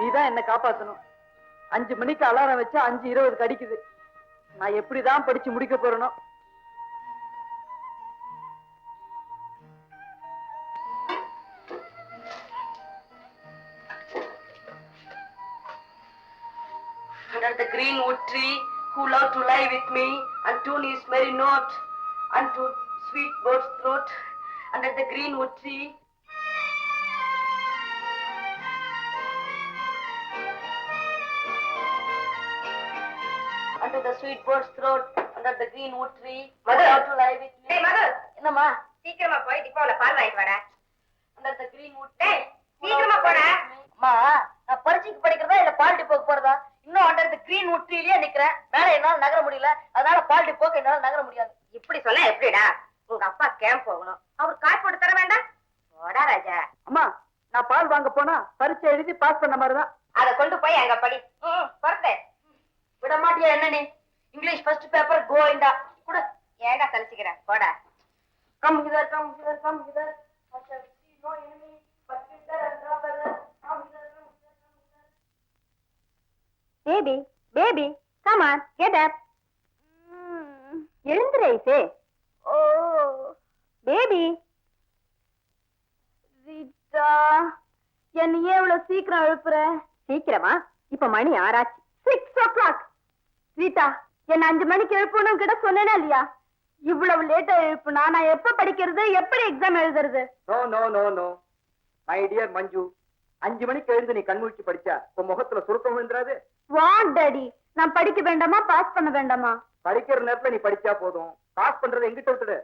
நீதான் என்ன காப்பாத்தணும். 5 மணிக்கு அலாரம் வச்சு 5:20 அடிக்குது. நான் எப்படிதான் படிச்சு முடிக்க போறேனோ. Under the greenwood tree, who love to lie with me, and tune his merry note unto sweet bird's throat. Under the greenwood tree. Under the sweet bird's throat, under the greenwood tree, mother love to lie with me. Hey mother, என்னம்மா சீக்கிரமா போய் டிப்போல பால் வாங்கிட்டு வாடா. Under the greenwood tree. சீக்கிரமா போடா. அம்மா, நான் பரிட்சைக்கு படிக்கிறதா இல்ல பால் டிப்போக்கு போறதா? இன்னும் அண்டர் தி கிரீன்வுட் ட்ரீலயே நிக்கிறேன். மேல என்னால நகர முடியல. அதனால பால் டிப்போக்கு என்னால நகர முடியாது. இப்படி சொன்னா எப்படிடா? உங்க அப்பா கேம்ப் போகணும். அவர் கார் போட்டு தர வேண்டாம்? போடா ராஜா. அம்மா, நான் பால் வாங்க போனா பரீட்சை எழுதி பாஸ் பண்ண மாதிரிதான். அதை கொண்டு போய் அங்க படி. பொறுத்தே விட மாட்டியா என்ன நீ? இங்கிலீஷ் ஃபர்ஸ்ட் பேப்பர் கோவிந்தா கூட ஏண்டா கழிச்சுக்கிற? போடா. Come here, come here, come here. I shall see no enemy but sister and brother. Come here, come here, come here. Baby, baby, come on, get up. எழுந்துரு ஐசே. ஓ பேபி. ரீட்டா, என்னையே இவ்வளவு சீக்கிரம் எழுப்புற? சீக்கிரமா? இப்ப மணி 6 ஆச்சு. 6 o'clock. ரீட்டா, என்ன 5 மணிக்கு எழுப்பணும் கிட்ட சொன்னேனா இல்லையா? இவ்வளவு லேட்டா எழுப்புனா நான் எப்ப படிக்கிறது, எப்படி எக்ஸாம் எழுதுறது? No no no no my dear Manju, 5 மணிக்கு எழுந்து நீ கண்முழிச்சு படிச்சா உன் முகத்துல சுருக்கம் விழுந்துராது. வாட் டாடி, நான் படிக்க வேண்டாமா, பாஸ் பண்ண வேண்டாமா? படிக்கிற நேரத்துல நீ படிச்சா போதும். பாஸ் பண்றதை எங்கிட்ட விட்டுடு.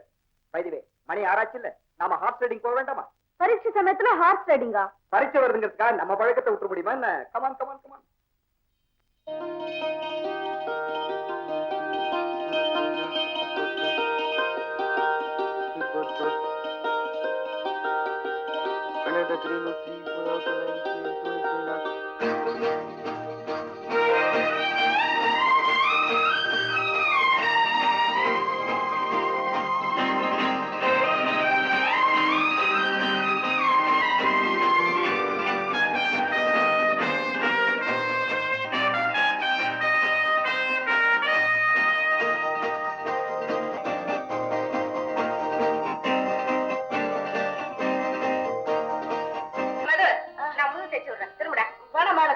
பை தி வே, மணி 6 ஆச்சு இல்ல? நாம ஹார்ஸ் ரைடிங் போக வேண்டாமா? பரீட்சை சமயத்துல ஹார்ஸ் ரைடிங்கா? பரீட்சை வருதுங்கிறதுக்காக நம்ம பழக்கத்தை விட்டுற முடியுமா என்ன? Come on come on come on.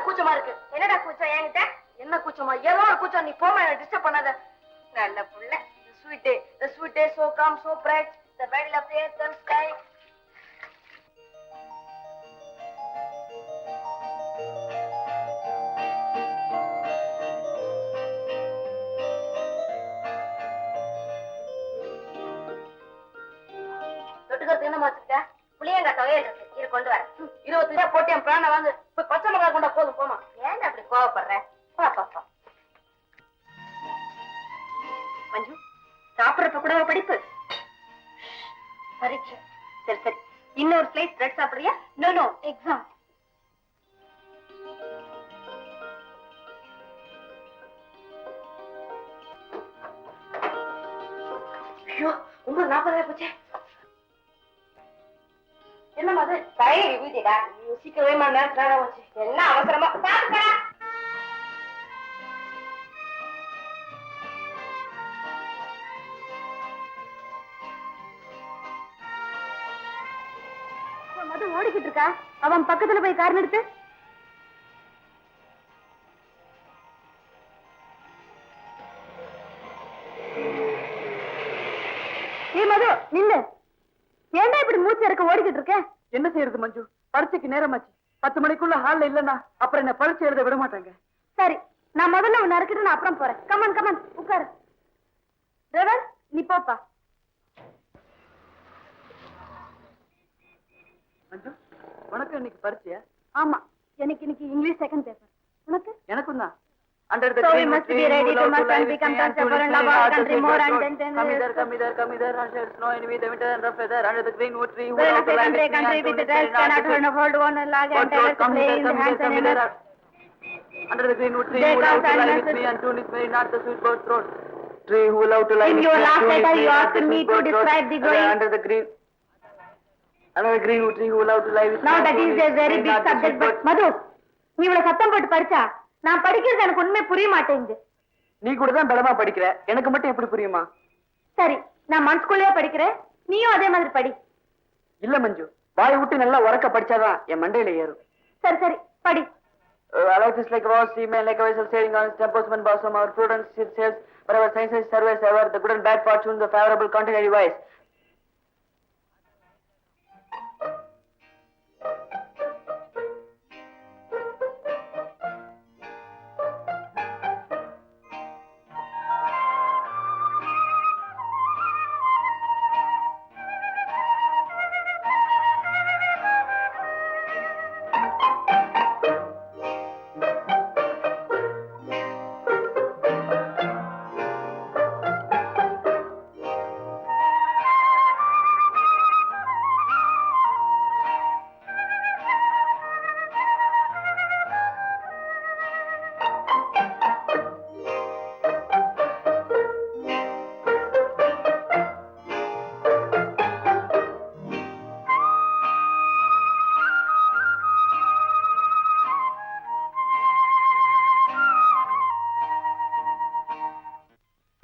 கூச்சமா இருக்கு. என்னடா கூச்சம் என்கிட்ட? என்ன கூச்சமா? ஏதோ ஒரு கூச்சம். நீ போமா, என்ன டிஸ்டர்ப் பண்ணாத. நல்ல புள்ள. The sweet day so calm, so bright, the bridal of the earth and sky. தொட்டுக்கிறதுக்கு என்ன மாத்திருக்க? புளியங்காய் துவையல் இருக்கு, இது கொண்டு வர. 25 போட்டு என் பிராண வாங்க. போய் பச்சை மிளகாய் கொண்டா போதும், போமா. ஏன் அப்படி கோவப்படுற? பாப்பா பிளேட் பிரெட் சாப்பிடுறியா? No no, exam. ஐயோ 9:40 போச்சே. என்ன அது டைரி விபூதிடா. சீக்கிரமே மணி நேரம் போச்சு. என்ன அவசரமா பாத்துக்கடா. மது ஓடிக்கிட்டு இருக்கா. அவன் பக்கத்துல போய் கார் நிறுத்து. ஏ மது நில்லு. ஏன்டா இப்படி மூச்சு இறக்க ஓடிக்கிட்டு இருக்க? என்ன செய்யறது மஞ்சு, பரீட்சைக்கு நேரமாச்சு. 10 மணிக்குள்ள ஹால்ல இல்லன்னா அப்புறம் என்ன பரீட்சை எழுத விட மாட்டாங்க. சரி, நான் முதல்ல உன்னை இறக்கிட்டு நான் அப்புறம் போறேன். கமான் கமான் உட்காரு. டிரைவர் நீ போப்பா. மஞ்சு உனக்கு இன்னைக்கு பரீட்சையா? ஆமா, எனக்கு இன்னைக்கு இங்கிலீஷ் செகண்ட் பேப்பர். உனக்கு? எனக்கும் தான். Under the So we green must tree, be ready who to love must live and with become me and to transferable live in with our me, country heart more to and sweet then road. Come hither, and shall snow and with the winter and rough weather. Under the green wood tree, who Well, love to a live with me country and to with the live dress with me, cannot heart to hold one lag and tell us to come play hither, in the come hands hither, and come in hither. the... Under the green wood tree, Take who love out to and live with message. me and tune with me, not the sweet bird throat. Tree who love to live In with your me and last tune with letter, me, you not asked the me sweet to bird throat. describe the going... Under the green wood tree, who love to live with me Now and that tune is with a very me, big not the subject, sweet but bird. மது நீ இவ்வளவு சத்தம் போட்டு படிச்சா நான் படிக்கிறது எனக்கு உண்மை புரிய மாட்டேங்குது. நீ கூட தான் பலமா படிக்கிற, எனக்கு மட்டும் எப்படி புரியுமா? சரி, நான் மனசுக்குள்ளேயே படிக்கிறேன், நீயும் அதே மாதிரி படி. இல்ல மஞ்சு, வாய் விட்டு நல்லா உறக்க படிச்சாதான் என் மண்டையில ஏறும். சரி சரி படி. Life is like a vast sea, man, like a vessel sailing on its tempestuous bosom. Our prudence it sails, wherever science surveys ever, the good and bad fortune, the favorable contrary wise.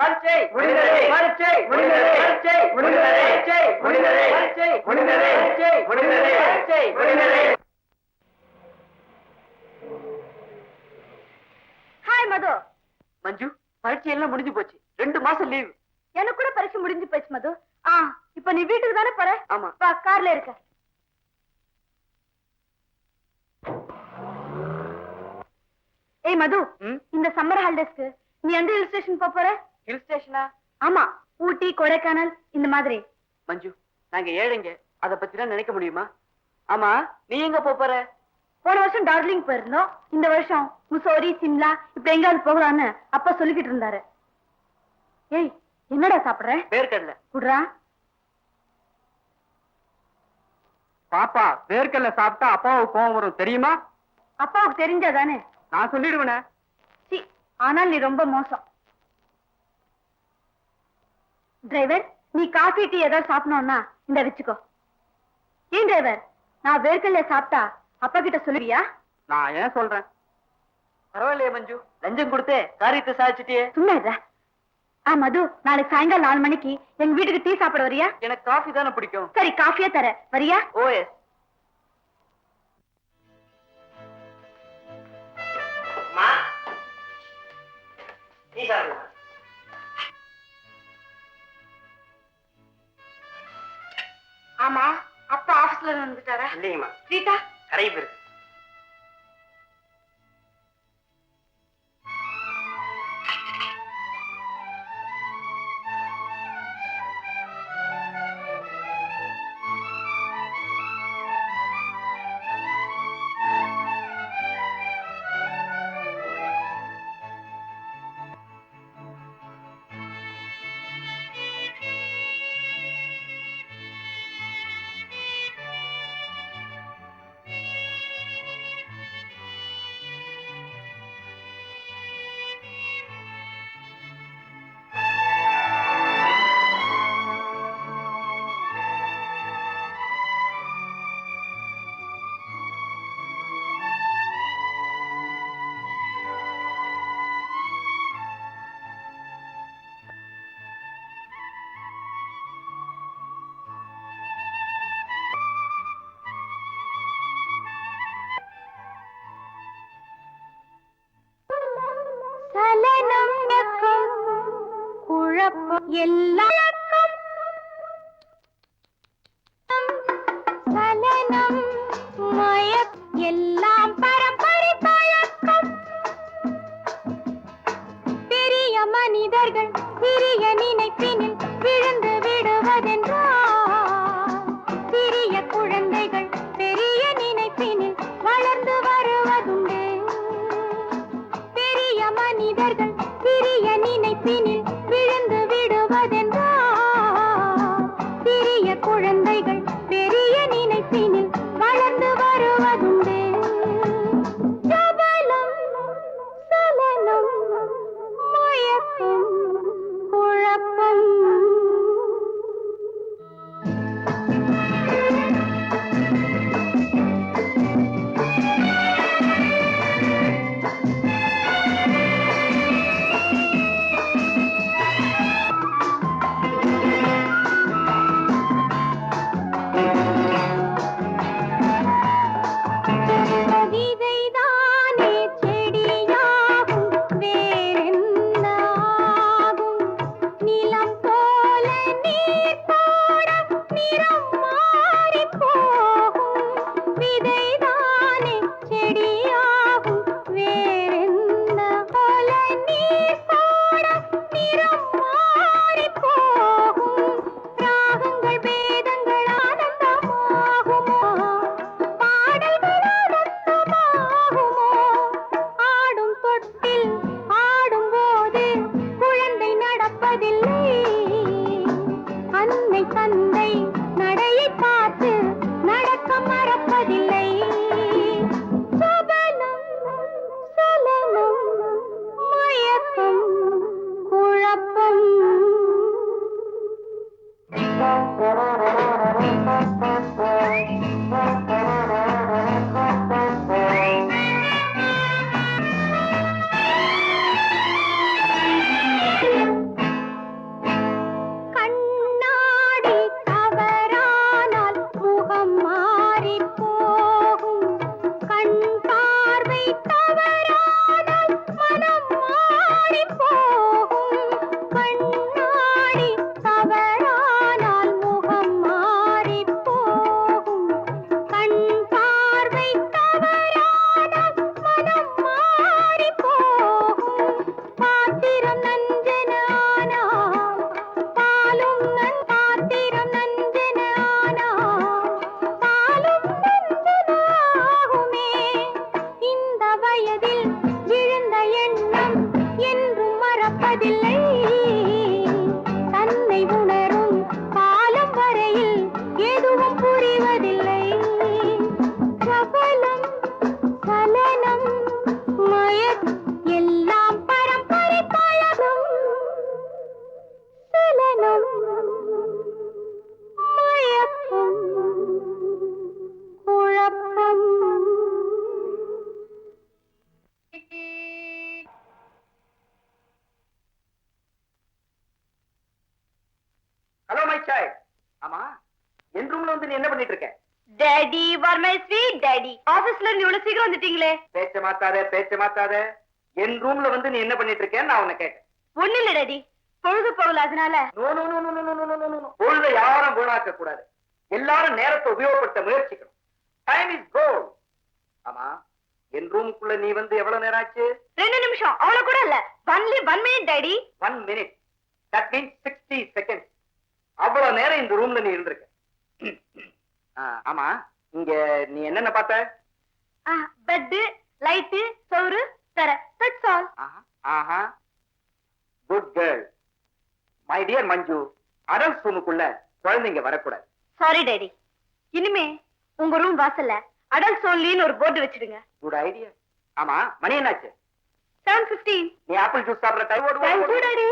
பரீட்சை முடிந்தது, பரீட்சை முடிந்தது, பரீட்சை முடிந்தது, பரீட்சை முடிந்தது, பரீட்சை முடிந்தது, பரீட்சை முடிந்தது, பரீட்சை முடிந்தது. ஹாய் மது. மஞ்சு, பரீட்சை எல்லாம் முடிஞ்சு போச்சு. 2 மாசம் லீவ். எனக்கு கூட பரீட்சை முடிஞ்சு போச்சு மது. இப்ப நீ வீட்டுக்கு தானே போற? ஆமா. வா, கார்ல இருக்க. ஏய் மது, இந்த சம்மர் ஹாலிடேஸ்க்கு நீ எந்த ஹில் ஸ்டேஷன் போற? ஹில் ஸ்டேஷனா? ஆமா, ஊட்டி, கொடைக்கானல் இந்த மாதிரி. மஞ்சு, நாங்க ஏழைங்க, அத பத்தி தான் நினைக்க முடியுமா? ஆமா, நீ எங்க போற? போன வருஷம் டார்ஜிலிங் போயிருந்தோம். இந்த வருஷம் முசோரி, சிம்லா இப்ப எங்காவது போகலான்னு அப்பா சொல்லிக்கிட்டு இருந்தாரு. ஏய், என்னடா சாப்பிடுற? வேர்க்கடலை. குடுறா. பாப்பா, வேர்க்கடலை சாப்பிட்டா அப்பாவுக்கு கோவம் வரும் தெரியுமா? அப்பாவுக்கு தெரிஞ்சாதானே? நான் சொல்லிடுவேனே. சி, ஆனால் நீ ரொம்ப மோசம். டிரைவர், நீ காஃபி டீ ஏதாவது சாப்பிடணும்னா இந்த வச்சுக்கோ. ஏன் டிரைவர், நான் வேர்க்கடலை சாப்பிட்டா அப்பா கிட்ட சொல்லுவியா? நான் ஏன் சொல்றேன்? பரவாயில்லையே மஞ்சு, லஞ்சம் கொடுத்தே காரியத்தை சாதிச்சிட்டியே. சும்மா இருடா. மது, நாளைக்கு சாயங்காலம் 4 மணிக்கு எங்க வீட்டுக்கு டீ சாப்பிட வரியா? எனக்கு காஃபி தானே பிடிக்கும். சரி, காஃபியே தர வரியா? ஓஎஸ். ஆமா, அப்பா ஆபீஸ்ல வந்துட்டாரா? இல்லையம்மா, ரீட்டா கடையில் இருக்கு. எல்லாம் சலனம் எல்லாம் பரம்பரை பழக்கம் பெரிய மனிதர்கள் சிறிய நினைப்பினில் விழுந்து விடுவதென்றால் சிறிய குழந்தைகள் பெரிய நினைப்பினில் வளர்ந்து வருவதுண்டு பெரிய மனிதர்கள் சிறிய நினைப்பினில் விழுந்து விடுவதென்றால் சிறிய குழந்தைகள் பெரிய நினைப்பினில் வளர்ந்து வருவதுண்டு ஜபலம் சலனம் மயக்கம் குழப்பம் விதைதானே செடியாகும் வேறென்னாகும் நிலம் போல நீர் போட நிறம் மாறி போகும் விதைதானே செடியாகும் வேறென்ன போல நீர் போட நிறம் மாறி போகும் ராகங்கள் வேதங்கள் ஆனந்தமாகுமோ பாடல்கள் ஆனந்தமாகுமோ ஆடும் தொட்டில் ஆடும்போது குழந்தை நடப்பதில்லை அன்னை தந்தை நடையை பார்த்து நடக்க மறப்பதில்லை சபலம் சலனம் மயக்கம் குழப்பம் கண்ணாடி தவறானால் முகம் மாறிப் போகும் கண் பார்வை தவறானால் மனம் மாறிப் போகும் கண்ணாடி தவறானால் முகம் மாறிப் போகும் கண் பார்வை தவறானால் மனம் மாறிப் போகும் பாத்திரம் நஞ்சன ஆனால் பாலும் பாத்திரம் நஞ்சன ஆனால் பாலும் நஞ்சனாகுமே இந்த வயதில் விழுந்த எண்ணம் என்றும் மறப்பதில்லை தன்னை உணரும் காலம் வரையில் எதுவும் புரிவதில்லை சபலம் சலனம் எல்லாம் பரம்பரை பழகும் சலனம் மயக்கம் குழப்பம் ஹலோ மை சைல்ட். ஆமா, என் ரூம்ல வந்து நீ என்ன பண்ணிட்டு இருக்க? Daddy where my sweet daddy ஆபீஸ்ல இருந்து இவ்வளவு சீக்கிரம் வந்துட்டீங்களே பேச்ச மாத்தாத. என் ரூம்ல வந்து நீ என்ன பண்ணிட்டு இருக்கேன்னு நான் உன்னை கேட்டேன். ஒண்ணு இல்ல டாடி பொழுது போகல அதனால no no no no no no no no no. பொழுதை யாரும் வீணாக்க கூடாது. எல்லாரும் நேரத்தை உபயோகப்படுத்த முயற்சிக்கணும். Time is gold. ஆமா, என் ரூமுக்குள்ள நீ வந்து எவ்வளவு நேரம் ஆச்சு? 2 நிமிஷம் அவ்வளவு கூட இல்ல only 1 minute daddy 1 minute. That means 60 seconds. அவ்வளவு நேரம் இந்த ரூம்ல நீ இருந்திருக்க. ஆமா, இங்க நீ என்னென்ன பார்த்த? பெட் லைட் சோறு தர தட்ஸ் ஆல் ஆஹா, good girl. My dear Manju, adult ரூமுக்குள்ள குழந்தைங்க வரக்கூடாது. சாரி டாடி இனிமே உங்க ரூம் வாசல்ல அடல்ட் ஓன்லின்னு ஒரு போர்டு வச்சிடுங்க குட் ஐடியா. ஆமா, மணி என்னாச்சு? 7:15 நீ ஆப்பிள் ஜூஸ் சாப்பிடுற டைம் தேங்க் யூ டாடி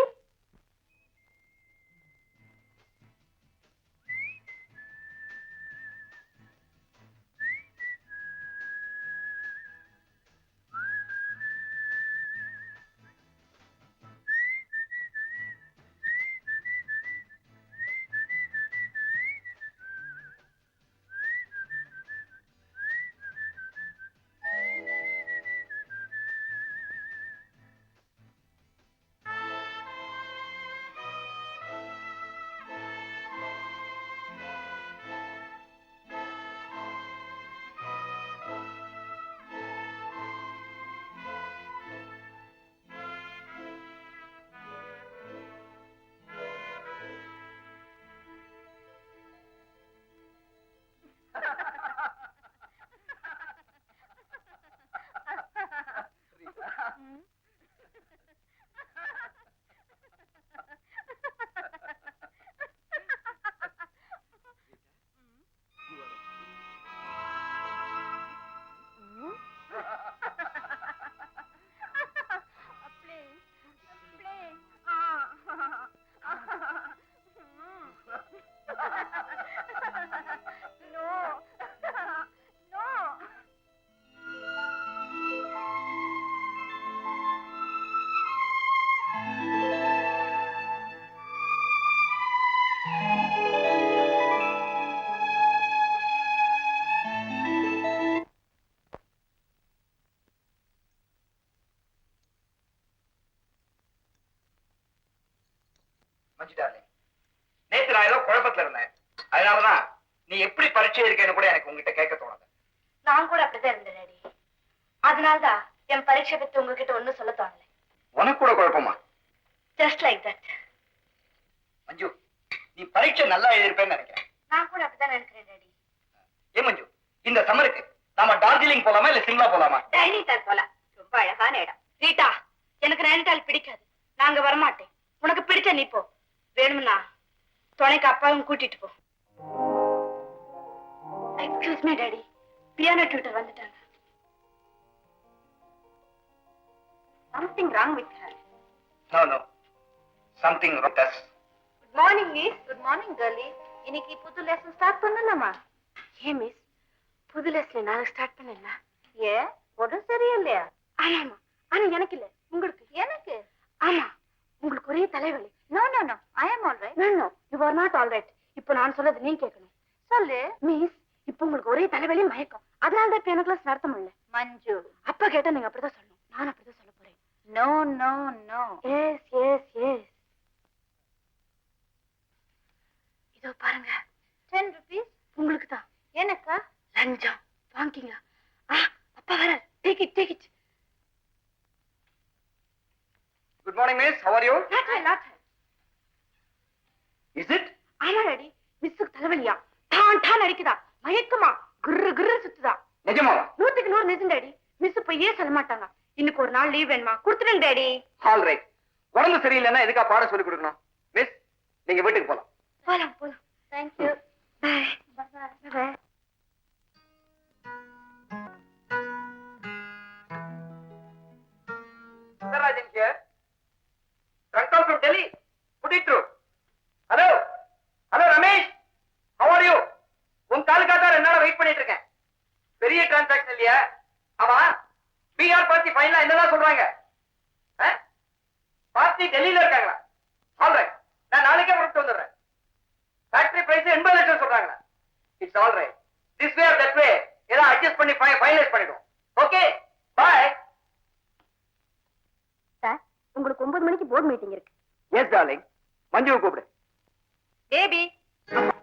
மஞ்சுடாலே, நேத்து நான் ஏதோ குழப்பத்துல இருந்தேன். அதனாலதான் நீ எப்படி பரீட்சை இருக்கேன்னு கூட எனக்கு உங்ககிட்ட கேட்க தோணுது. நான் கூட அப்படிதான் இருந்தேன் டாடி. அதனாலதான் என் பரீட்சை பத்தி உங்ககிட்ட ஒண்ணும் சொல்ல தோணல. உனக்கு கூட குழப்பமா? Just like that. மஞ்சு, நீ பரீட்சை நல்லா எழுதிருப்பேன்னு நினைக்கிறேன். நான் கூட அப்படிதான் நினைக்கிறேன் டாடி. ஏ மஞ்சு, இந்த சம்மருக்கு நாம டார்ஜிலிங் போலாமா இல்ல சிம்லா போலாமா? நைனிடால் போலாம். ரொம்ப அழகான இடம். ரீட்டா, எனக்கு நைனிடால் பிடிக்காது. நாங்க வரமாட்டேன். உனக்கு பிடிச்ச நீ போ. வேணும்னா துணைக்கு அப்பாவும் கூட்டிட்டு போ. Excuse me daddy, piano tutor வந்துட்டாங்க. Something wrong with her. No. Something wrong with us. Good morning, miss. Good morning, girlie. இன்னைக்கு புது லெசன் ஸ்டார்ட் பண்ணலாமா? ஏன் மிஸ், புது லெசன் நாளைக்கு ஸ்டார்ட் பண்ணலாம். ஏன், உடம்பு சரியில்லையா? ஆமா, ஆனா எனக்கு இல்ல, உங்களுக்கு. எனக்கு? ஆமா, உங்களுக்கு ஒரே தலைவலி. No, I am all right. No, you are not all right. இப்போ நான் சொல்றது நீங்க கேட்கணும். சொல்லு. மிஸ், இப்போ உங்களுக்கு ஒரே தலைவலி மயக்கம். அதனால தான் பியானோ கிளாஸ் நடத்த முடியல. மஞ்சு, அப்பா கேட்டா நீங்க அப்படிதான் சொல்லணும். நான் அப்படிதான் சொல்ல போறேன். No. Yes. இதோ பாருங்க, 10 rupees உங்களுக்கு தான். எனக்கா? லஞ்சம் வாங்கிங்க. அப்பா வர. Take it. Good morning, miss. How are you? Not her. Is it? ஆமா டாடி, மிஸ்ஸுக்கு தலைவலியா? டான் அடிக்குதா? மயக்கமா? குர்ரு சுத்துதா? நிஜமாவா? 100க்கு 100 நிஜம் டாடி. மிஸ் பொய்யே சொல்ல மாட்டாங்க. இன்னைக்கு ஒரு நாள் லீவ் வேணுமா? கொடுத்துடுங்க டாடி. All right. உடம்பு சரியில்லைன்னா எதுக்கா பாடம் சொல்லி கொடுக்கணும்? மிஸ், நீங்க வீட்டுக்கு போலாம். போலாம். Thank you. Bye. Rajan here. Drunk call from Delhi. Put it through. Hello, Ramesh. How are you? உன் காலுக்காக தான் 2 நாளா வெயிட் பண்ணிட்டு இருக்கேன். பெரிய டிரான்சாக்ஷன் இல்லையா? ஆமா, பிஆர் பார்ட்டி ஃபைனலா என்னதான் சொல்றாங்க? பார்ட்டி டெல்லியில இருக்காங்களா? ஆல் ரைட், நான் நாளைக்கே புறப்பட்டு வந்துடுறேன். ஃபேக்டரி பிரைஸ் 80 லட்சம் சொல்றாங்களா? It's all right. This way or that way ஏதோ அட்ஜஸ்ட் பண்ணி ஃபைனலைஸ் பண்ணிடுவோம். Okay, by. சார், உங்களுக்கு 9 மணிக்கு போர்ட் மீட்டிங் இருக்கு. Yes darling. மஞ்சுவை கூப்பிடு. பேபி,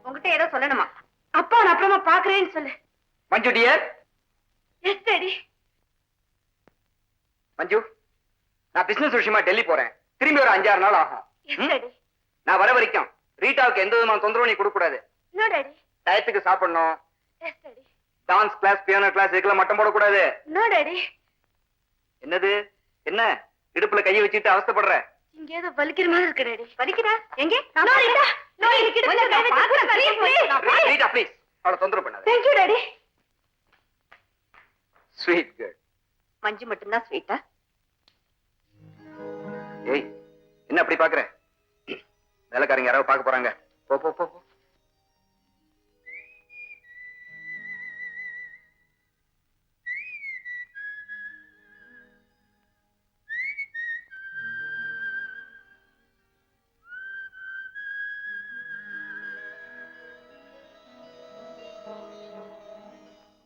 உங்ககிட்ட ஏதோ சொல்லணுமா? அப்பா நான் அப்புறமா பாக்குறேன்னு சொல்லு. Manju dear. Yes daddy. Manju, நான் பிசினஸ் விஷயமா டெல்லி போறேன். திரும்பி ஒரு 5-6 நாள் ஆகும். Yes daddy. நான் வர வரைக்கும் ரீட்டாவுக்கு எந்த விதமான தொந்தரவு நீ கொடுக்க கூடாது. No daddy. டயத்துக்கு சாப்பிடணும். Yes daddy. Dance class, piano class இதுக்கெல்லாம் மட்டம் போடக்கூடாது. No daddy. என்னது, என்ன இடுப்புல கையை வச்சுட்டு அவஸ்தைப்படுற? இங்க ஏதோ வலிக்கிற மாதிரி இருக்கு டாடி. வலிக்குதா? எங்க? No Rita. No Rita please, அவளை தொந்தரவு பண்ணாத. Thank you daddy. Sweet girl. Manju மட்டும் தான் ஸ்வீட்டா? ஏய், என்ன அப்படி பாக்குற? வேலைக்காரங்க யாராவது பார்க்க போறாங்க. போ.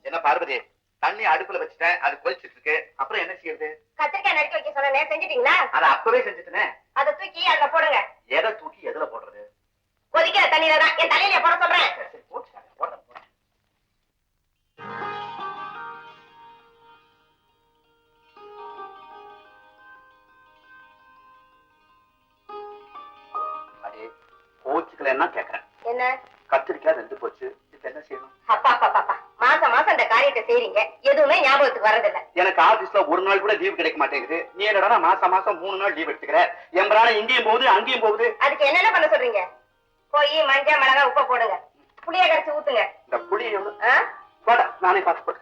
என்ன பார்வதி, தண்ணி அடுப்புல வச்சுட்டேன், அது கொதிச்சிட்டு இருக்கு. அப்புறம் என்ன செய்யறது? கத்திரிக்காய் நறுக்கி வைக்க சொன்னேன், செஞ்சிட்டீங்களா? அத அப்பவே செஞ்சுட்டேனே. அதை தூக்கி அதுல போடுங்க. எதை தூக்கி எதுல போடுறது? கொதிக்கிற தண்ணியில தான். என் தலையில போட சொல்றேன். சரி, போடுறேன். அடே, போச்சுக்கலன்னா கேக்குறேன். என்ன? கத்திரிக்காய் 2 போச்சு. இப்ப என்ன செய்யணும்? அப்பா மாசம் இந்த காரியத்தை செய்றீங்க, எதுவுமே ஞாபகத்துக்கு வரதில்லை. எனக்கு ஆபீஸ்ல ஒரு நாள் கூட லீவ் கிடைக்க மாட்டேங்குது. நீ என்னடா மாசம் 3 நாள் லீவ் எடுத்துக்கிற? எம்பரான இங்கேயும் போகுது அங்கேயும் போகுது. அதுக்கு என்னென்ன பண்ண சொல்றீங்க? போய் மஞ்சள் மிளகாய் உப்பை போடுங்க, புளிய கரைச்சு ஊத்துங்க. இந்த புளி போட நானே பார்த்து போடு.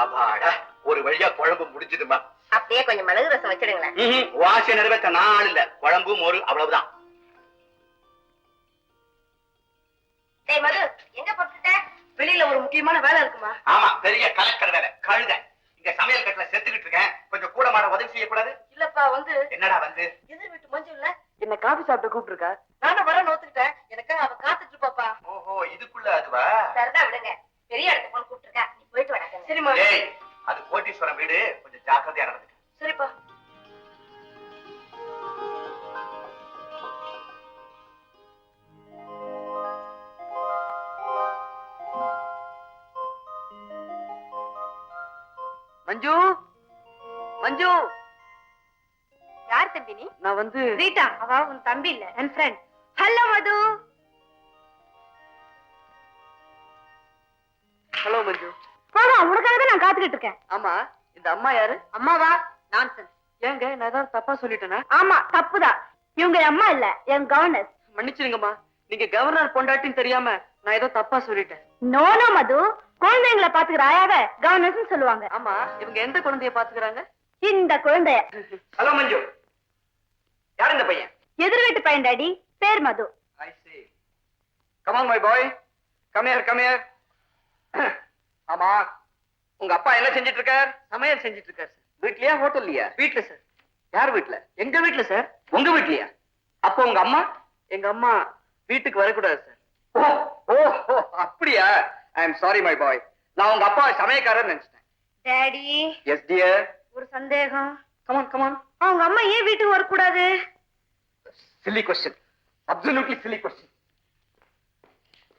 அப்பாடா, ஒரு வழியா குழம்பு முடிஞ்சதுமா. அப்படியே கொஞ்சம் மிளகு ரசம் வச்சிடுங்களேன். வாச நிறைவேற்ற நாள் இல்ல, குழம்பு மோரு அவ்வளவுதான். டேய் மது, எங்க போட்டுட்ட? வெளியில ஒரு முக்கியமான வேலை இருக்குமா? ஆமா, பெரிய கலெக்டர் வேலை. கழுத இங்க சமையல் கட்டுல செத்துக்கிட்டு இருக்கேன். கொஞ்சம் கூட மாட உதவி செய்யக்கூடாது? இல்லப்பா, வந்து என்னடா வந்து? எதிர் வீட்டு மஞ்சு இல்ல, என்ன காபி சாப்பிட்டு கூப்பிட்டு இருக்க? நானும் வர நோத்துக்கிட்டேன். எனக்கா அவ காத்துட்டு இருப்பாப்பா. ஓஹோ, இதுக்குள்ள அதுவா? சரிதான், விடுங்க. பெரிய இடத்துக்கு போன கூப்பிட்டு இருக்கா, நீ போயிட்டு வர. மஞ்சு மஞ்சு யார் தம்பி நீ? நான் வந்து ரீட்டா, அவ உன் தம்பி இல்ல, என் ஃப்ரெண்ட். ஹலோ மது. ஹலோ மஞ்சு. போடா, உனக்காக தான் நான் காத்துக்கிட்டு இருக்கேன். ஆமா, இந்த அம்மா யாரு? அம்மாவா? நான்சென்ஸ். ஏங்க நான் ஏதாவது தப்பா சொல்லிட்டேனா? ஆமா, தப்புதான். இவங்க என் அம்மா இல்ல, என் கவர்னர். மன்னிச்சிருங்கம்மா, நீங்க கவர்னர் பொண்டாட்டின்னு தெரியாம நான் ஏதோ தப்பா சொல்லிட்டேன். நோ நோ மது, குழந்தைங்களை பாத்துக்கிற ஆயாவ கவர்னர்ஸ் சொல்லுவாங்க. ஆமா, இவங்க எந்த குழந்தைய பாத்துக்கிறாங்க? இந்த குழந்தைய. ஹலோ மஞ்சு, யார் இந்த பையன்? எதிர் வீட்டு பையன் டாடி, பேர் மது. I see. Come on my boy. Come here, come here. ஆமா, உங்க அப்பா என்ன செஞ்சிட்டு இருக்கார்? சமையல் செஞ்சிட்டு இருக்கார் சார். வீட்லயா ஹோட்டல்லயா? வீட்ல சார். யார் வீட்ல? எங்க வீட்ல சார். உங்க வீட்லயா? அப்போ உங்க அம்மா? எங்க அம்மா வீட்டுக்கு வரக்கூடாது சார். ஓ ஓ அப்படியா? I am sorry my boy. நான் உங்க அப்பா சமையக்காரர் நினைச்சிட்டேன். Daddy, yes dear. ஒரு சந்தேகம். Come on come on. அவங்க அம்மா ஏன் வீட்டுக்கு வரக்கூடாது? Silly question. Absolutely silly question.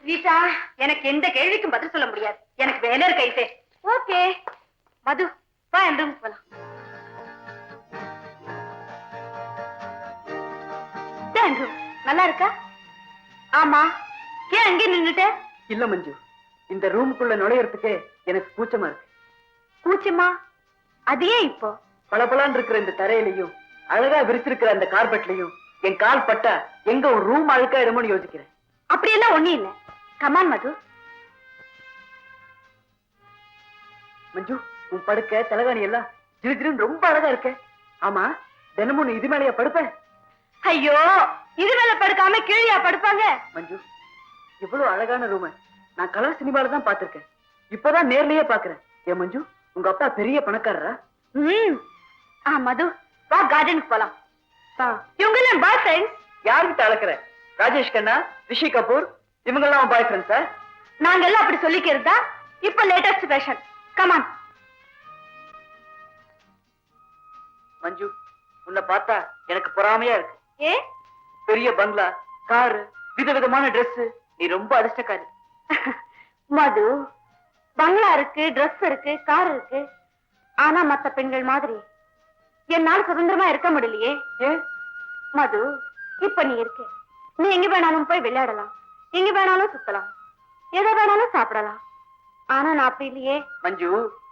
Rita, எனக்கு எந்த கேள்விக்கும் பதில் சொல்ல முடியாது. எனக்கு வேலை இருக்கு. ஓகே மது, வா என் ரூமுக்கு போலாம். நல்லா இருக்கா? ஆமா, ஏன் அங்கே நின்னுட்ட? இல்ல மஞ்சு, இந்த ரூமுக்குள்ள நுழையறதுக்கு எனக்கு கூச்சமா இருக்கு. கூச்சமா? அது ஏன் இப்போ? பளபளன்னு இருக்கிற இந்த தரையிலையும் அழகா விரிச்சிருக்கிற அந்த கார்பெட்லயும் என் கால் பட்டா எங்க ஒரு ரூம் அழுக்காயிடுமோன்னு யோசிக்கிறேன். அப்படியெல்லாம் ஒண்ணும் இல்ல. கமான் மது. மஞ்சு, உன் படுக்க தலகாணி எல்லாம் ஜிலுஜிலுன்னு ரொம்ப அழகா இருக்க. ஆமா, தினமும் நீ இது மேலையா படுப்ப? ஐயோ, இது மேல படுக்காம கீழியா படுப்பாங்க? மஞ்சு, இவ்வளவு அழகான ரூம நான் கலர் சினிமால தான் பாத்திருக்கேன். இப்பதான் நேர்லயே பாக்குறேன். ஏன் மஞ்சு, உங்க அப்பா பெரிய பணக்காரரா? மது, வா கார்டனுக்கு போலாம். இவங்க எல்லாம் பாய் ஃப்ரெண்ட்ஸ். யார்கிட்ட அழக்கிற? ராஜேஷ் கண்ணா, ரிஷி கபூர், இவங்க எல்லாம் பாய் ஃப்ரெண்ட்ஸா? நாங்க எல்லாம் அப்படி சொல்லிக்கிறதா இப்ப லேட்டஸ்ட் ஃபேஷன். கமான். மஞ்சு, உன்னை பார்த்தா எனக்கு பொறாமையா இருக்கு. ஏ? பெரிய பங்களா, காரு, விதவிதமான Dress. நீ ரொம்ப அதிர்ஷ்டக்காரி. மது, பங்களா இருக்கு, Dress இருக்கு, கார் இருக்கு. ஆனா மத்த பெண்கள் மாதிரி என்னால சுதந்திரமா இருக்க முடியலையே. ஏன்? மது, இப்ப நீ இருக்க. நீ எங்க வேணாலும் போய் விளையாடலாம், எங்க வேணாலும் சுத்தலாம், எதை வேணாலும் சாப்பிடலாம். ஆனா நான் அப்படி இல்லையே. மஞ்சு,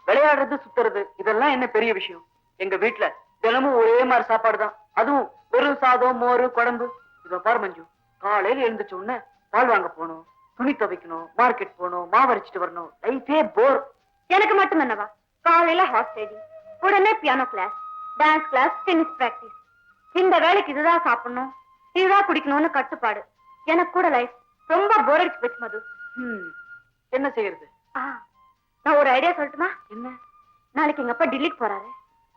விளையாடுறது சுத்துறது இதெல்லாம் என்ன பெரிய விஷயம்? எங்க வீட்டுல தினமும் ஒரே மாதிரி சாப்பாடு தான். அதுவும் வெறும் சாதம், மோரு, குழம்பு. இத பாரு மஞ்சு, காலையில எழுந்துச்ச உடனே பால் வாங்க போகணும், துணி துவைக்கணும், மார்க்கெட் போகணும், மாவரைச்சிட்டு வரணும். லைஃபே போர். எனக்கு மட்டும் என்னவா? காலையில ஹார்ஸ் ரைடிங், உடனே piano class, dance class, tennis practice. இந்த வேலைக்கு இதுதான் சாப்பிடணும், இதுதான் குடிக்கணும்னு கட்டுப்பாடு. எனக்கு கூட லைஃப் ரொம்ப போர் அடிச்சு போச்சு மது. என்ன செய்யறது? நான் ஒரு ஐடியா சொல்லட்டுமா? என்ன? நாளைக்கு எங்க அப்பா டெல்லிக்கு போறாரு.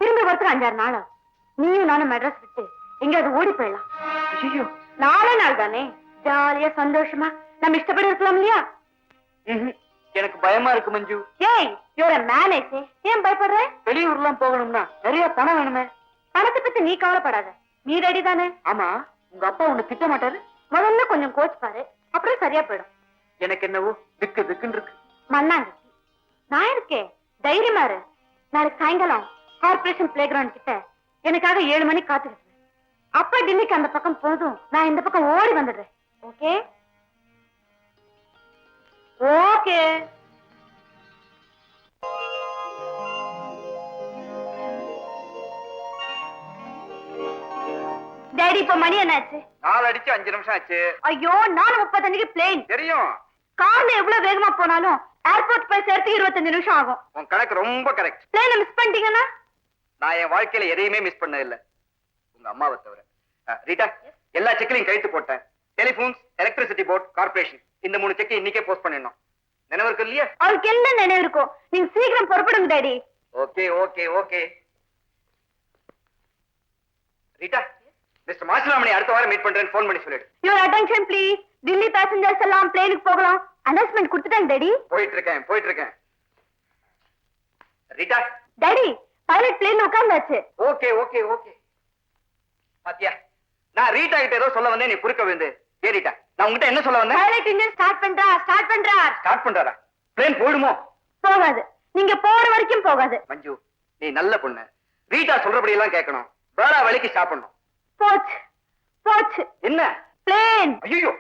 திரும்பி வரத்துக்கு 5-6 நாள் ஆகும். நீயும் நானும் மெட்ராஸ் விட்டு எங்கேயாவது ஓடி போயிடலாம். ஐயோ, 4 நாள் தானே, ஜாலியா சந்தோஷமா நம்ம இஷ்டப்படி இருக்கலாம் இல்லையா? எனக்கு பயமா இருக்கு மஞ்சு. ஏய், your a man, I say. ஏன் பயப்படுற? வெளியூர்லாம் போகணும்னா நிறைய பணம் வேணுமே. பணத்தை பத்தி நீ கவலைப்படாத, நீ ரெடி தானே? ஆமா, உங்க அப்பா உன்னை திட்ட மாட்டாரு? முதல்ல கொஞ்சம் கோச் பாரு, அப்புறம் சரியா போயிடும். எனக்கு என்னவோ திக்கு திக்குன்னு இருக்கு. மண்ணாங்கட்டி, நான் இருக்கேன், தைரியமா இரு. நாளைக்கு சாயங்காலம் கார்பரேஷன் பிளே கிரவுண்ட் கிட்ட எனக்காக 7 மணிக்கு காத்துக்கிட்டு. அப்பா டெல்லிக்கு அந்த பக்கம் போதும், நான் இந்த பக்கம் ஓடி வந்துடுறேன். Okay okay. டாடி, இப்ப மணி என்னாச்சு? 4 அடிச்சு 5 நிமிஷம் ஆச்சு. ஐயோ, 4:35 பிளேன். தெரியும். கார்ல எவ்வளவு வேகமா போனாலும் ஏர்போர்ட் போய் சேர்த்து 25 நிமிஷம் ஆகும். உன் கணக்கு ரொம்ப கரெக்ட். பிளேனை மிஸ் பண்ணிட்டீங்கன்னா? நான் என் வாழ்க்கையில எதையுமே மிஸ் பண்ண இல்ல, உங்க அம்மாவை தவிர. ரீட்டா, எல்லா செக்லையும் கழுத்து போட்டேன். டெலிபோன்ஸ், எலக்ட்ரிசிட்டி போர்ட், கார்பரேஷன், இந்த 3 செக்கை இன்னைக்கே போஸ்ட் பண்ணிடணும். நினைவு இருக்கு இல்லையா? அவருக்கு என்ன நினைவு இருக்கும்? நீங்க சீக்கிரம் புறப்படுங்க daddy. Okay okay okay. Rita, mister Masilamani அடுத்த வாரம் மீட் பண்றேன்னு போன் பண்ணி சொல்லிடு. Your attention please. Delhi passengers எல்லாம் பிளேனுக்கு போகலாம். அனௌன்ஸ்மென்ட் கொடுத்துட்டாங்க டாடி. போயிட்டு இருக்கேன். ரீட்டா. டாடி, பைலட் பிளேன் உட்கார்ந்தாச்சு. Okay okay okay. பாத்தியா, நான் ரீட்டா கிட்ட ஏதோ சொல்ல வந்தேன், நீ குறுக்க விழுந்து. ஏ ரீட்டா, நான் உங்ககிட்ட என்ன சொல்ல வந்தேன்? பைலட் இன்ஜின் ஸ்டார்ட் பண்றார். ஸ்டார்ட் பண்றாரா? பிளேன் போயிடுமோ? போகாது. நீங்க போற வரைக்கும் போகாது. மஞ்சு, நீ நல்ல பொண்ணு. ரீட்டா சொல்றபடி எல்லாம் கேட்கணும். வேளா வேலைக்கு சாப்பிடணும். போச்சு போச்சு. என்ன பிளேன். ஐயோ,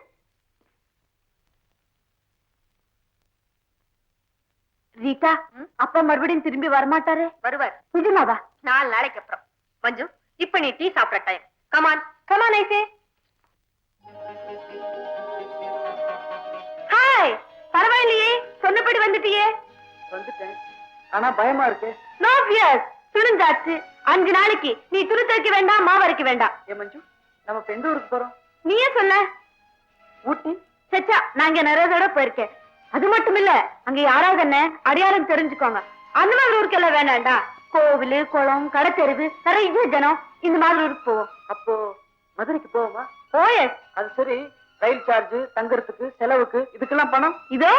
ரீட்டா, அப்பா மறுபடியும் திரும்பி வரமாட்டாரே? வருவார். நிஜமாவா? 4 நாளைக்கு அப்புறம். மஞ்சு, இப்ப நீ டீ சாப்பிட time. Come on come on I say. Hi, பரவாயில்லையே, சொன்னபடி வந்துட்டியே. வந்துட்டேன். ஆனா பயமா இருக்கு. No fear, துணிஞ்சாச்சு. 5 நாளைக்கு நீ துணி துவைக்க வேண்டாம், மாவு அரைக்க வேண்டாம். ஏ மஞ்சு, நம்ம இப்ப எந்த ஊருக்கு போறோம்? நீயே சொன்ன. ஊட்டி. சச்சா, நான் இங்க நிறைய தடவை போயிருக்கேன். அது மட்டும் இல்ல, அங்க யாராவது என்ன அடையாளம் தெரிஞ்சுக்கோங்க. அந்த மாதிரி ஊருக்கு எல்லாம் வேண்டாம்டா. கோவில், குளம், கடத்தெருவு, நிறைய ஜனம், இந்த மாதிரி ஊருக்கு போவோம். அப்போ மதுரைக்கு போவோமா? ஓஎஸ். அது சரி, ரயில் சார்ஜ், தங்கறதுக்கு, செலவுக்கு, இதுக்கெல்லாம் பணம்? இதோ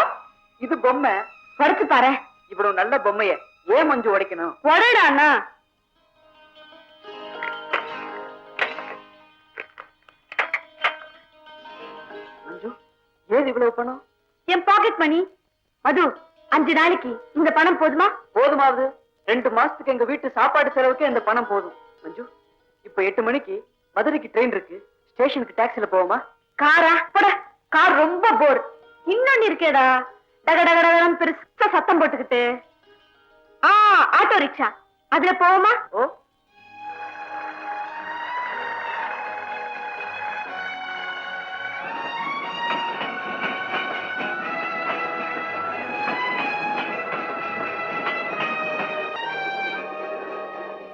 இது பொம்மை. படிச்சு பாரு. இவ்வளவு நல்ல பொம்மைய ஏன் மஞ்சு உடைக்கணும்? உடடாண்ணா. மஞ்சு, ஏது இவ்வளவு பணம்? என் பாக்கெட் மணி. மது, 5 நாளைக்கு இந்த பணம் போதுமா? போதுமாவது. 2 மாசத்துக்கு எங்க வீட்டு சாப்பாடு செலவுக்கு இந்த பணம் போதும். மஞ்சு, இப்ப 8 மணிக்கு மதுரைக்கு ட்ரெயின் இருக்கு. ஸ்டேஷனுக்கு டாக்ஸில போவோமா? காரா? போட. கார் ரொம்ப போர். இன்னொன்னு இருக்கேடா, டகடகடகம் பெருசா சத்தம் போட்டுக்கிட்டு. ஆட்டோ ரிக்ஷா, அதுல போவோமா? ஓ,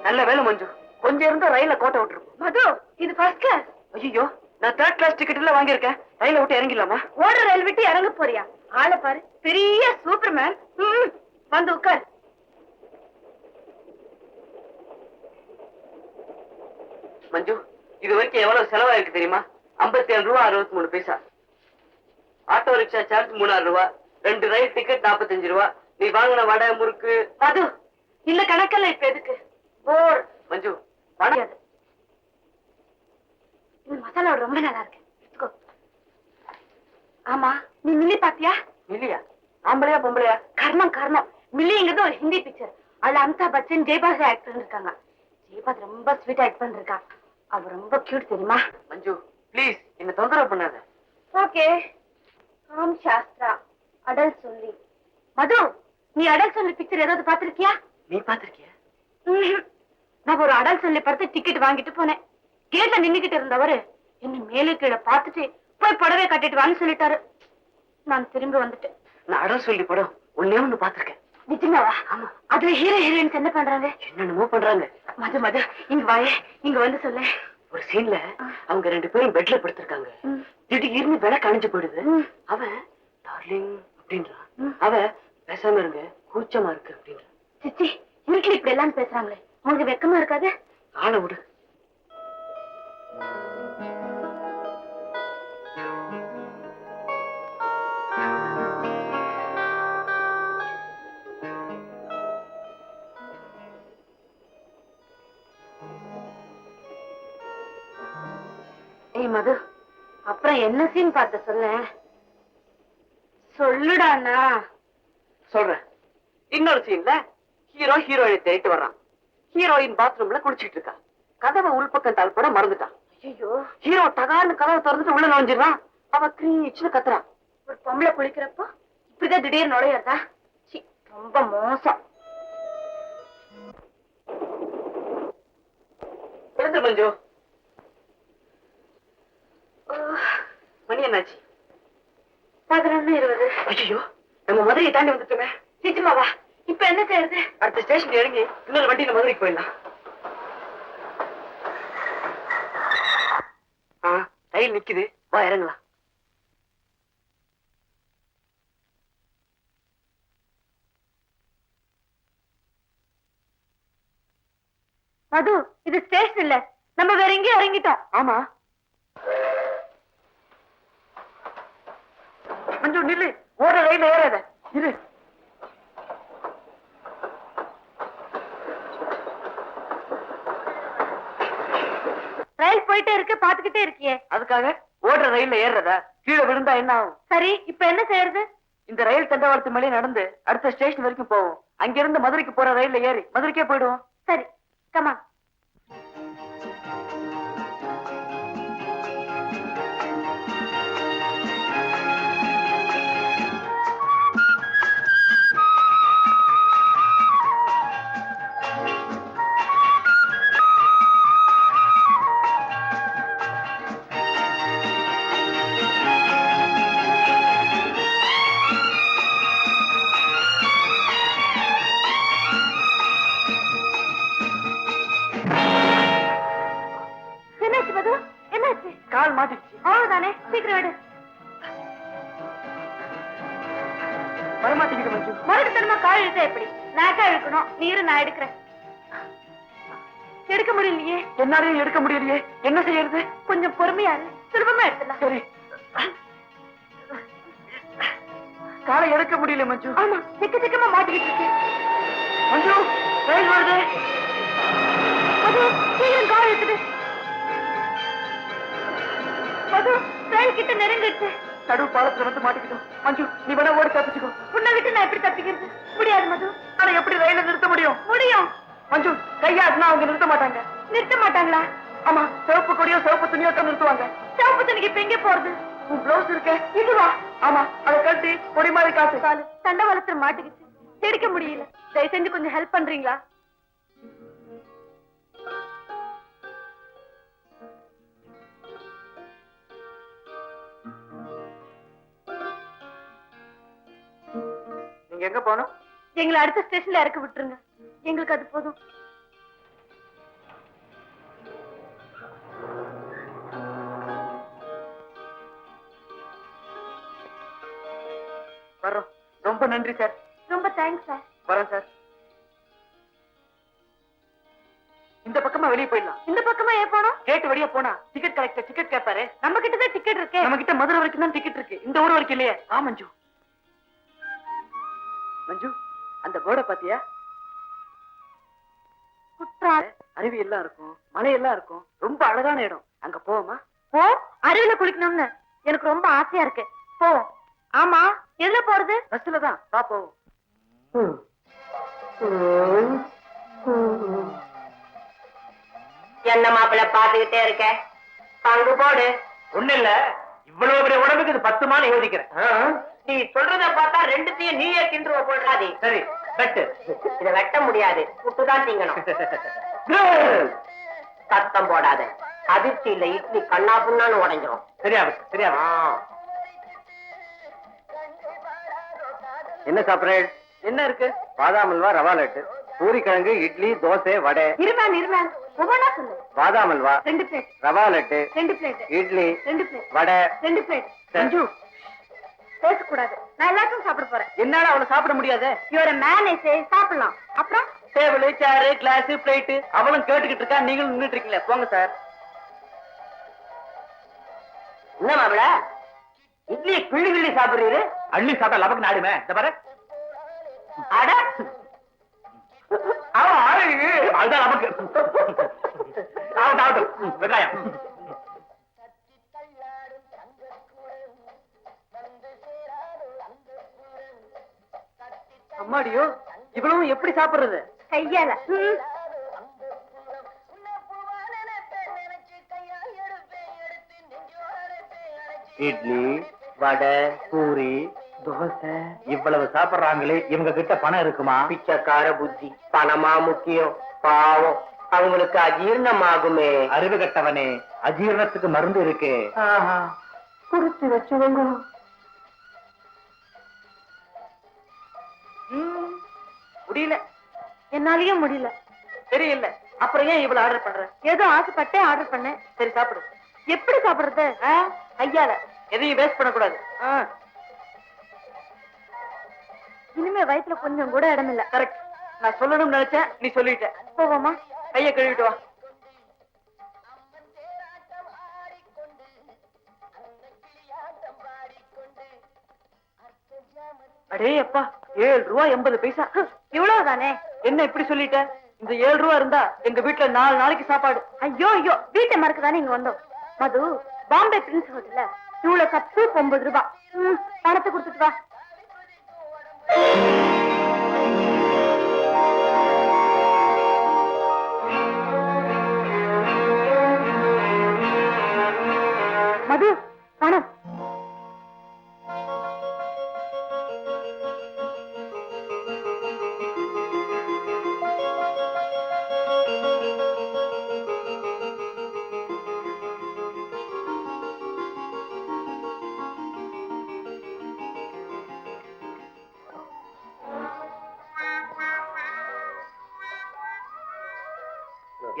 நல்ல வேலை மஞ்சு. கொஞ்சம் இருந்தா ரயில கோட்டை விட்டுருக்கும். மது, இது ஃபர்ஸ்ட் கிளாஸ். ஐயோ, நான் 3rd கிளாஸ் டிக்கெட் எல்லாம் வாங்கியிருக்கேன். ரயில விட்டு இறங்கிடலாமா? ஓடுற ரயில் விட்டு இறங்க போறியா? ஆளை பாரு, பெரிய சூப்பர்மேன். வந்து உட்கார். மஞ்சு, இது வரைக்கும் எவ்வளவு செலவாயிருக்கு தெரியுமா? 57 ரூபா 63 பைசா. ஆட்டோ ரிக்ஷா சார்ஜ் 3000 ரூபா. 2 ரயில் டிக்கெட் 45 ரூபா. நீ வாங்கின வடை, முறுக்கு. மது, இந்த கணக்கெல்லாம் இப்ப எதுக்கு? போர். மஞ்சு, வடை. இந்த மசாலா ரொம்ப நல்லா இருக்கு. எடுத்துக்கோ. ஆமா, நீ மில்லி பாத்தியா? இல்லையா? ஆம்பளையா பொம்பளையா? கர்மம் கர்மம். மில்லிங்கிறது ஒரு ஹிந்தி பிக்சர். அதுல அமிதாப் பச்சன், ஜெயபாஸ் ஆக்ட் பண்ணிருக்காங்க. ஜெயபாஸ் ரொம்ப ஸ்வீட் ஆக்ட் பண்ணிருக்கா. அவ ரொம்ப கியூட் தெரியுமா? மஞ்சு, ப்ளீஸ் என்ன தொந்தரவு பண்ணாத. ஓகே. ராம் சாஸ்திரா, அடல் சொல்லி. மது, நீ அடல் சொல்லி பிக்சர் ஏதாவது பாத்திருக்கியா? நீ பாத்திருக்கிய? நான் ஒரு அடல் சொல்லி படத்தை டிக்கெட் வாங்கிட்டு போனேன். கேட்ல நின்னுகிட்டு இருந்தவரு என்ன மேலே கீழே பார்த்துட்டு போய் புடவை கட்டிட்டு வான்னு சொல்லிட்டாரு. நான் திரும்பி வந்துட்டேன். நான் அடம் சொல்லி படம் ஒன்னே ஒண்ணு பாத்திருக்கேன். நிஜமாவா? ஆமா. அதுல ஹீரோ ஹீரோயின்ஸ் என்ன பண்றாங்க? என்னென்னமோ பண்றாங்க. மது மது, இங்க வாயே, இங்க வந்து சொல்லு. ஒரு சீன்ல அவங்க 2 பேரும் பெட்ல படுத்திருக்காங்க. திடீர்னு விளக்கு அணைஞ்சு போயிடுது. அவன் டார்லிங் அப்படின்றான். அவ பேசாம இருங்க, கூச்சமா இருக்கு அப்படின்றான். சிச்சி, வீட்டுல இப்படி எல்லாம் பேசுறாங்களே, உங்களுக்கு வெக்கமா இருக்காது? ஆளை விடு. ஏய் மது, அப்புறம் என்ன சீன் பார்த்த சொல்ல. சொல்லுடாண்ணா. சொல்றேன். இன்னொரு சீன்ல ஹீரோ ஹீரோயினை தேடிட்டு வர்றான். ஹீரோயின் பாத்ரூம்ல குளிச்சிட்டு இருக்கா. கதவை உள்பக்கம் தாழ்பட மறந்துட்டான். ஐயோ, ஹீரோ டகார்னு கதவை திறந்துட்டு உள்ள நுழைஞ்சிடறான். அவ கிரீச்சுன்னு கத்துறான். ஒரு பொம்பளை குளிக்கிறப்போ இப்படிதான் திடீர்னு நுழையறதா? ரொம்ப மோசம். எழுந்து மஞ்சு. மணி என்னாச்சு? 11:20. ஐயோ, நம்ம மதுரையை தாண்டி வந்துட்டோமே. நிஜமாவா? இப்ப என்ன செய்யறது? அடுத்த ஸ்டேஷன் இறங்கி இன்னொரு வண்டியில மதுரைக்கு போயிடலாம். ரயில் நிக்குது, வா இறங்கலாம். மது, இது ஸ்டேஷன் இல்ல, நம்ம வேற எங்கேயும் இறங்கிட்டோம். ஆமா. மஞ்சு நில்லு, ஓட ரயில் ஏறாத. இரு. ரயில் போயிட்டே இருக்கு, பாத்துக்கிட்டே இருக்கியே. அதுக்காக ஓடுற ரயில்ல ஏறுறதா? கீழே விழுந்தா என்ன ஆகும்? சரி, இப்ப என்ன செய்யறது? இந்த ரயில் தண்டவாளத்து மேலே நடந்து அடுத்த ஸ்டேஷன் வரைக்கும் போவோம். அங்கிருந்து மதுரைக்கு போற ரயில்ல ஏறி மதுரைக்கே போயிடுவோம். சரி, கமா. என்னாச்சு மது? என்னாச்சு? கால் மாட்டிடுச்சு. அவ்வளவுதானே, சீக்கிரம் விடு. வரமாட்டேங்குது மஞ்சு. மறுபடித்தனமா கால் இழுத்தா எப்படி? நாக்கா இழுக்கணும். நீரு நான் எடுக்கிறேன். எடுக்க முடியலையே. என்னாலையும் எடுக்க முடியலையே. என்ன செய்யறது? கொஞ்சம் பொறுமையா இரு, சுலபமா எடுத்துடலாம். சரி. காலை எடுக்க முடியல மஞ்சு. ஆமா, சிக்கமா மாட்டிக்கிட்டு இருக்கு. மஞ்சு, ரயில் வருது. மது, சீக்கிரம் கால் எடுத்துடு. மது, ரயில் கிட்ட நெருங்கிடுச்சு. நடு பாலத்துல வந்து மாட்டிக்கிட்டோம். மஞ்சு, நீ வேணா ஓடி தப்பிச்சுக்கோ. உன்னை விட்டு நான் எப்படி தப்பிக்கிறது? முடியாது மது. ஆனா எப்படி ரயில நிறுத்த முடியும்? முடியும். மஞ்சு, கையாட்டினா அவங்க நிறுத்த மாட்டாங்க. நிறுத்த மாட்டாங்களா? ஆமா, சிவப்பு கொடியோ சிவப்பு துணியோ தான் நிறுத்துவாங்க. சிவப்பு துணிக்கு இப்ப எங்க போறது? உன் பிளவுஸ் இருக்கே. இதுவா? ஆமா, அதை கழட்டி கொடி மாதிரி காசு. காலு தண்டவாளத்துல மாட்டிக்கிச்சு, எடுக்க முடியல. தயவு செஞ்சு கொஞ்சம் ஹெல்ப் பண்றீங்களா? நீங்க எங்க போகணும்? எங்களை அடுத்த ஸ்டேஷன்ல இறக்க விட்டுருங்க. எங்களுக்கு அது போதும். வர்றோம். ரொம்ப நன்றி சார். ரொம்ப தேங்க்ஸ் சார். வரேன் சார். இந்த பக்கமா வெளியே போயிடலாம். இந்த பக்கமா ஏன் போனோம்? கேட்டு வெளியே போனா டிக்கெட் கலெக்டர் டிக்கெட் கேட்பாரு. நம்ம கிட்டதான் டிக்கெட் இருக்கே. நம்ம கிட்ட மதுரை வரைக்கும் தான் டிக்கெட் இருக்கு. இந்த ஊர் வரைக்கும் இல்லையே. ஆ மஞ்சு. மஞ்சு, அந்த போர்டை பாத்தியா? குற்றா அருவி எல்லாம் இருக்கும், மலை எல்லாம் இருக்கும். ரொம்ப அழகான இடம். அங்க போவோமா? போ. அருவில குளிக்கணும்னு எனக்கு ரொம்ப ஆசையா இருக்கு. போ. ஆமா, எதுல போறது? பஸ்ல தான். வா போவோம். என்ன மாப்பிள்ள பாத்துக்கிட்டே இருக்க? பங்கு போடு. ஒண்ணு இல்ல, இவ்வளவு பெரிய உடம்புக்கு இது 10 மாலை யோசிக்கிறேன். நீ சொல்றத பார்த்தா ரெண்டுத்தையும் நீயே தின்றுவ போடுறாதே. சரி, வெட்டு. இத வெட்ட முடியாது, புட்டுதான் திங்கணும். சத்தம் போடாத. அதிர்ச்சி இல்ல, இட்லி கண்ணா புண்ணான்னு உடைஞ்சிரும். சரியா சரியா. என்ன சாப்பிடுற? என்ன இருக்கு? பாதாம் அல்வா, ரவா லட்டு, பூரி கிழங்கு, இட்லி, தோசை, வடை. இருமேன் இருமேன். ஒவ்வொன்னா சொல்லு. Badam halwa 2 plate, rava laddu 2 plate, idli 2 plate, vada 2 plate. Manju, பேசக்கூடாது. நான் எல்லாத்தையும் சாப்பிட போறேன். என்னால அவளை சாப்பிட முடியாது. இவர மேனேஜே சாப்பிடலாம். அப்புறம் டேபிள், சேரு, கிளாஸ், பிளேட் அவளும் கேட்டுக்கிட்டு இருக்கா. நீங்களும் நின்றுட்டு இருக்கீங்களா? போங்க சார். என்ன மாப்பிள்ள இட்லி கிள்ளி கிள்ளி சாப்பிடுறீரு? அள்ளி சாப்பிட்டா லபக்கு நாடுமே. இந்த பாரு. அட அதுதான் நமக்கு. ஆகட்டும் ஆகட்டும். வெங்காயம். அம்மாடியோ, இவ்வளவும் எப்படி சாப்பிடுறது? கையால. இட்லி, வடை, பூரி, தோசை இவ்வளவு சாப்பிடுறாங்களே, இவங்க கிட்ட பணம் இருக்குமா? பிச்சைக்கார புத்தி. பணமா முக்கியம்? பாவம், அவங்களுக்கு அஜீர்ணம் ஆகுமே. அறிவு கட்டவனே, அஜீரணத்துக்கு மருந்து இருக்கு. குடிச்சு வச்சுவங்க. முடியல. என்னாலயும் முடியல. தெரியல. அப்புறம் ஏன் இவ்வளவு ஆர்டர் பண்ற? ஏதோ ஆசைப்பட்டே ஆர்டர் பண்ணேன். சரி சாப்பிடு. எப்படி சாப்பிடுறது? கையால. எதையும் வேஸ்ட் பண்ணக்கூடாது. இனிமே வயித்துல கொஞ்சம் கூட இடம் இல்ல. கரெக்ட். நான் சொல்லணும்னு நினைச்சேன், நீ சொல்லிட்ட. போவோமா? கையை கழுவிட்டு வா. அடே அப்பா, 7 ரூபாய் 80 பைசா. இவ்வளவுதானே? என்ன இப்படி சொல்லிட்ட? இந்த 7 ரூபாய் இருந்தா எங்க வீட்டுல 4 நாளைக்கு சாப்பாடு. ஐயோ ஐயோ, வீட்டை மறக்க தானே இங்க வந்தோம். மது, பாம்பே பிரின்ஸ் ஹோட்டல்ல இவ்வளவு கப்பு 9 ரூபாய். பணத்தை கொடுத்துட்டு வா.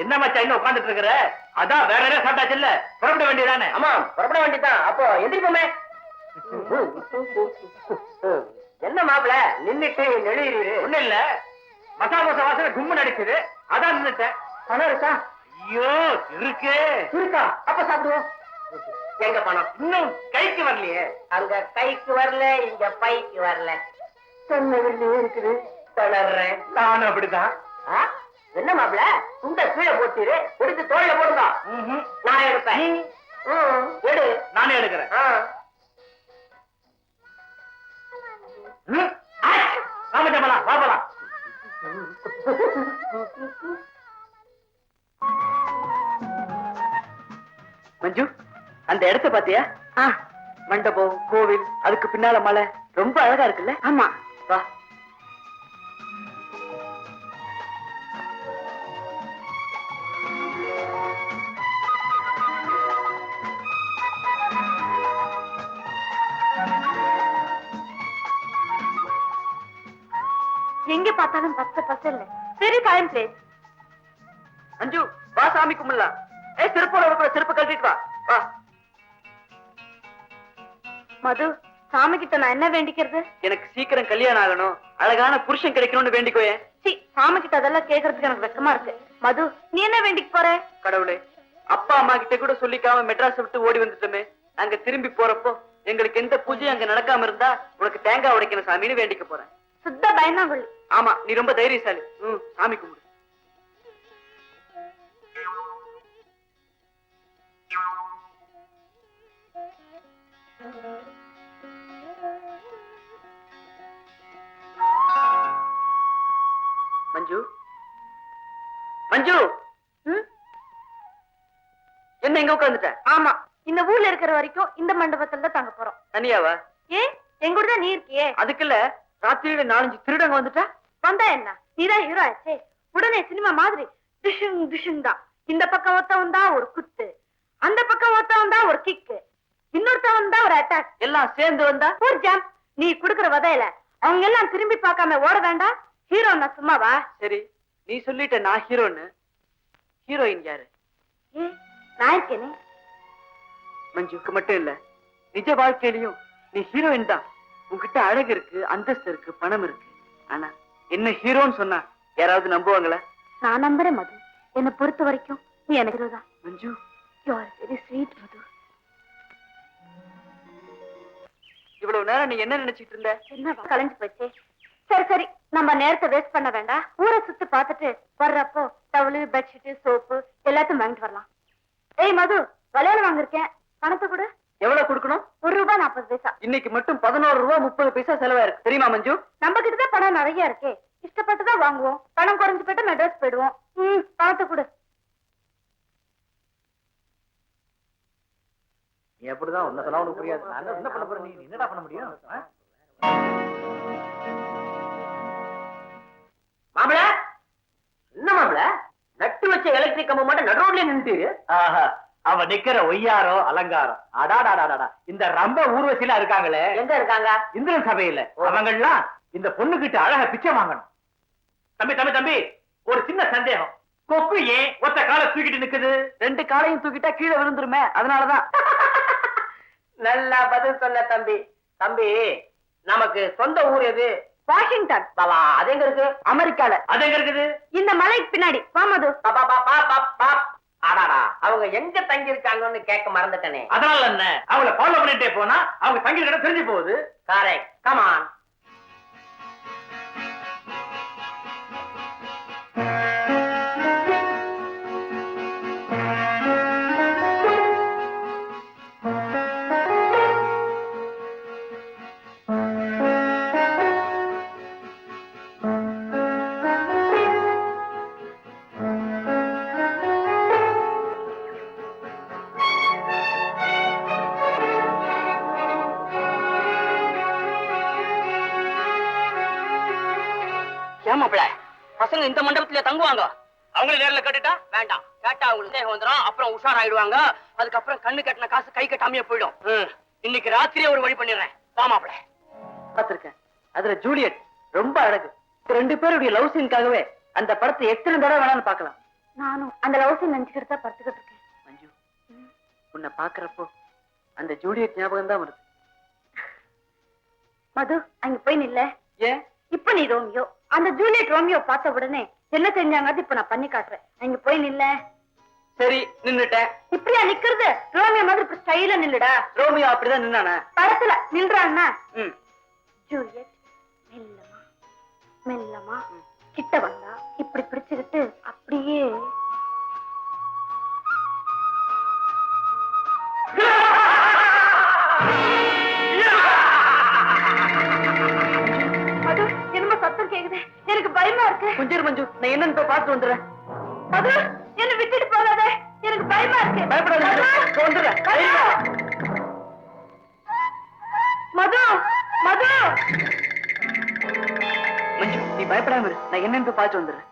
என்ன மச்சான் இன்னும் உட்கார்ந்துட்டு இருக்கிற? அதான் வேற என்ன சாப்பிட்டாச்சு இல்ல, புறப்பட வேண்டியதானே? ஆமா, புறப்பட வேண்டியதான். அப்போ எந்திரிப்போமே. என்ன மாப்பிள நின்னுட்டு நெளிறீரு? ஒண்ணு இல்ல, மசாலா தோசை வாசனை கும்மு நடிக்குது, அதான் நின்னுட்டேன். பணம் இருக்கா? ஐயோ இருக்கு. இருக்கா? அப்ப சாப்பிடுவோம். எங்க பணம்? இன்னும் கைக்கு வரலையே. அங்க கைக்கு வரல, இங்க பைக்கு வரல. சொன்னதுலயே இருக்குது. தளர்றேன். நானும் அப்படிதான். என்ன மாப்பிள துண்ட கீழே போட்டிரு, எடுத்து தோழில போடுங்க. நான் எடுப்பேன். எடு. நானே எடுக்கிறேன். ராமஜாமலாம் பாபலாம். மஞ்சு, அந்த இடத்த பாத்தியா? மண்டபம், கோவில், அதுக்கு பின்னால மலை, ரொம்ப அழகா இருக்குல்ல? ஆமா, வா. எங்க பார்த்தாலும் பச்சை பசல்ல வெரி ஃபைன் பிளேஸ். மஞ்சு வா, சாமி கும்பிடலாம். செருப்போட இருக்கிற செருப்பு கழட்டிட்டு வா. வா மது, சாமி கிட்ட நான் என்ன வேண்டிக்கிறது? எனக்கு சீக்கிரம் கல்யாணம் ஆகணும், அழகான புருஷன் கிடைக்கணும்னு வேண்டிக்கோயே. சாமி கிட்ட அதெல்லாம் கேக்குறதுக்கு எனக்கு வெக்கமா இருக்கு. மது, நீ என்ன வேண்டிக்கு போற? கடவுளே, அப்பா அம்மா கிட்ட கூட சொல்லிக்காம மெட்ராஸ் விட்டு ஓடி வந்துட்டோமே. அங்க திரும்பி போறப்போ எங்களுக்கு எந்த பூஜையும் அங்க நடக்காம இருந்தா உனக்கு தேங்காய் உடைக்கணும் சாமின்னு வேண்டிக்க போறேன். சுத்த பயந்தாங்கொள்ளி. ஆமா, நீ ரொம்ப தைரியசாலி. சாமி கும்பிடு. மஞ்சு, மஞ்சு, என்ன எங்க உட்கார்ந்துட்ட? ஆமா, இந்த ஊர்ல இருக்கிற வரைக்கும் இந்த மண்டபத்துல தான் தங்க போறோம். தனியாவா? எங்க கூட தான் நீ இருக்கியே. அதுக்குல்ல ராத்திரியில 4-5 திருடங்க வந்துட்டா? வந்தா என்ன, நீதான் ஹீரோ ஆச்சே. உடனே சினிமா மாதிரி டிஷுங் டிஷுங் தான். இந்த பக்கம் ஒருத்தவன் தான் ஒரு குத்து, அந்த பக்கம் ஒருத்தவன் தான் ஒரு கிக்கு, இன்னொருத்தவன் தான் ஒரு அட்டாக். எல்லாம் சேர்ந்து வந்தா ஒரு ஜம்ப். நீ குடுக்கற வதையில அவங்க எல்லாம் திரும்பி பார்க்காம ஓட வேண்டாம். ஹீரோ நான் சும்மாவா? சரி, நீ சொல்லிட்ட நான் ஹீரோன்னு. ஹீரோயின் யாரு? நான் இருக்கேனே. மஞ்சுக்கு மட்டும் இல்ல, நிஜ வாழ்க்கையிலையும் நீ ஹீரோயின் தான். உன்கிட்ட அழகு இருக்கு, அந்தஸ்து இருக்கு, பணம் இருக்கு. ஆனா என்ன ஹீரோன்னு சொன்னா யாராவது நம்புவாங்களா? நான் நம்புறேன் மது. என்னை பொறுத்த வரைக்கும் நீ எனக்கு தான். மஞ்சு, யூ ஆர் வெரி ஸ்வீட் மது. இவ்வளவு நேரம் நீ என்ன நினைச்சிட்டு இருந்த? என்ன கலைஞ்சு போச்சே. சரி சரி, நம்ம நேரத்தை வேஸ்ட் பண்ண வேண்டாம். ஊரை சுத்தி பார்த்துட்டு வர்றப்போ டவலு, பெட்ஷீட், சோப்பு எல்லாத்தையும் வாங்கிட்டு வரலாம். ஏய் மது, வளையல் வாங்கிருக்கேன், பணத்தை கொடு. எவ்வளவு கொடுக்கணும்? ₹1.40. இன்னைக்கு மட்டும் ₹11.30 செலவாயிருக்கு தெரியுமா மஞ்சு? நம்ம கிட்டதான் பணம் நிறைய இருக்கே, இஷ்டப்பட்டுதான் வாங்குவோம். பணம் குறைஞ்சு போயிட்டு மெட்ராஸ் போயிடுவோம். பணத்தை கொடு. எப்படிதான் ஒன்ன சொன்னா உனக்கு புரியாது. நான் என்ன பண்ண போறேன்? நீ என்னடா பண்ண முடியும்? மாப்பிள, என்ன மாப்பிள நட்டு வச்ச எலக்ட்ரிக் கம்பம் மட்டும் நடு ரோட்லயே நின்னுட்டு? அவ நிக்கிற ஒய்யாரோ அலங்காரம். அடாடாடாடா, இந்த ரொம்ப ஊர்வசில இருக்காங்களே. எங்க இருக்காங்க? இந்திரன் சபையில. அவங்க எல்லாம் இந்த பொண்ணு கிட்ட அழகா பிச்சை வாங்கணும். தம்பி தம்பி தம்பி, ஒரு சின்ன சந்தேகம். கொக்கு ஏன் ஒத்த காலை தூக்கிட்டு நிக்குது? 2 காலையும் தூக்கிட்டா கீழே விழுந்துருமே, அதனாலதான். நல்லா பதில் சொன்ன தம்பி. தம்பி, நமக்கு சொந்த ஊர் எது? வாஷிங்டன். பாவா, அது எங்க இருக்கு? அமெரிக்கால. அது எங்க இருக்குது? இந்த மலைக்கு பின்னாடி. வா மது. ஆடாடா, அவங்க எங்க தங்கி இருக்காங்கன்னு கேட்க மறந்துட்டனே. அதனால என்ன, அவங்கள ஃபாலோ பண்ணிட்டே போனா அவங்க தங்கி இருக்க தெரிஞ்சு போகுது. Correct, come on. ஏமாப்பிள, பசங்க இந்த மண்டபத்துல தங்குவாங்க. அவங்களே நேரில் கேட்டுட்டா வேண்டாம், கேட்டா அவங்களுக்கு தேகம் வந்துடும், அப்புறம் உஷார் ஆயிடுவாங்க. அதுக்கப்புறம் கண்ணு கட்டின காசு கை கட்டாமையே போயிடும். இன்னைக்கு ராத்திரியே ஒரு வழி பண்ணிடுறேன். வாமாப்பிள. பார்த்திருக்கேன், அதுல ஜூலியட் ரொம்ப அழகு. 2 பேருடைய லவ் சீனுக்காகவே அந்த படத்தை எத்தனை தடவை வேணாலும் பார்க்கலாம். நானும் அந்த லவ் சீன் நினைச்சுக்கிட்டு தான் படுத்துக்கிட்டு இருக்கேன். மஞ்சு, உன்னை பாக்குறப்போ அந்த ஜூலியட் ஞாபகம் தான் வருது. மது, அங்க போய் நில்ல. ஏன்? இப்ப நீ ரோமியோ, அந்த ஜூலியட் ரோமியோ பார்த்த உடனே என்ன செஞ்சாங்க இப்ப நான் பண்ணி காட்டுறேன். அங்க போய் நில்ல. சரி, நின்னுட்டேன். இப்படியா நிக்கிறது? ரோமியோ மாதிரி இப்ப ஸ்டைல நில்லுடா. ரோமியோ அப்படிதான் நின்னானே படத்துல நில்றான்னா. ம். ஜூலியட் மெல்லமா மெல்லமா கிட்ட வந்தா இப்படி பிடிச்சுக்கிட்டு அப்படியே மது, என்னமோ சத்தம் கேக்குது. எனக்கு பயமா இருக்கு. கொஞ்சம் மஞ்சு, நான் என்னன்னு போய் பார்த்து வந்துடுறேன். மது, என்ன விட்டுட்டு போகாத. எனக்கு பயமா இருக்கு. பயப்படாத மஞ்சு, வந்துடுறேன். மது, மது. மஞ்சு, நீ பயப்படாம இரு, நான் என்னன்னு போய் பார்த்து வந்துடுறேன்.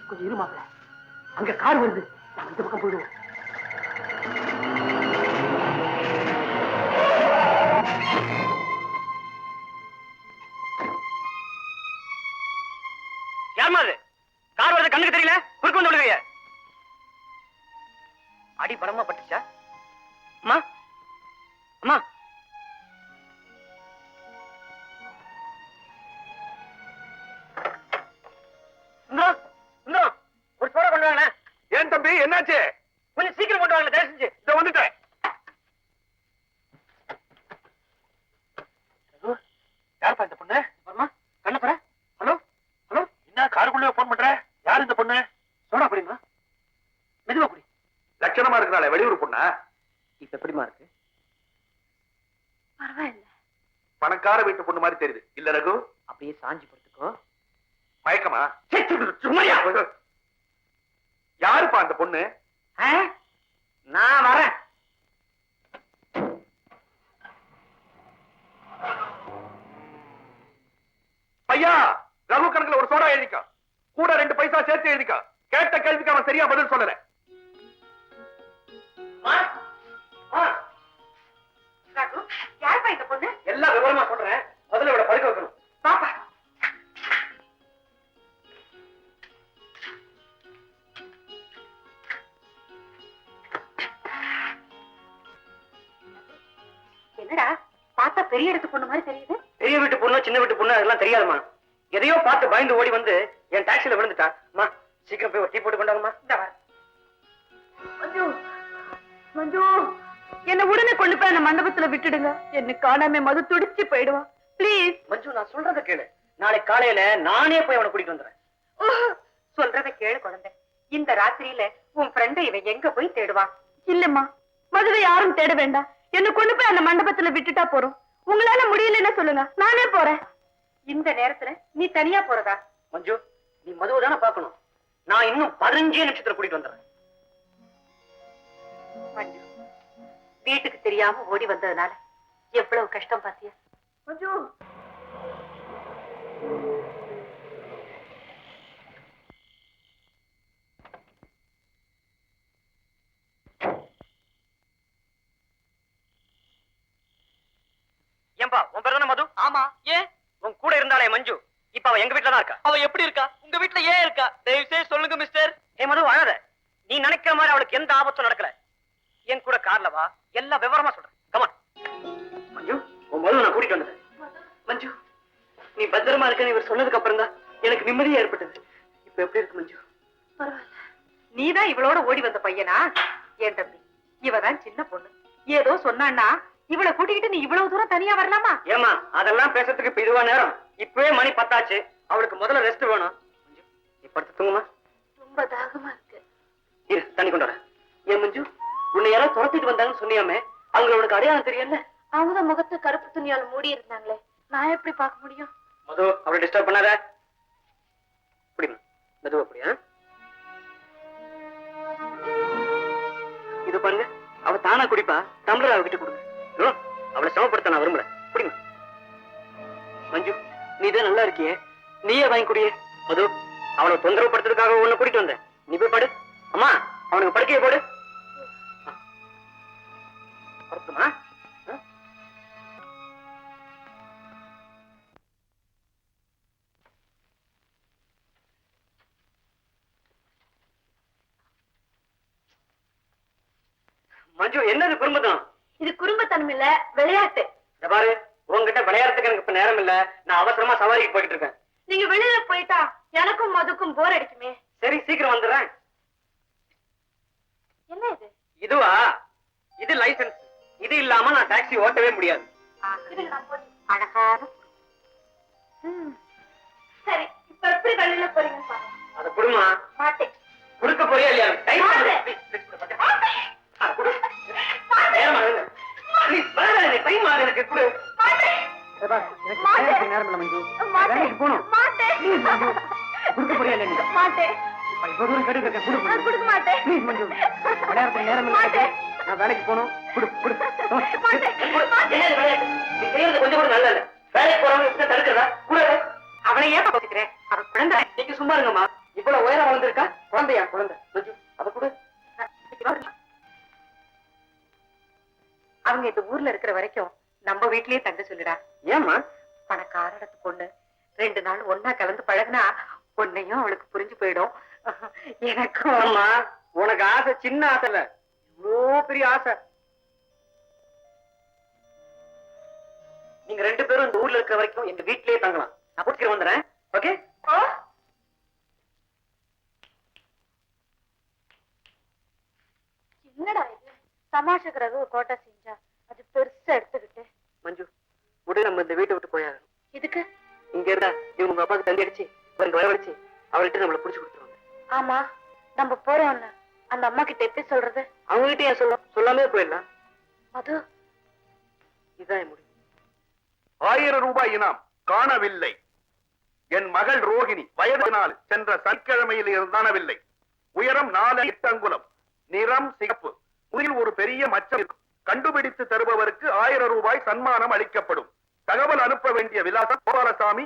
கொஞ்சம் இரு மாப்ள, அங்க கார் வருது, நாம இந்த பக்கம் போயிடுவோம். யாருமா அது? கார் வருது, கண்ணுக்கு தெரியல, குறுக்கு வந்து விடுவீங்க. அடி பலமா பட்டுச்சா? அம்மா, அம்மா. ஒரு சோடா கொண்டு வாங்க. ஏன் தம்பி, என்னாச்சு? கொஞ்சம் சீக்கிரம் கொண்டு வாங்க, தயவு செஞ்சு. இத வந்துட்டேன். யாருப்பா இந்த பொண்ணு? வரமா, கண்ணப்பற. ஹலோ ஹலோ, என்ன காருக்குள்ளே போன் பண்ற? யார் இந்த பொண்ணு? சோடா குடிமா, மெதுவா குடி. லட்சணமா இருக்கிறாளே, வெளியூர் பொண்ணா? இப்ப எப்படிமா இருக்கு? பரவாயில்ல. பணக்கார வீட்டு பொண்ணு மாதிரி தெரியுது இல்ல ரகு? அப்படியே சாஞ்சி படுத்துக்கோ. மயக்கமா? சும்மையா? யாருப்பா அந்த பொண்ணு? நான் வரேன். பையா, ரகு கணக்குல ஒரு சோடா எழுதிக்க, கூட 2 பைசா சேர்த்து எழுதிக்க. கேட்ட கேள்விக்கு அவன் சரியா பதில் சொல்லல. யாருப்பா இந்த பொண்ணு? எல்லாம் விவரமா சொல்றேன், முதல்ல இவளை படுக்க வைக்கணும். பாப்பா. என்னடா பார்த்தா பெரிய இடத்து பொண்ணு மாதிரி தெரியுது? பெரிய வீட்டு பொண்ணு, சின்ன வீட்டு பொண்ணு அதெல்லாம் தெரியாதுமா. எதையோ பார்த்து பயந்து ஓடி வந்து என் டாக்ஸில விழுந்துட்டா. அம்மா, சீக்கிரம் போய் ஒரு டீ போட்டு கொண்டாங்கம்மா. மஞ்சு, மஞ்சு, என்ன உடனே கொண்டு போய் அந்த மண்டபத்துல விட்டுடுங்க. என்ன காணாம மது துடிச்சு போயிடுவா. பிளீஸ். மஞ்சு, நான் சொல்றத கேளு. நாளைக்கு காலையில நானே போய் அவனை கூட்டிட்டு வந்துடுறேன். சொல்றத கேளு குழந்தை. இந்த ராத்திரியில உன் ஃப்ரெண்ட இவன் எங்க போய் தேடுவான்? இல்லம்மா, மதுவை யாரும் தேட வேண்டாம். என்ன கொண்டு போய் அந்த மண்டபத்துல விட்டுட்டா போறோம். உங்களால முடியலன்னு சொல்லுங்க, நானே போறேன். இந்த நேரத்துல நீ தனியா போறதா? மஞ்சு, நீ மதுவை தானே பாக்கணும். நான் இன்னும் 15 நிமிஷத்துல கூட்டிட்டு வந்துடுறேன். மஞ்சு, வீட்டுக்கு தெரியாம ஓடி வந்ததுனால எவ்வளவு கஷ்டம் பாத்தியா? மஞ்சு, ஏன்பா, உன் பேர் தானே மது? ஆமா. ஏன்? உன் கூட இருந்தாலே மஞ்சு, இப்ப அவ எங்க வீட்டுல தான் இருக்கா. அவ எப்படி இருக்கா? உங்க வீட்டுல ஏன் இருக்கா? தயவு செய்து சொல்லுங்க மிஸ்டர். ஏ மது, அழாத. நீ நினைக்கிற மாதிரி அவளுக்கு எந்த ஆபத்தும் நடக்கல. என் கூட கார்ல வா, எல்லா விவரமா சொல்றேன். கமான். மஞ்சு, உன் மது நான் கூட்டிட்டு வந்துட்டேன். மஞ்சு, நீ பத்திரமா இருக்க இவர் சொன்னதுக்கு அப்புறம் தான் எனக்கு நிம்மதியா ஏற்பட்டது. இப்ப எப்படி இருக்கு மஞ்சு? பரவாயில்ல. நீதான் இவளோட ஓடி வந்த பையனா? ஏன் தம்பி, இவதான் சின்ன பொண்ணு. ஏதோ சொன்னான்னா இவளை கூட்டிக்கிட்டு நீ இவ்வளவு தூரம் தனியா வரலாமா? ஏமா அதெல்லாம் பேசுறதுக்கு இப்ப இதுவா நேரம்? இப்பவே மணி 10 ஆச்சு. அவளுக்கு முதல்ல ரெஸ்ட் வேணும். மஞ்சு, நீ படுத்து தூங்குமா? ரொம்ப தாகமா இருக்கு. இரு, தண்ணி கொண்டு வரேன். ஏன் மஞ்சு, உன்னை யாரோ துரத்திட்டு வந்தாங்கன்னு சொன்னியாமே, அவங்கள உனக்கு அடையாளம் தெரியல? அவங்கதான் முகத்தை கருப்பு துணியால மூடி இருந்தாங்களே, நான் எப்படி பார்க்க முடியும்? மது, அவளை டிஸ்டர்ப் பண்ணாத. புடிமா மெதுவா புடியா. இது பாருங்க, அவ தானா குடிப்பா. டம்ளர் அவகிட்ட கொடுங்க. அவளை சமப்படுத்த நான் விரும்பல. புடிமா. மஞ்சு, நீதான் நல்லா இருக்கியே, நீயே வாங்கி குடியே. மது, அவனை தொந்தரவு படுத்துறதுக்காக உன்னை கூட்டிட்டு வந்தேன். நீ போய் படு. அம்மா, அவனுக்கு படுக்கையை போடு. படுத்துமா? மஞ்சு, என்னது குறும்புதான்? இது குறும்பத்தனம் இல்ல, விளையாட்டு. இந்த பாரு, உங்ககிட்ட விளையாடுறதுக்கு எனக்கு இப்ப நேரம் இல்ல. நான் அவசரமா சவாரிக்கு போயிட்டு இருக்கேன். நீங்க வெளியில போயிட்டா எனக்கும் மதுக்கும் போர் அடிக்குமே. சரி, சீக்கிரம் வந்துடுறேன். என்ன இது? இதுவா? இது லைசன்ஸ். இது இல்லாம நான் டாக்ஸி ஓட்டவே முடியாது. இதுக்கு நான் போய் அழகான சரி, இப்ப எப்படி வெளியில போறீங்கன்னு பாருங்க. அத குடுமா. மாட்டேன். குடுக்க போறியா இல்லையா? டைம் மாட்டேன். எனக்கு குடு. மாட்டேன். எனக்கு நேரம் இல்ல மஞ்சு. வேலைக்கு போகணும். மாட்டேன். குடுக்க போறியா இல்லையா? மாட்டேன். இவ்வளவு தூரம் கேட்டு இருக்கேன். குடு, நான் குடு. கொடுக்க மாட்டேன். ப்ளீஸ் மஞ்சு, விளையாடுறதுக்கு நேரம் இல்ல. மாட்டேன். நான் வேலைக்கு போகணும். குடு, குடு. மாட்டேன். என்னது விளையாட்டு? நீ செய்யறது கொஞ்சம் கூட நல்ல இல்ல. வேலைக்கு போறவங்க இப்படி தடுக்கிறதா? கூட அவனை ஏன் யோசிக்கிறேன்? அவன் குழந்தை. நீங்க சும்மா இருங்கம்மா. இவ்வளவு உயரம் வளர்ந்துருக்கா? குழந்தையா? குழந்தை. மஞ்சு, அத கூட. அவங்க இந்த ஊர்ல இருக்கிற வரைக்கும் நம்ம வீட்லயே தங்க சொல்லுடா. ஏம்மா? பணக்கார இடத்து பொண்ணு 2 நாள் ஒன்னா கலந்து பழகுனா பொண்ணையும் அவளுக்கு புரிஞ்சு போயிடும். எனக்கும் அம்மா, உனக்கு ஆசை சின்ன ஆசை இல்ல, இவ்வளோ பெரிய ஆசை. நீங்க 2 பேரும் இந்த ஊர்ல இருக்கிற வரைக்கும் எங்க வீட்லயே தங்கலாம். நான் கூட்டிட்டு வந்துடுறேன். ஓகே? என்னடா இது? தமாஷுக்கு ஒரு கோட்டை செஞ்சா அது பெருசா எடுத்துக்கிட்டு. மஞ்சு, உடனே நம்ம இந்த வீட்டை விட்டு போயாகணும். இதுக்கு? இங்க இருந்தா இவங்க உங்க அப்பாவுக்கு தண்ணி அடிச்சு அவருக்கு வரவழைச்சு அவள்கிட்ட நம்மளை புடிச்சு கொடுத்துருவாங்க. ஆமா, நம்ம போறோம்னு அந்த அம்மா கிட்ட எப்படி சொல்றது? அவங்க கிட்ட ஏன் சொல்லாமே போயிடலாம். மது, இதுதான் என் முடிவு. 1000 ரூபாய் இனாம் காணவில்லை. என் மகள் ரோகிணி வயது 4 சென்ற சனிக்கிழமையில் இருந்தானவில்லை. உயரம் 4 அங்குலம், நிறம் சிகப்பு, முதில் ஒரு பெரிய மச்சம் இருக்கும். கண்டுபிடித்து தருபவருக்கு 1000 ரூபாய் சன்மானம் அளிக்கப்படும். தகவல் அனுப்ப வேண்டிய விலாசம் கோபாலசாமி,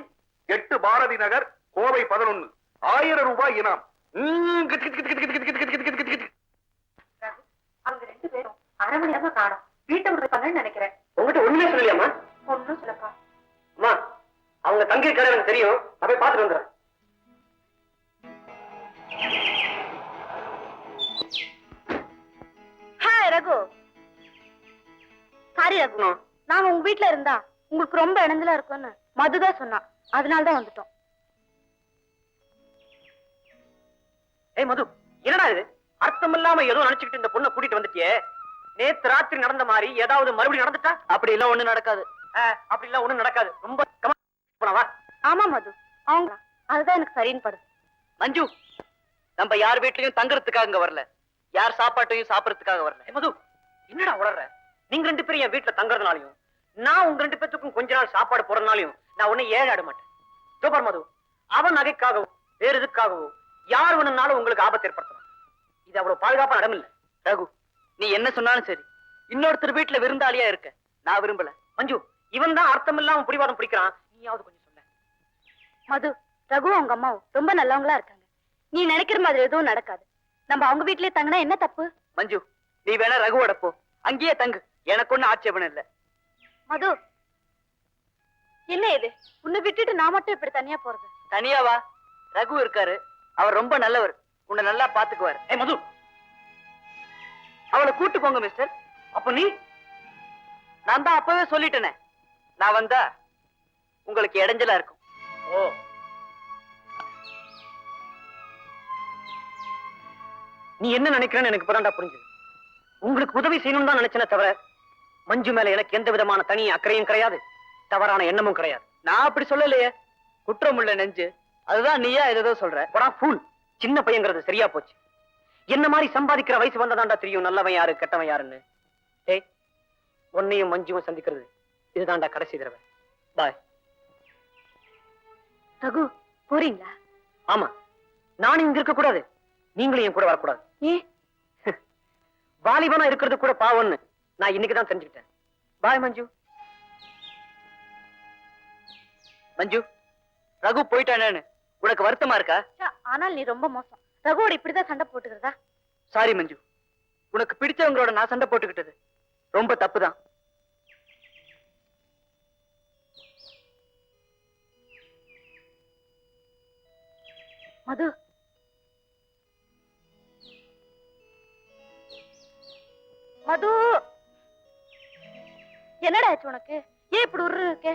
8 பாரதி நகர், கோவை 11. 1000 ரூபாய் இனாம். அவங்க 2 பேரும் அரை மணி நேரமா காணோம். வீட்டை விட்டுருப்பாங்கன்னு நினைக்கிறேன். உங்ககிட்ட ஒண்ணுமே சொல்லலையாமா? ஒன்னும் சொல்லப்பா. அம்மா, அவங்க தங்கி கடை எனக்கு தெரியும். அதை பார்த்துட்டு வந்துடுறேன். ஹாய் ரகு. சாரி ரகு, நாங்க உங்க வீட்ல இருந்தா உங்களுக்கு ரொம்ப இடைஞ்சலா இருக்கும்னு மதுதான் சொன்னா, அதனாலதான் வந்துட்டோம். ஏய் மது, என்னடா இது? அர்த்தம் இல்லாம ஏதோ நினைச்சுக்கிட்டு இந்த பொண்ணை கூட்டிட்டு வந்துட்டியே. நேத்து ராத்திரி நடந்த மாதிரி ஏதாவது மறுபடியும் நடந்துட்டா? அப்படி எல்லாம் ஒண்ணு நடக்காது. அப்படி எல்லாம் ஒண்ணு நடக்காது. ரொம்ப போனவா? ஆமா மது, அவங்க அதுதான் எனக்கு சரின்னு படுது. மஞ்சு, நம்ம யார் வீட்லயும் தங்குறதுக்காக இங்க வரல, யார் சாப்பாட்டையும் சாப்பிடறதுக்காக வரல. ஏய் மது, என்னடா உளற? நீங்க 2 பேரும் என் வீட்டுல தங்குறதுனாலையும் நான் உங்க 2 பேத்துக்கும் கொஞ்ச நாள் சாப்பாடு போறதுனாலையும் நான் உன்னை ஏழை ஆட மாட்டேன். சூப்பர் மது, அவன் நகைக்காகவும் வேற எதுக்காகவும் யார் வேணும்னாலும் உங்களுக்கு ஆபத்து ஏற்படுத்தலாம். இது அவ்வளவு பாதுகாப்பான இடம் இல்ல. ரகு, நீ என்ன சொன்னாலும் சரி, இன்னொருத்தர் வீட்டுல விருந்தாளியா இருக்க நான் விரும்பல. மஞ்சு, இவன் தான் அர்த்தம் இல்லாம பிடிவாதம் பிடிக்கிறான். நீயாவது கொஞ்சம் சொல்ல. மது, ரகு அவங்க அம்மாவும் ரொம்ப நல்லவங்களா இருக்காங்க. நீ நினைக்கிற மாதிரி எதுவும் நடக்காது. நம்ம அவங்க வீட்லயே தங்கினா என்ன தப்பு? மஞ்சு, நீ வேணா ரகுவோட போ, அங்கேயே தங்கு. எனக்கு ஒண்ணு ஆட்சேபணம் இல்ல. மது, என்ன இது? உன்னை விட்டுட்டு நான் மட்டும் இப்படி தனியா போறது? தனியாவா? ரகு இருக்காரு, அவர் ரொம்ப நல்லவர், உன்னை நல்லா பாத்துக்குவாரு. ஏய் மது, அவளை கூட்டு போங்க மிஸ்டர். அப்ப நீ? நான் தான் அப்பவே சொல்லிட்டேனே, நான் வந்தா உங்களுக்கு இடைஞ்சலா இருக்கும். ஓ, நீ என்ன நினைக்கிறேன்னு எனக்கு இப்பதான்டா புரிஞ்சுது. உங்களுக்கு உதவி செய்யணும்னு தான் நினைச்சேனே தவிர மஞ்சு மேல எனக்கு எந்த விதமான தனி அக்கறையும் கிடையாது, தவறான எண்ணமும் கிடையாது. நான் அப்படி சொல்லலையே. குற்றம் உள்ள நெஞ்சு, அதுதான் நீயா ஏதோ சொல்ற. ஃபூல், சின்ன பையங்கிறது சரியா போச்சு. என்ன மாதிரி சம்பாதிக்கிற வயசு வந்ததாண்டா தெரியும் நல்லவன் யாரு கெட்டவன் யாருன்னு. ஏய், உன்னையும் மஞ்சுவும் சந்திக்கிறது இதுதான்டா கடைசி தடவை. பாய். ரகு, போறீங்களா? ஆமா, நானும் இங்க இருக்க கூடாது, நீங்களும் என் கூட வரக்கூடாது. ஏன்? வாலிபனா இருக்கிறது கூட பாவம்னு நான் இன்னைக்குதான் தெரிஞ்சுக்கிட்டேன். பாய் மஞ்சு. மஞ்சு, ரகு போயிட்டானேன்னு உனக்கு வருத்தமா இருக்கா? ஆனால் நீ ரொம்ப மோசம். ரகுவோட இப்படிதான் சண்டை போட்டுக்கிறதா? சாரி மஞ்சு, உனக்கு பிடிச்சவங்களோட நான் சண்டை போட்டுக்கிட்டது ரொம்ப தப்புதான். மது, மது, என்னடா ஆச்சு உனக்கு? ஏன் இப்படி இருக்க?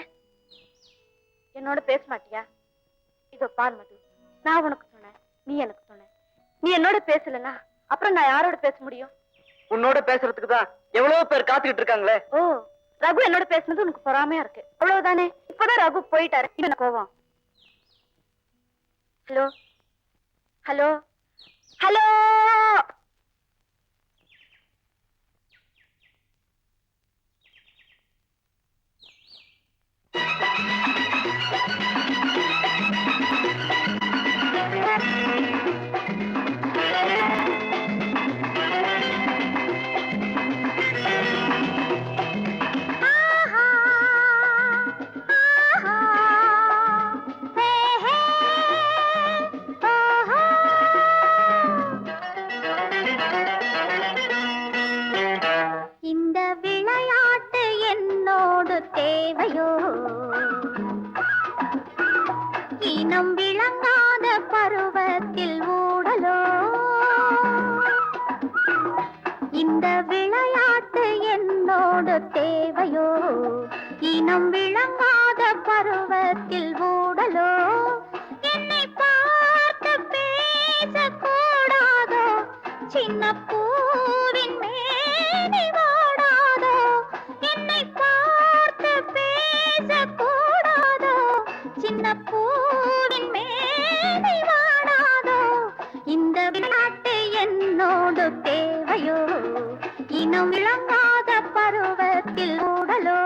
என்னோட பேச மாட்டியா? இதோ பார் மது, நான் உனக்கு சொன்னேன், நீ எனக்கு சொன்ன. நீ என்னோட பேசலனா அப்புறம் நான் யாரோட பேச முடியும்? உன்னோட பேசுறதுக்கு தான் எவ்வளவு பேர் காத்துக்கிட்டு இருக்காங்களே. ஓ, ரகு என்னோட பேசுனது உனக்கு பொறாமையா இருக்கு, அவ்வளவுதானே? இப்பதான் ரகு போயிட்டாரு, என்ன கோவம்? ஹலோ ஹலோ ஹலோ, இந்த விளையாட்டு என்னோடு தேவையோ? இனம் விளங்காத பருவத்தில் ஊடலோ? இந்த விளையாட்டு என்னோடு தேவையோ? இனம் விளங்காத பருவத்தில் ஊடலோ? என்னை பார்த்து பேசக்கூடாதோ? சின்ன பூவின் மேனி வாடாதோ? என்னை பார்த்து பேசக்கூடாதோ? சின்ன பூவின் மேனி வாடாதோ? இந்த விளையாட்டு என்னோடு தேவையோ? இனம் விளங்காத பருவத்தில் ஊடலோ?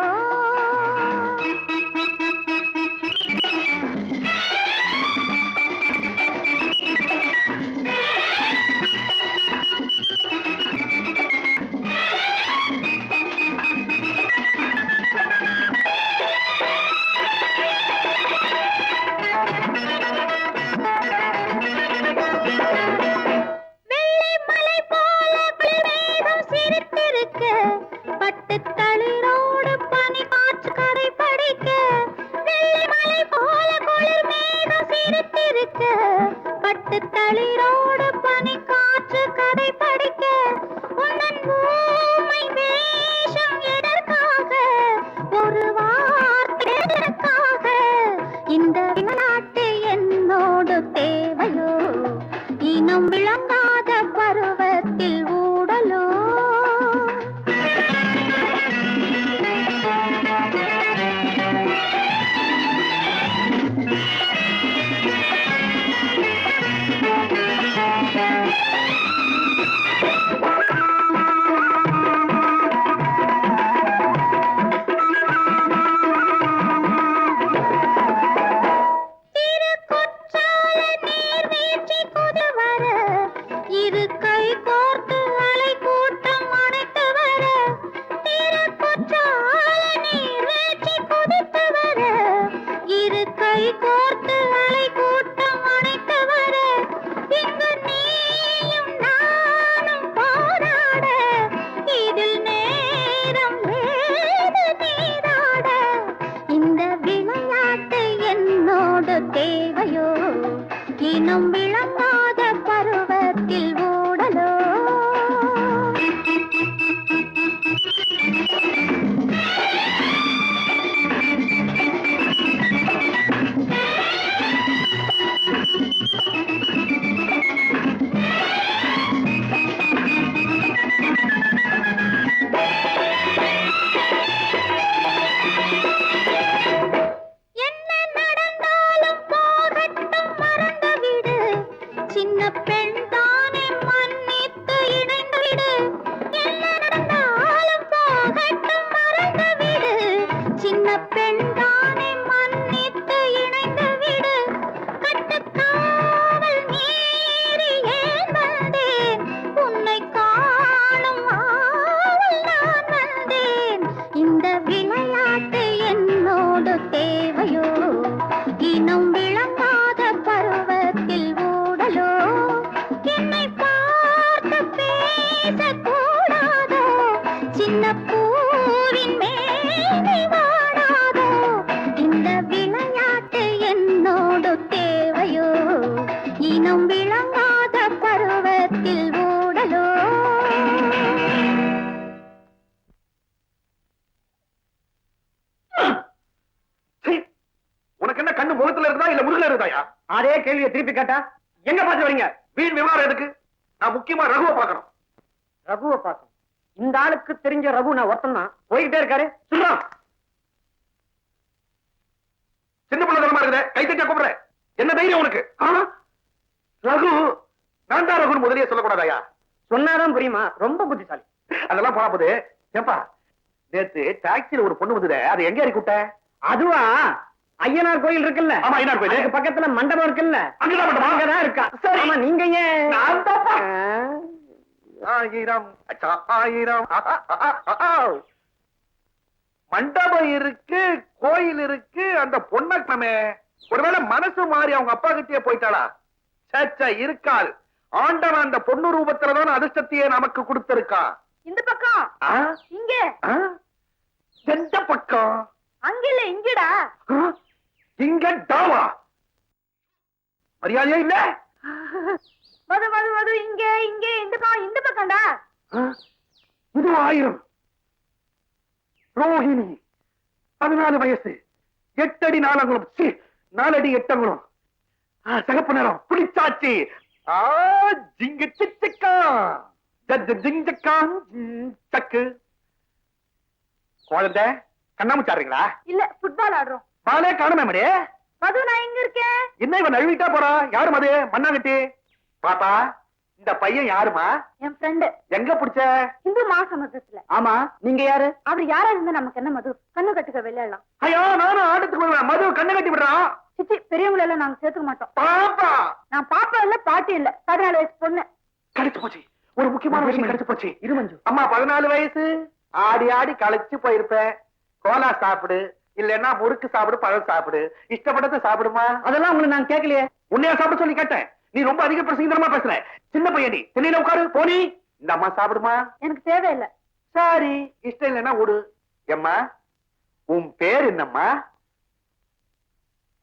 மறந்து விடு சின்ன பெண் தானே மன்னித்து இணைந்து விடு கட்டுக்காவல் மீறி ஏன் வந்தேன் உன்னை காணும் ஆவல் நான் வந்தேன் இந்த விளையாட்டு என்னோடு தேவையோ இனம் விளங்காத பருவத்தில் ஊடலோ என்னை பார்த்து பேசக்கூடாதோ சின்ன பூவின் மேனி வாடாதோ இந்த விளையாட்டு என்னோடு தேவையோ இனம் விளங்காத பருவத்தில் ஊடலோ சீ, உனக்கு என்ன கண்ணு முகத்துல இருக்குதா இல்ல முருகல இருக்குதாயா? அதே கேள்வியை திருப்பி கேட்டா எங்க பாத்து வரீங்க? வீண் விவகாரம் எதுக்கு? நான் முக்கியமா ரகுவை பார்க்கணும். ரகுவை பார்க்கணும். இந்த ஆளுக்கு தெரிஞ்ச ரகு நான் ஒருத்தன் தான். போய்கிட்டே இருக்காரு. சும்மா சின்ன பிள்ளை தரமா இருக்குதே, கை தட்டியா கூப்பிடுற. என்ன தைரியம் உனக்கு? ரகு நான் தான் ரகுன்னு முதலியே சொல்லக்கூடாதாயா? சொன்னாதான் புரியுமா? ரொம்ப புத்திசாலி. அதெல்லாம் போனா போது. ஏப்பா, நேத்து டாக்ஸில ஒரு பொண்ணு வந்ததே, அது எங்க இறக்கி விட்ட? அதுவா? ஐயனார் கோயில் இருக்குல்ல? ஆமா, ஐயனார் கோயில். அதுக்கு பக்கத்துல மண்டபம் இருக்குல்ல? அங்கதான் மண்டபம். அங்கதான் இருக்கா. சரி. ஆமா, நீங்க ஏன்? நான் தான்ப்பா. ஆயிரம் அச்சா, ஆயிரம் மண்டபம் இருக்கு, கோயில் இருக்கு. அந்த பொண்ணமே ஒருவேளை மனசு மாறி அவங்க அப்பா கிட்டே போயிட்டாளா? சச்சா, இருக்காள். ஆண்டவன் அந்த பொண்ணு ரூபத்துலதான் அதிர்ஷ்டத்தையே நமக்கு கொடுத்திருக்கான். இந்த பக்கம் ஆ? இங்க ஆ? எந்த பக்கம்? அங்க இல்ல இங்கடா. ஆ? இங்க டாவா? மரியாதையே இல்ல? மது மது மது இங்க இங்க இந்த பக்கம்டா. ஆ? இது 1000. ரோஹிணி 14 வயசு, 8 அடி 4 அங்குலம். 4 அடி 8 அங்குலம். சிகப்பு நிறம், புளிச்சாச்சி. ஜிங்கு சிக்கா ஜிங்கக்கா சக்கு. குழந்தை கண்ணாமூச்சாடுறீங்களா? இல்ல ஃபுட்பால் ஆடுறோம். பாலே காணுமே மடி. மது நான் எங்க இருக்கேன்? என்ன இவன் நழுவிட்டா போறா? யாரு மது? மண்ணாங்கட்டி. பாப்பா, இந்த பையன் யாருமா? என் ஃப்ரெண்ட். எங்க பிடிச்ச? இந்து மாசமதத்துல. ஆமா, நீங்க யாரு? அவர் யாரா இருந்தா நமக்கு என்ன மது? கண்ணு கட்டுக்க விளையாடலாம். ஐயோ, நானும் ஆட்டத்துக்கு வருவேன். மது கண்ணை கட்டி விடுறான். சிச்சி, பெரியவங்களை எல்லாம் நாங்க சேர்த்துக்க மாட்டோம். பாப்பா, நான் பாப்பா இல்ல பாட்டி இல்ல, 14 வயசு பொண்ணு. கழிச்சு போச்சு. ஒரு முக்கியமான விஷயம் கழிச்சு போச்சு. இரு மஞ்சு. அம்மா 14 வயசு, ஆடி ஆடி களைச்சு போயிருப்பேன். கோலா சாப்பிடு, இல்லன்னா முறுக்கு சாப்பிடு, பழம் சாப்பிடு, இஷ்டப்பட்டதை சாப்பிடுமா. அதெல்லாம் உங்களுக்கு நான் கேட்கலையே. உன்னையா சாப்பிட சொல்லி கேட்டேன். நீ ரொம்ப அதிக பிரசங்கமா பேசுற. சின்ன பையன் நீ. திண்ணையில உட்காரு, போனி. இந்த அம்மா சாப்பிடுமா. எனக்கு தேவையில்ல. சாரி, இஷ்டம் இல்லைன்னா விடு. எம்மா, உன் பேர் என்னம்மா?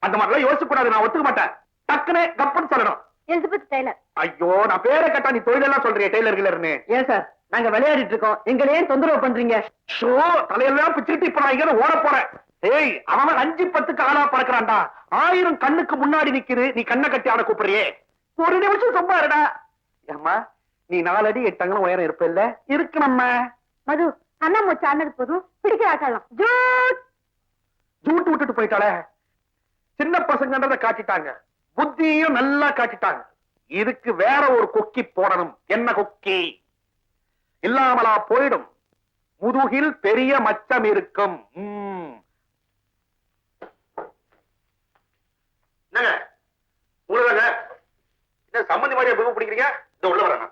அந்த மாதிரிலாம் யோசிக்க கூடாது. நான் ஒத்துக்க மாட்டேன். டக்குனே கப்புன்னு சொல்லணும். Elizabeth Taylor. ஐயோ, நான் பேரை கேட்டா நீ தொழிலெல்லாம் சொல்றிய, டெய்லர்கள்னு. ஏன் சார், நாங்க விளையாடிட்டு இருக்கோம், எங்களை ஏன் தொந்தரவு பண்றீங்க? ஷோ, தலையெல்லாம் பிச்சுக்கிட்டு இப்ப நான் இங்க ஓட போறேன். ஏய், அவன் 5-10 ஆளா பறக்குறான்டா. 1000 கண்ணுக்கு முன்னாடி நிக்குது, நீ கண்ணை கட்டி ஆட கூப்பிடுறியே. ஒரு நிமிஷம் சும்மா இருடா. ஏம்மா, நீ 4 அடி 8 அங்குலம் உயரம் இருப்ப இல்ல? இருக்கு நம்ம. மது, அண்ணா மூச்சு ஆனது போதும், பிடிக்க ஆட்டலாம். ஜூட்டு விட்டுட்டு போயிட்டாளே. சின்ன பசங்கன்றத காட்டிட்டாங்க, புத்தியும் நல்லா காட்டிட்டாங்க. இதுக்கு வேற ஒரு கொக்கி போடணும். என்ன கொக்கி? இல்லாமலா போயிடும். முதுகில் பெரிய மச்சம் இருக்கும். என்னங்க என்ன சம்பந்தி மாதிரியா புகு பிடிக்கிறீங்க? இந்த உள்ள வரேன்.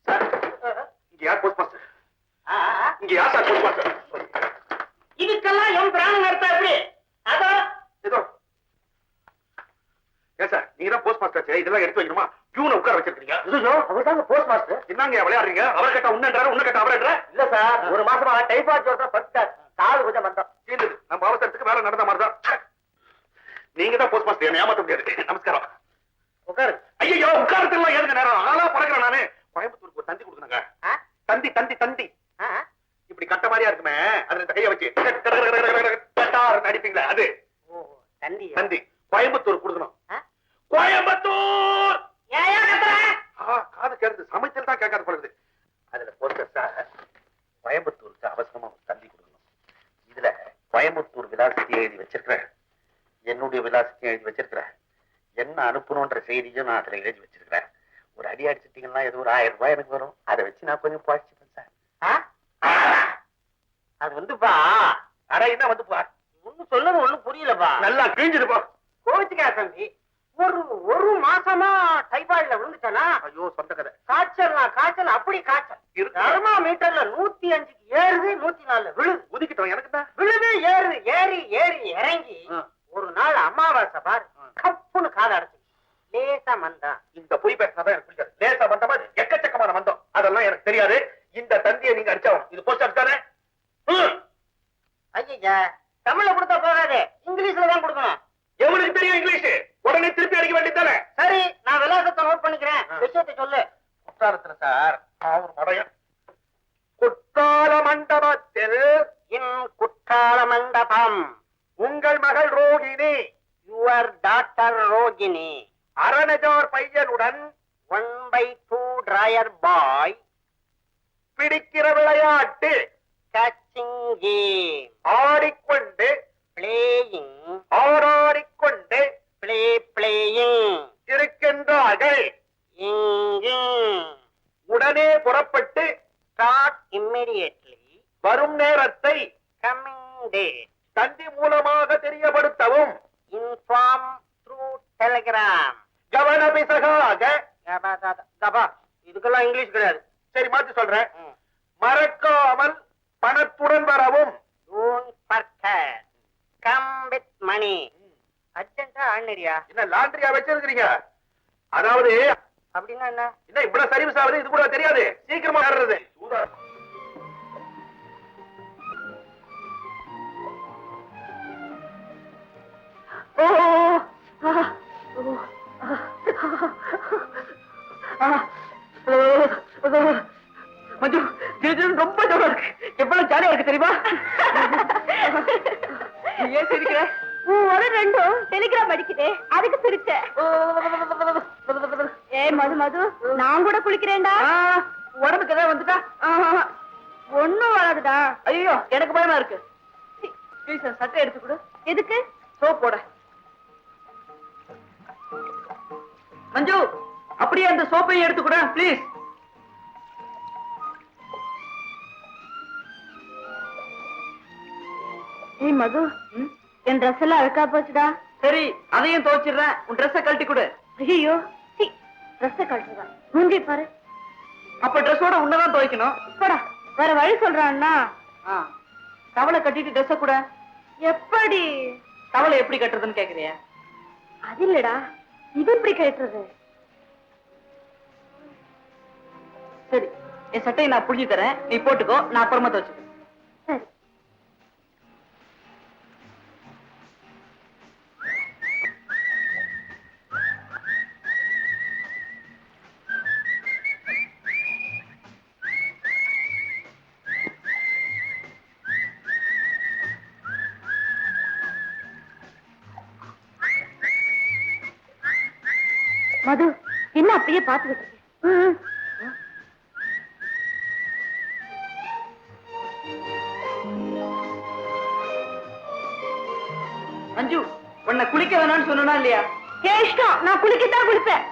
சார், இங்க யார் போஸ்ட் மாஸ்டர்? இங்க யார் சார் போஸ்ட் மாஸ்டர்? இதுக்கெல்லாம் என் பிராணம் நடத்தா எப்படி? அதான் ஏதோ ஏன் சார், நீங்க தான் போஸ்ட் மாஸ்டர், இதெல்லாம் எடுத்து வைக்கணுமா? பியூனை உட்கார வச்சிருக்கீங்க. அவர் தாங்க போஸ்ட் மாஸ்டர். என்னங்க விளையாடுறீங்க? அவரை கேட்டா உன்னன்றாரு, உன்ன கேட்டா அவரேன்ற. இல்ல சார், ஒரு மாசமா டைபாய்டு ஜுரம் படுத்தார். காது கொஞ்சம் வந்தோம். தீர்ந்தது. நம்ம அவசரத்துக்கு வேலை நடந்த மாதிரி தான். நீங்க தான் போஸ்ட் மாஸ்டர், என்ன ஏமாத்த முடியாது. நமஸ்காரம். உட்காரு. ஐயோ, உட்காரத்துலாம் ஏதுங்க நேரம்? ஆளா பறக்கிறேன் நானு. கோயம்புத்தூருக்கு ஒரு தந்தி கொடுக்கணுங்க. தந்தி தந்தி தந்தி இப்படி கட்ட மாதிரியா இருக்குமே, அதுல இந்த கையை வச்சு அடிப்பீங்களா? அது தண்டி தந்தி. கோயம்புத்தூர் கொடுக்கணும். கோயம்புத்தூர். காது கேட்குது, சமைச்சல் தான் கேட்காது பழகுது. அதுல போஸ்டர் சார், கோயம்புத்தூருக்கு அவசரமா ஒரு தந்தி கொடுக்கணும். இதுல கோயம்புத்தூர் விலாசத்தையும் எழுதி வச்சிருக்கிறேன், என்னுடைய விலாசத்தையும் எழுதி வச்சிருக்கிறேன், என்ன அனுப்பணும்ன்ற செய்தியும் நான் அதுல எழுதி வச்சிருக்கிறேன். ஒரு அடி அடிச்சிட்டீங்க வட்டிகள்லாம் ஏதோ ஒரு 1000 ரூபாய் எனக்கு வரும். அதை வச்சு நான் கொஞ்சம் குறைச்சிப்பேன் சார். அது வந்துப்பா. அட என்ன வந்துப்பா? ஒண்ணு சொல்லது ஒண்ணும் புரியலப்பா. நல்லா கிழிஞ்சிருப்பா. கோவிச்சுக்கா தம்பி. ஒரு மாசமா டைபாய்டுல விழுந்துட்டானா? ஐயோ சொந்த கதை. காய்ச்சல் அப்படி காய்ச்சல். தெர்மாமீட்டர்ல 105க்கு ஏறுது, 104 விழுது. ஒதுக்கிட்டோம் எனக்கு தான். விழுது ஏறுது, ஏறி இறங்கி ஒரு நாள் அமாவாசை பாரு கப்புன்னு காதை அடைச்சு லேசா மந்தான். இந்த பொய் பேசினாதான் எனக்கு பிடிக்காது. லேசா மந்தமா எக்கச்சக்கமான மந்தம். அதெல்லாம் எனக்கு தெரியாது. இந்த தந்தியை நீங்க அடிச்சாவும். இது போஸ்ட் அடிச்சானே. ஐயா தமிழ்ல கொடுத்தா போகாது, இங்கிலீஷ்ல தான் கொடுக்கணும். எவனுக்கு தெரியும் இங்கிலீஷ்? உடனே திருப்பி அடிக்க வேண்டியதானே? சரி, நான் விலாசத்தை நோட் பண்ணிக்கிறேன். விஷயத்தை சொல்லு. குற்றாலத்துல சார் ஒரு மடையன் குற்றால மண்டபத்தில் குற்றால மண்டபம். உங்கள் மகள் ரோகிணி, யுவர் டாக்டர் ரோகிணி, அரநஜார் பையனுடன் 1/2 டிரையர் பாய், பிடிக்கிற விளையாட்டு கேச்சிங் கேம், ஆடிக்கொண்டு பிளேயிங், ஆடாடிக்கொண்டு பிளேயிங் இருக்கின்றார்கள். உடனே புறப்பட்டு ஸ்டார்ட் இம்மிடியேட்லி, வரும் நேரத்தை கமிங் டே, தந்தி மூலமாக தெரியப்படுத்தவும், இன்ஃபார்ம் த்ரூ டெலிகிராம். கவனபிசகாக. கபா இதுக்கெல்லாம் இங்கிலீஷ் கிடையாது. சரி மாத்தி சொல்றேன். மறக்காமல் பணத்துடன் வரவும். Don't forget. Come with money. அர்ஜென்ட்டா ஆர்டினரியா? என்ன லாண்டரியா வச்சிருக்கீங்க? அதாவது அப்படின்னா என்ன? என்ன இவ்வளவு சர்வீஸ் ஆகுது? இது கூட தெரியாது. சீக்கிரமா வர்றது. மஞ்சு ரொம்ப ஜோரா இருக்கு. எவ்வளவு ஜாலியா இருக்கு தெரியுமா? ஏன் சிரிக்கிற? ஒரு ரெண்டும் டெலிகிராம் அடிக்குதே, அதுக்கு சிரிச்ச. ஏ மது நான் கூட குளிக்கிறேன்டா. உடம்புக்கு ஏதாவது வந்துட்டா? ஒண்ணும் வராதுடா. ஐயோ எனக்கு பயமா இருக்கு. ப்ளீஸ் சட்டை எடுத்து கொடு. எதுக்கு? சோப் போட. மஞ்சு அப்படியே அந்த சோப்பையும் எடுத்து கொடு ப்ளீஸ். ஏய் மது, என் ட்ரெஸ் எல்லாம் அழுக்கா போச்சுடா. சரி அதையும் துவைச்சிடுறேன். உன் ட்ரெஸ்ஸை கழட்டி கொடு. ஐயோ ட்ரெஸ்ஸை கழட்டுறதா? மூஞ்சி பாரு. அப்ப ட்ரெஸ்ஸோட உன்னதான் துவைக்கணும். போடா, வேற வழி சொல்றான்னா. டவலை கட்டிட்டு ட்ரெஸ்ஸை கூட. எப்படி டவலை எப்படி கட்டுறதுன்னு கேக்குறியா? அது இல்லடா, இது எப்படி கட்டுறது? சரி என் சட்டையை நான் புழிஞ்சு தரேன், நீ போட்டுக்கோ, நான் அப்புறமா துவைச்சுக்கிறேன். சரி. மது என்ன அப்படியே பாத்துக்கிட்டு இருக்கேன்? மஞ்சு உன்னை குளிக்க வேணாம்னு சொன்னா இல்லையா? ஏன் இஷ்டம், நான் குளிக்கத்தான் குளிப்பேன்.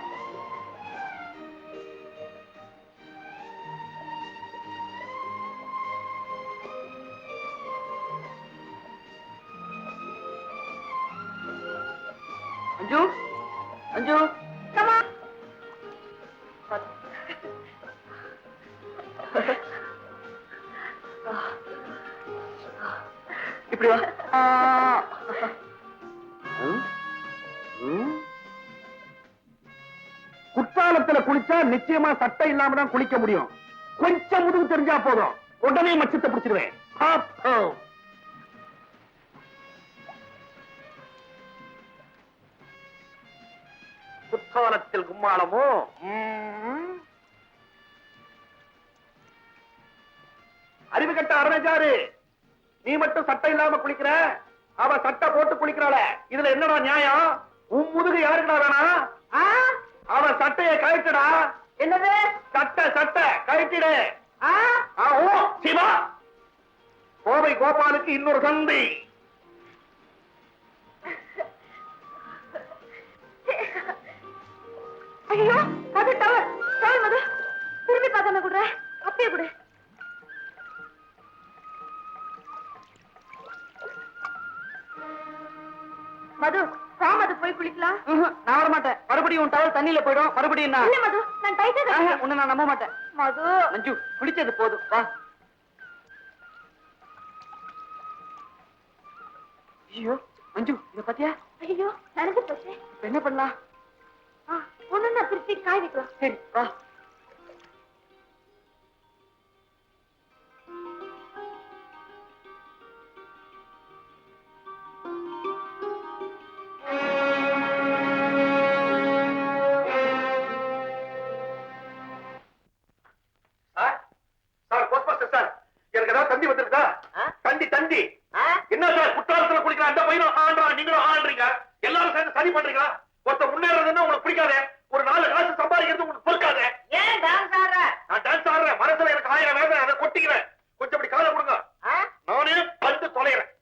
மஞ்சு மஞ்சு கமா இப்படி வா. குற்றாலத்துல குளிச்சா நிச்சயமா சட்டை இல்லாம தான் குளிக்க முடியும். கொஞ்சம் முதுகு தெரிஞ்சா போதும், உடனே மச்சத்தை பிடிச்சிருவேன். குற்றாலத்தில் கும்மாளமோ? அறிவு கட்ட அரணைச்சாரு, நீ மட்டும் சட்டை இல்லாம குளிக்கிற, அவ சட்டை போட்டு குளிக்கிறாள, இதுல என்னடா நியாயம்? உன் முதுகு யாருக்குடா வேணாம்? அவ சட்டையை கழட்டுடா. என்னது? சட்டை சட்டை கழட்டிடு. சிவா, கோவை கோபாலுக்கு இன்னொரு சந்தி. ஐயோ அது டவர் டவர் மது பார்க்காம குடுற, அப்படியே குடு. மது, மது போய் குளிக்கலாம். நான் வர மாட்டேன். மறுபடியும் உன் டவல் தண்ணியில போயிடும். மறுபடியும் இல்ல மது, நான் டைட்டா தான். உன்னை நான் நம்ப மாட்டேன். மது, மஞ்சு, குளிச்சது போதும். வா. ஐயோ மஞ்சு, இத பாத்தியா? ஐயோ நனைஞ்சு போச்சு. என்ன பண்ணலாம்? ஒண்ணு நான் திருப்பி காய் வைக்கலாம். சரி வா. சார் போஸ்ட்மாஸ்டர் சார், எனக்கு ஏதாவது தந்தி வந்திருக்கா? தந்தி தந்தி. என்ன சார் குற்றாலத்துல குளிக்கிற அந்த பையனும் ஆடுறான், நீங்களும் ஆடுறீங்க, எல்லாரும் சேர்ந்து சரி பண்றீங்களா? ஒருத்த முன்னேறதுன்னா உங்களுக்கு பிடிக்காதே, ஒரு 4 காசு சம்பாதிக்கிறது உங்களுக்கு பொறுக்காதே. ஏன் டான்ஸ் ஆடுற? நான் டான்ஸ் ஆடுறேன், மனசுல எனக்கு 1000 வேதனை, அதை கொட்டிக்கிறேன். கொஞ்சம் அப்படி காலை கொடுங்க, நானே வந்து தொலைகிறேன்.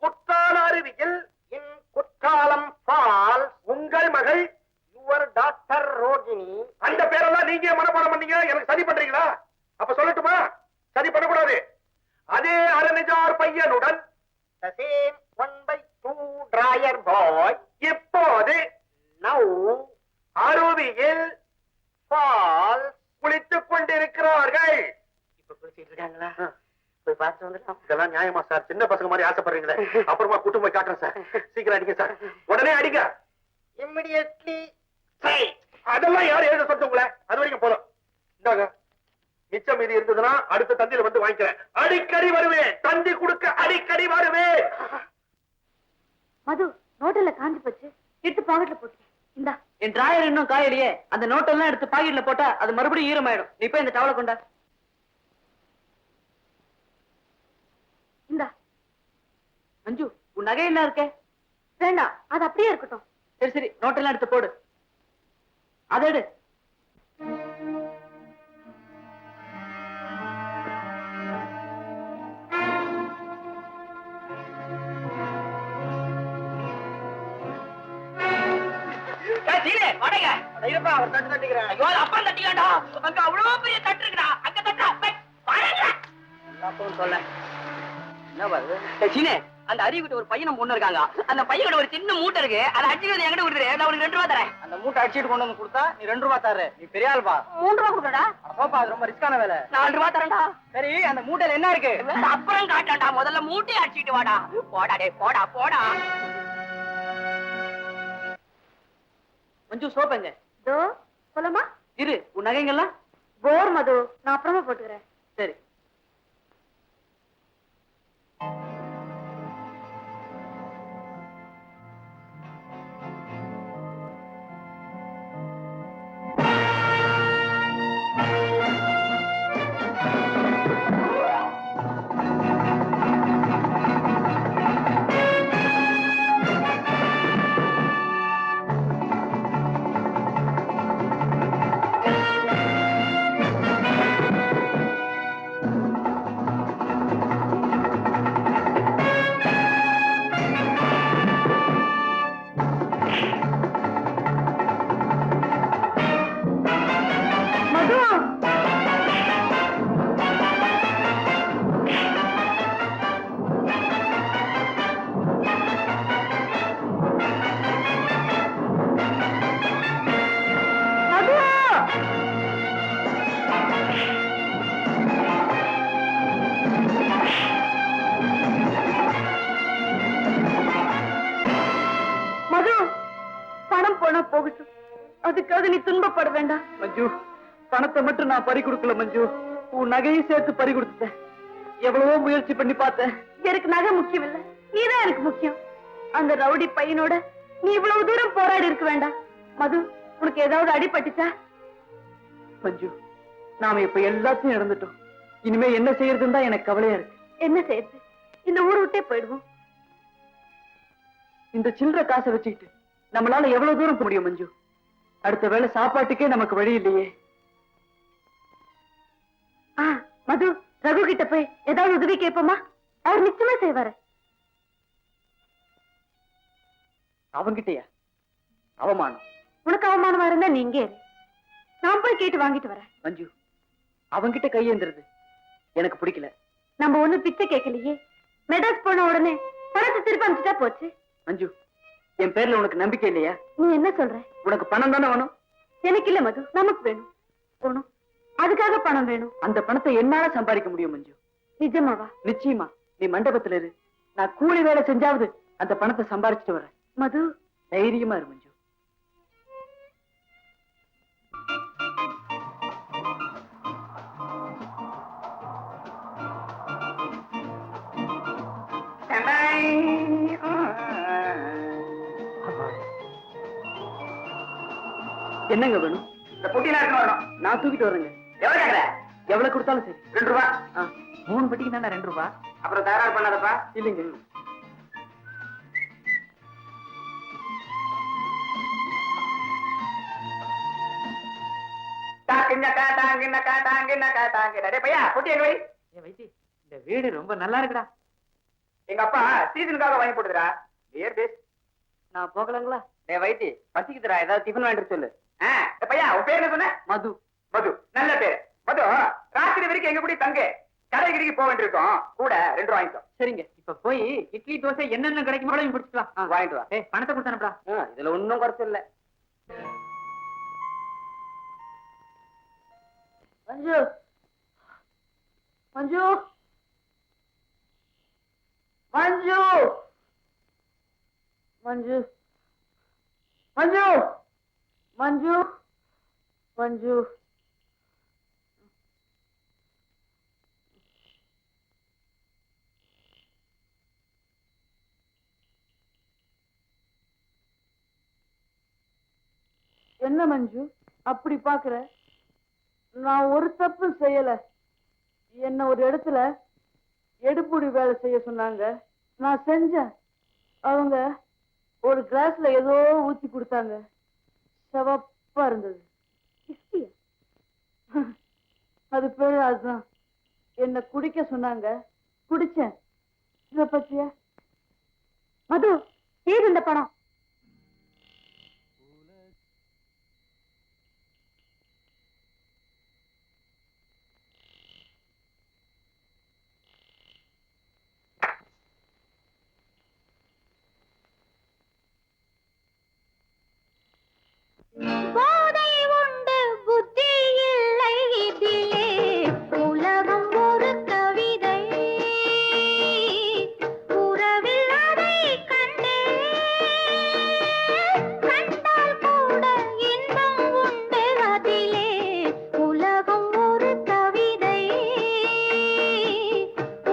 குற்றால அருவியில் இன் குற்றாலம் ஃபால் உங்கள் மகள் யுவர் டாக்டர் ரோகிணி. அந்த பேரெல்லாம் நீங்க மனப்பாடம் பண்ணீங்க, எனக்கு சரி பண்றீங்களா? அப்ப சொல்லட்டுமா? சரி பண்ணக்கூடாது. அதே அரணிஜார் பையனுடன் the same 1/2 டிராயர் பாய் இப்போது நௌ அருவியில் ஃபால் குளித்துக் கொண்டிருக்கிறார்கள். இப்ப குளிச்சிட்டு இருக்காங்களா? போய் பார்த்து வந்துடலாம். இதெல்லாம் நியாயமா சார்? சின்ன பசங்க மாதிரி ஆசைப்படுறீங்களே. அப்புறமா கூட்டு போய் காட்டுறேன் சார். சீக்கிரம் அடிங்க சார், உடனே அடிங்க. இம்மிடியட்லி. அதெல்லாம் யாரும் எழுத சொல்லிட்டு உங்களை? அது வரைக்கும் போதும். இந்தாங்க, மிச்சம் மீதி இருந்ததுன்னா அடுத்த தந்தியில வந்து வாங்கிக்கிறேன். அடிக்கடி வருவேன், தந்தி கொடுக்க அடிக்கடி வருவேன். மது, நோட்டல்ல காஞ்சி போச்சு, எடுத்து பாக்கெட்ல போட்டு இந்தா. என் டிராயர் இன்னும் காயலையே. அந்த நோட்டெல்லாம் எடுத்து பாக்கெட்ல போட்டா அது மறுபடியும் ஈரமாயிடும். நீ போய் இந்த டவலை கொண்டா. இந்தா. மஞ்சு, உன் நகை என்ன இருக்கே? வேண்டாம், அது அப்படியே இருக்கட்டும். சரி சரி, நோட்டெல்லாம் எடுத்து போடு. அதை எடு. அவர் தட்டு தட்டிக்கிறேன். ஐயோ அப்பா தட்டிக்காண்டா, அங்க அவ்வளவு பெரிய தட்டு இருக்குடா, அங்க தட்டா சொல்ல. என்ன பாரு சீனே, அந்த அருவிக்கிட்ட ஒரு பையன் பொண்ணு இருக்காங்க. அந்த பையனோட ஒரு சின்ன மூட்டை இருக்கு, அதை அடிச்சு என்கிட்ட கொடுத்துரு, நான் உனக்கு 2 ரூபா தரேன். அந்த மூட்டை அடிச்சிட்டு கொண்டு வந்து கொடுத்தா நீ 2 ரூபா தர. நீ பெரிய ஆள்பா. 3 ரூபா கொடுக்கடா. அப்பா அது ரொம்ப ரிஸ்கான வேலை. 4 ரூபா தரேன்டா. சரி, அந்த மூட்டையில என்ன இருக்கு? அப்புறம் காட்டாண்டா, முதல்ல மூட்டையை அடிச்சிட்டு வாடா. போடா டே, போடா போடா. மஞ்சு, சோப்பங்க. தோ சொல்லமா? இரு, உன் நகைங்கெல்லாம் போர் மது, நான் அப்புறமா போட்டுக்கிறேன். சரி. போகட்டும், அதுக்காக நீ துன்பப்பட வேண்டாம். மஞ்சு, பணத்தை மட்டும் நான் பறி கொடுக்கல மஞ்சு, உன் நகையும் சேர்த்து பறி கொடுத்துட்டேன். எவ்வளவோ முயற்சி பண்ணி பார்த்தேன். எனக்கு நகை முக்கியம் இல்ல, நீதான் எனக்கு முக்கியம். அந்த ரவுடி பையனோட நீ இவ்வளவு தூரம் போராடி இருக்க வேண்டாம். மது, உனக்கு ஏதாவது அடிபட்டுச்சா? மஞ்சு, நாம இப்ப எல்லாத்தையும் இழந்துட்டோம். இனிமே என்ன செய்யறதுன்னு தான் எனக்கு கவலையா இருக்கு. என்ன செய்யறது? இந்த ஊரை விட்டே போயிடுவோம். இந்த சில்லற காசை வச்சுக்கிட்டு நம்மளால எவ்வளவு தூரம் போக முடியும் மஞ்சு? அடுத்த வேளை சாப்பாட்டுக்கே நமக்கு வழி இல்லையே. மது, ரகு கிட்ட போய் ஏதாவது உதவி கேட்போமா? அவர் நிச்சயமா செய்வாரு. அவங்கிட்டயா? அவமானம். உனக்கு அவமானமா இருந்தா நீங்க நான் போய் கேட்டு வாங்கிட்டு வரேன். மஞ்சு, அவங்கிட்ட கையேந்துறது எனக்கு பிடிக்கல. நம்ம ஒண்ணு பிச்சை கேட்கலையே. மெட்ராஸ் போன உடனே பணத்தை திருப்பி அனுப்பிச்சுட்டா போச்சு. மஞ்சு, என் பேர்ல உனக்கு நம்பிக்கை இல்லையா? நீ என்ன சொல்ற? உனக்கு பணம் தானே வேணும்? எனக்கு இல்ல மது, நமக்கு வேணும். போணும், அதுக்காக பணம் வேணும். அந்த பணத்தை என்னால சம்பாதிக்க முடியும் மஞ்சு. நிஜமாவா? நிச்சயமா. நீ மண்டபத்துல இரு, நான் கூலி வேலை செஞ்சாவது அந்த பணத்தை சம்பாரிச்சுட்டு வரேன். மது, தைரியமா இரு மஞ்சு. என்னங்க வேணும்? இந்த பொட்டிலாம் எடுத்துன்னு வரணும். நான் தூக்கிட்டு வரேங்க. எவ்வளவு கேக்குற? எவ்வளவு கொடுத்தாலும் சரி. 2 ரூபா. 3 பெட்டிக்கு தானே 2 ரூபா. அப்புறம் தயார் பண்ணாதப்பா. இல்லைங்க. பையா பொட்டி எங்க வை. வைத்தி, இந்த வீடு ரொம்ப நல்லா இருக்குடா. எங்க அப்பா சீசனுக்காக வாங்கி போட்டுதுடா. Near base. நான் போகலாங்களா? வைத்தி பசிக்குதுடா, ஏதாவது டிஃபன் வாங்கிட்டு சொல்லு. பையா உன் பேர் என்ன சொன்ன? மது. மது, நல்ல பேரு. மது, ராத்திரி வரைக்கும் எங்க கூட தங்கு. கடைகிரிக்கு போக வேண்டியிருக்கோம், கூட 2 ரூபா வாங்கிட்டோம். சரிங்க, இப்ப போய் இட்லி தோசை என்னென்ன கிடைக்குமோ பிடிச்சிட்டு வா. வாங்கிட்டு வா. பணத்தை கொடுத்தானப்படா. இதுல ஒன்னும் குறைச்சு இல்ல. மஞ்சு, மஞ்சு, மஞ்சு, மஞ்சு, மஞ்சு, மஞ்சு, மஞ்சு. என்ன மஞ்சு அப்படி பாக்குற? நான் ஒரு தப்பு செய்யல. என்ன ஒரு இடத்துல எடுப்புடி வேலை செய்ய சொன்னாங்க, நான் செஞ்சேன். அவங்க ஒரு கிளாஸ்ல ஏதோ ஊத்தி கொடுத்தாங்க, சிவப்பா இருந்தது. அது பேரு அதுதான். என்ன குடிக்க சொன்னாங்க, குடிச்சேன். இத பத்தியா மது? ஏது இந்த பணம்? போதை உண்டு புத்தி இல்லை இதிலே, உலகம் ஒரு கவிதை, உறவில் அதை கண்டேன், கண்டால் கூட இன்பம் உண்டு அதிலே, உலகம் ஒரு கவிதை,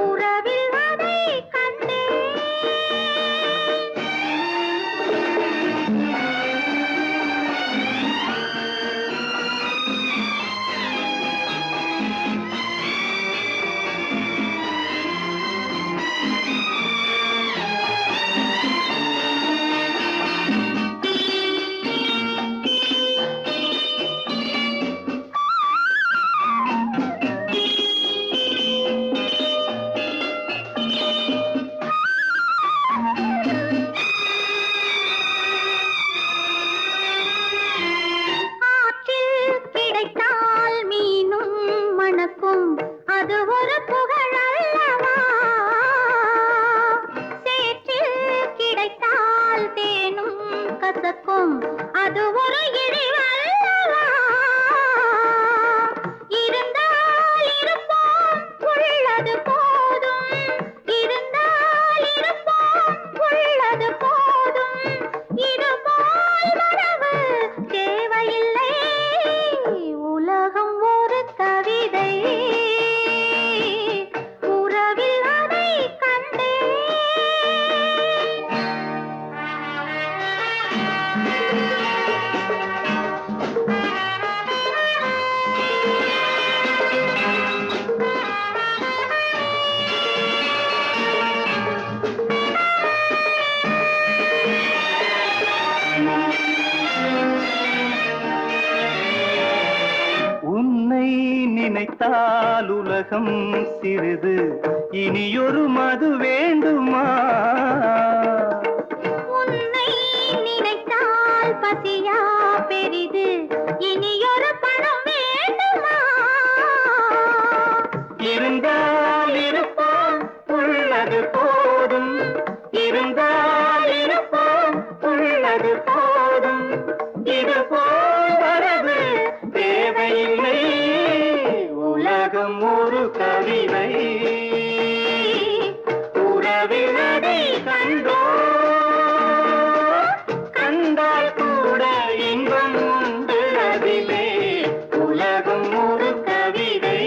உறவில் அதை கண்டேன். ஆற்றில் கிடைத்தால் மீனும் மணக்கும், அது ஒரு புகழ் அல்லவா? சேற்றில் கிடைத்தால் தேனும் கசக்கும், அது ஒரு இழிவல்லவா? இருந்தால் இருப்போம், உள்ளது போதும், இருந்தால் இருப்போம், உள்ளது போதும், இதுபோல் வரவு தேவையில்லை, உலகம் ஒரு கவிதை, உறவில் அதை கண்டேன். உன்னை நினைத்தால் உலகம் சிறிது, இனியொரு மது வேண்டுமா? உன்னை நினைத்தால் பசியா பெரிது, இனியொரு பணம் வேண்டுமா? இருந்தால் இருப்போம் உள்ளது போதும், இருந்தால் இருப்போம் உள்ளது போதும், இது போல் வரது தேவையில்லை, உலகம் ஒரு கவிதை, உறவினதை கண்டோ கண்டால் கூட இன்பம் உண்டு அதிலே, உலகம் ஒரு கவிதை.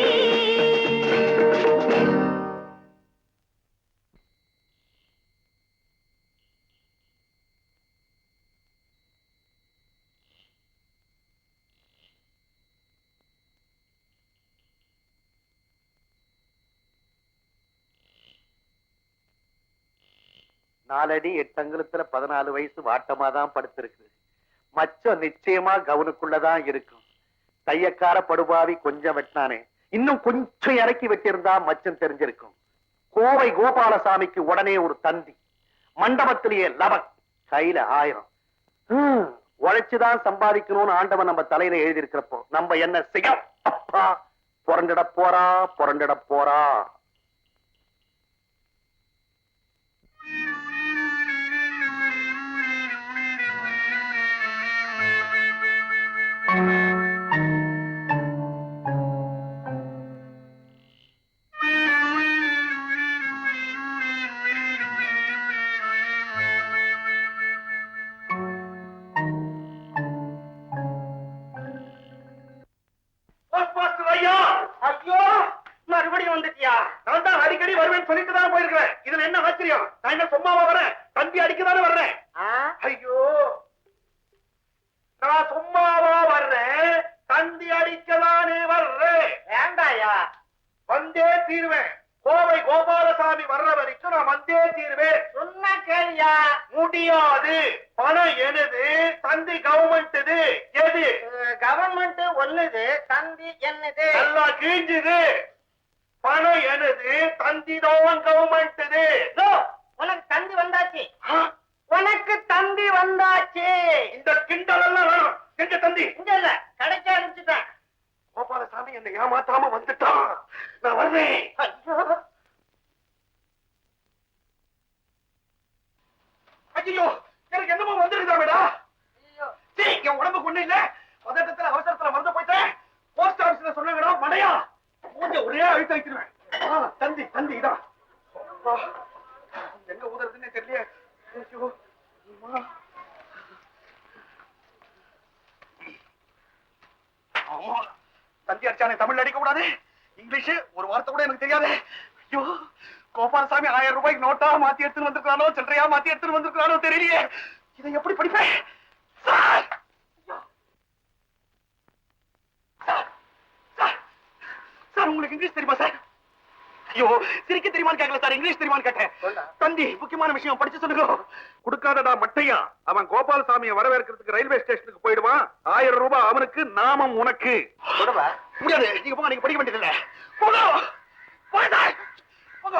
நாலடி 8 அங்குலத்துல 14 வயசு வாட்டமா தான் படுத்திருக்குது. மச்சம் நிச்சயமா கவனுக்குள்ளதான் இருக்கும். தையக்கார படுபாவி கொஞ்சம் வெட்டினானே, இன்னும் கொஞ்சம் இறக்கி வெட்டியிருந்தா மச்சம் தெரிஞ்சிருக்கும். கோவை கோபாலசாமிக்கு உடனே ஒரு தந்தி, மண்டபத்திலேயே லபக், கையில 1000. உழைச்சுதான் சம்பாதிக்கணும்னு ஆண்டவன் நம்ம தலையில எழுதி இருக்கிறப்போ நம்ம என்ன செய்ய? அப்பா புரண்டிட போறா, புரண்டிட போறா. ஐயோ, மறுபடியும் வந்துட்டியா? நான் தான் அடிக்கடி வருவேன் சொல்லிட்டு தான் போயிருக்கிறேன். இதுல என்ன ஆச்சரியம்? நான் என்ன சும்மாவா வரேன்? தம்பி அடிக்கதானே வர்றேன். ஐயோ, நான் சும்மாவா வர்றேன்? தந்தி அடிக்கதானே வர்றேன். வேண்டாயா, வந்தே தீருவேன். கோவை கோபாலசாமி வர்ற வரைக்கும் நான் வந்தே தீருவேன். சொன்னா கேளியா? முடியாது. பணம் எனது, தந்தி கவர்மெண்ட். எது கவர்மெண்ட்? ஒண்ணுது, தந்தி என்னது? நல்லா கிழிஞ்சுது. பணம் எனது, தந்தி தான் கவர்மெண்ட். உனக்கு தந்தி வந்தாச்சு, உனக்கு தந்தி வந்தாச்சு. இந்த கிண்டல் எல்லாம் வேணும். எங்க தந்தி? இங்க இல்ல, கடைக்கு அனுப்பிச்சுட்டேன். கோபாலசாமி என்னை ஏமாத்தாம வந்துட்டான். நான் வர்றேன். ஐயோ, எனக்கு என்னமோ வந்துருக்காமேடா. என் உடம்புக்கு ஒண்ணு இல்ல. பதட்டத்துல அவசரத்துல மறந்து போயிட்டேன். போஸ்ட் ஆபீஸ்ல சொன்னாங்கடா மடையா. மூஞ்ச ஒரே அழுத்த வைக்கிறேன். தந்தி தந்தி இதான். எங்க ஊதுறதுன்னு தெரியல. ஐயோ, தந்தி அடிச்சானே, தமிழ்ல அடிக்க கூடாது. இங்கிலீஷ் ஒரு வார்த்தை கூட எனக்கு தெரியாது. ஐயோ, கோபாலசாமி 1000 ரூபாய்க்கு நோட்டா மாத்தி எடுத்துன்னு வந்திருக்கானோ, சில்லறையா மாத்தி எடுத்துன்னு வந்திருக்கானோ தெரியலையே. இதை எப்படி படிப்பேன்? சார், சார் உங்களுக்கு இங்கிலீஷ் தெரியுமா சார்? ஐயோ, சிரிக்க தெரியுமான்னு கேட்கல சார், இங்கிலீஷ் தெரியுமான்னு கேட்டேன். தந்தி முக்கியமான விஷயம் படிச்சு சொல்லுங்க. கொடுக்காதடா மட்டையா. அவன் கோபாலசாமியை வரவேற்கிறதுக்கு ரயில்வே ஸ்டேஷனுக்கு போயிடுவான். 1000 ரூபாய் அவனுக்கு, நாமம் உனக்கு. முடியாது, நீங்க போங்க, நீங்க படிக்க வேண்டியதில்லை. போங்க போங்க.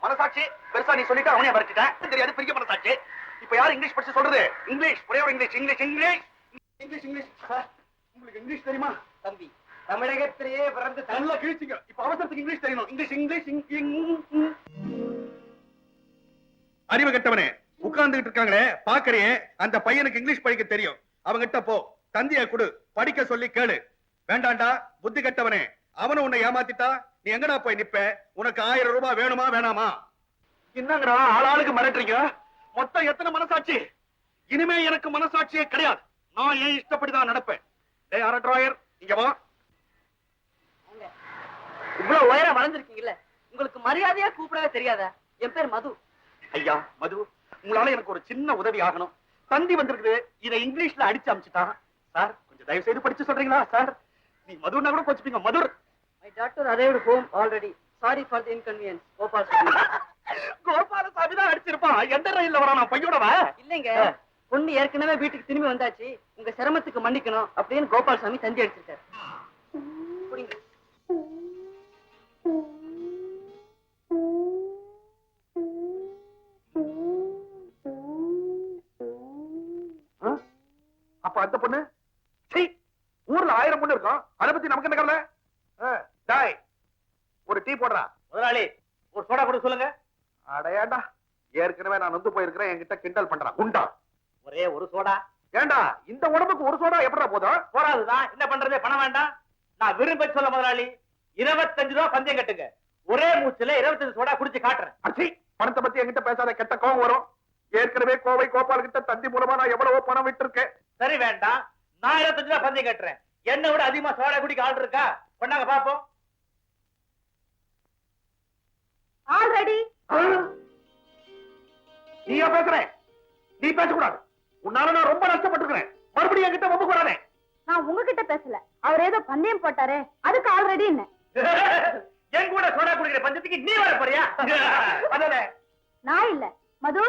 மனசாட்சி பெருசா நீ சொல்லிட்டு அவனே மறைச்சிட்டேன். தெரியாது பெரிய மனசாட்சி. இப்ப யார் இங்கிலீஷ் படிச்சு சொல்றது? இங்கிலீஷ், ஒரே ஒரு English. English English English English. Sir, உங்களுக்கு இங்கிலீஷ் தெரியுமா? தம்பி, தமிழகத்திலேயே பிறந்து நல்லா கிழிச்சிங்க. இப்ப அவசரத்துக்கு இங்கிலீஷ் தெரியணும். English English. அறிவு கட்டவனே, உட்கார்ந்துகிட்டு இருக்காங்களே பாக்கறியே, அந்த பையனுக்கு இங்கிலீஷ் படிக்க தெரியும். அவங்கிட்ட போ, தந்திய கொடு, படிக்க சொல்லி கேளு. வேண்டாண்டா புத்தி கட்டவனே, அவனும் உன்னை ஏமாத்திட்டா நீ எங்கடா போய் நிப்ப? உனக்கு 1000 ரூபாய் வேணுமா வேணாமா? என்னங்கடா ஆளாளுக்கு மிரட்டுறீங்க? மொத்தம் எத்தனை மனசாட்சி? இனிமே எனக்கு மனசாட்சியே கிடையாது. நான் ஏன் இஷ்டப்படிதான் நடப்பேன். டேய் அரட்ராயர், இங்க வா. இவ்வளவு உயரம் வளர்ந்துருக்கீங்கல்ல, உங்களுக்கு மரியாதையா கூப்பிடவே தெரியாதா? என் பேர் மது. ஐயா மது, உங்களால எனக்கு ஒரு சின்ன உதவி ஆகணும். தந்தி வந்திருக்குது, இதை இங்கிலீஷ்ல அடிச்சு அமிச்சுட்டான். சார், கொஞ்சம் தயவு செய்து படிச்சு சொல்றீங்களா? சார், நீ மதுன்னா கூட கோச்சுப்பீங்க. Madhur, My daughter arrived home already. Sorry for the inconvenience. Gopalaswamy. Gopalaswamy தான் அடிச்சிருப்பான். எந்த ரயில்ல வரான் பையோடவ? இல்லைங்க, பொண்ணு ஏற்கனவே வீட்டுக்கு திரும்பி வந்தாச்சு. உங்க சிரமத்துக்கு மன்னிக்கணும் அப்படின்னு கோபாலசாமி தந்தி அடிச்சிருக்காரு. புடிங்க. அப்ப அந்த பொண்ணு, ஊர்ல 1000 பொண்ணு இருக்கும், அதை பத்தி நமக்கு என்ன கவலை? டாய், ஒரு டீ போடுறா. முதலாளி ஒரு சோடா கொடுக்க சொல்லுங்க. அடையாண்டா, ஏற்கனவே நான் வந்து போயிருக்கிறேன், என்கிட்ட கிண்டல் பண்றான் குண்டா. ஒரே ஒரு சோடா. ஏண்டா இந்த உடம்புக்கு ஒரு சோடா எப்படா போதும்? போறாதுதான், என்ன பண்றது, பணம் வேண்டாம். நான் விரும்ப சொல்ல முதலாளி, 25 ரூபா பந்தயம் கட்டுங்க. ஒரே மூச்சுல 25 சோடா குடிச்சு காட்டுறேன். அச்சி, பணத்தை பத்தி என்கிட்ட பேசாத, கெட்ட கோவம் வரும். ஏற்கனவே கோவை கோபால் கிட்ட தந்தி மூலமா நான் எவ்வளவோ பணம் விட்டு இருக்கேன். சரி வேண்டாம், நான் 25 ரூபா பந்தயம் கட்டுறேன். என்ன விட அதிகமா சோடா குடிக்க ஆள் இருக்கா? கொண்டாங்க பாப்போம். ஆல்ரெடி நீயா பேசுறேன்? நீ பேசக்கூடாது. உன்னால நான் ரொம்ப நஷ்டப்பட்டிருக்கிறேன். மறுபடியும் என்கிட்ட வம்பு கூடாதே. நான் உங்ககிட்ட பேசல, அவர் ஏதோ பந்தயம் போட்டாரே அதுக்கு ஆல்ரெடி என்ன. என் கூட சோடா குடிக்கிற பஞ்சத்துக்கு நீ வர போறியா? அதானே. நான் இல்ல மது,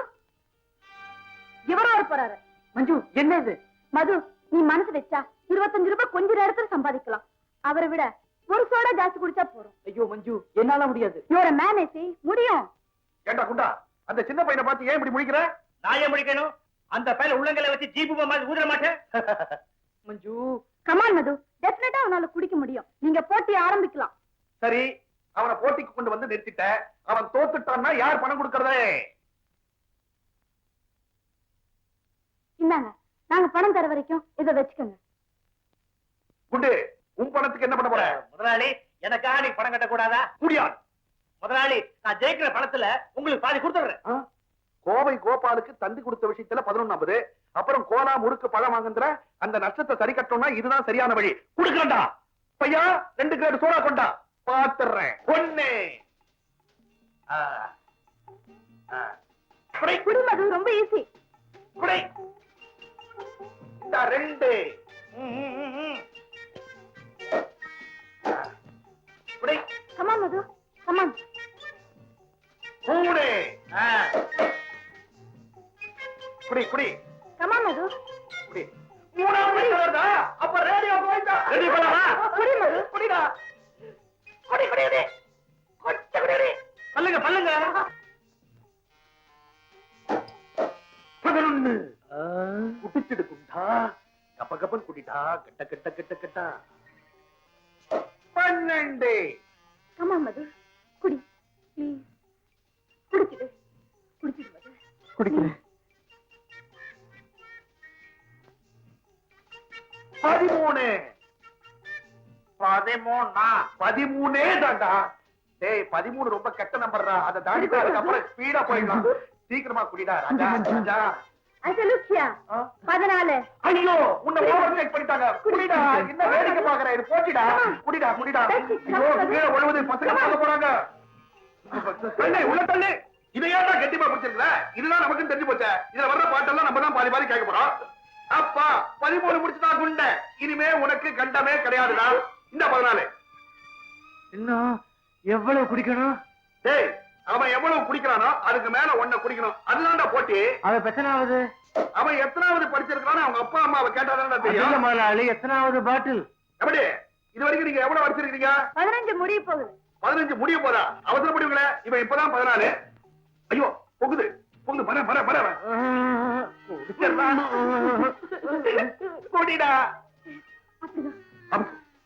இவரும் வர போறாரு. மஞ்சு, என்ன இது? மது, நீ மனசு வச்சா 25 ரூபாய் கொஞ்ச நேரத்துல சம்பாதிக்கலாம். அவரை விட ஒரு சோடா ஜாஸ்தி குடிச்சா போறோம். ஐயோ மஞ்சு, என்னால முடியாது. இவர மேனேஜ் முடியும். ஏண்டா குண்டா, அந்த சின்ன பையனை பார்த்து ஏன் இப்படி முடிக்கிற? நான் ஏன் முடிக்கணும்? அந்த பையல உள்ளங்களை வச்சு ஜீபு மாதிரி ஊதுற மாட்டேன். மஞ்சு, கமான் மது, டெஃபினட்டா அவனால குடிக்க முடியும். நீங்க போட்டி ஆரம்பிக்கலாம். சரி, அவனை போட்டிக்கு கொண்டு வந்து நிறுத்திட்ட. அவன் தோத்துட்டான்னா யார் பணம் கொடுக்கறதே? இந்தாங்க, நாங்க பணம் தர வரைக்கும் இதை வச்சுக்கோங்க. குண்டு, உன் பணத்துக்கு என்ன பண்ண போற? முதலாளி, எனக்காக நீ பணம் கட்ட கூடாதா? முடியாது. முதலாளி, நான் ஜெயிக்கிற பணத்துல உங்களுக்கு பாதி கொடுத்துறேன். கோவை கோபாலுக்கு தந்தி கொடுத்த விஷயத்துல 11 அப்புறம் கோலா முறுக்கு பழம் வாங்குற அந்த நஷ்டத்தை சரி கட்டணும்னா இதுதான் சரியான வழி. குடுக்கறா பையா, 2 கிரேட் சோடா கொண்டா, பாத்துறேன். ஒண்ணு குடி மது, ரொம்ப ஈஸி. குடை. இந்த 2 குடை. கமான் மது, கமான். 3 குடி குடி கமான் மது. குடி. 3 வருதா? அப்ப ரேடியோ போயிட்டா. ரெடி பண்ணவா? குடி மது. குடிடா. குடி குடி குடி. கொச்ச குடி. பல்லுங்க பல்லுங்க. 11 குடிச்சிடு குண்டா. கப்ப கப்பன் குடிடா. கட்ட கட்ட கட்ட கட்ட. 12 கமான் மது, குடி ப்ளீஸ். குடிச்சிடு, குடிச்சிடு மது. குடிக்கிறேன். 13 13 தான்டா. டேய், 13 ரொம்ப கெட்ட நம்பர்டா. அதை தாண்டி அப்புறம் ஸ்பீடா போயிடலாம். சீக்கிரமா குடிடா ராஜா. ராஜா அசலுக்கியா 14. ஐயோ, உன்னை ஓவர்டேக் பண்ணிட்டாங்க. குடிடா. என்ன வேடிக்கை பாக்குற? இது போட்டிடா. குடிடா குடிடா. ஐயோ, கீழே ஒழுவுது. பசங்க பார்க்க போறாங்க. தள்ளு, உள்ள தள்ளு. இதை ஏன்டா கெட்டிமா பிடிச்சிருக்கல? இதுதான் நமக்கு தெரிஞ்சு போச்சே. இதுல வர்ற பாட்டெல்லாம் நம்ம தான் பாதி பாதி கேட்க போறோம். அப்பா 13 முடிச்சுட்டா குண்ட. இனிமே உனக்கு கண்டமே கிடையாதுடா. இந்த 14 இன்னும் எவ்வளவு குடிக்கணும்? டேய், அவன் எவ்வளவு குடிக்கிறானோ அதுக்கு மேல 1 குடிக்கணும். அதுதான்டா போட்டி. அவன் எத்தனாவது? அவன் எத்தனாவது படிச்சிருக்கான்னு அவங்க அப்பா அம்மாவை கேட்டாதான்டா தெரியும். முதலாளி, எத்தனாவது பாட்டில்? எப்படி இது வரைக்கும் நீங்க எவ்வளவு படிச்சிருக்கீங்க? 15 முடிய போகுது. 15 முடிய போதா? அவசரப்படுவீங்களே. இவன் இப்பதான் 14. ஐயோ, பொங்குது பொங்கு. மர மர மர குடிடா.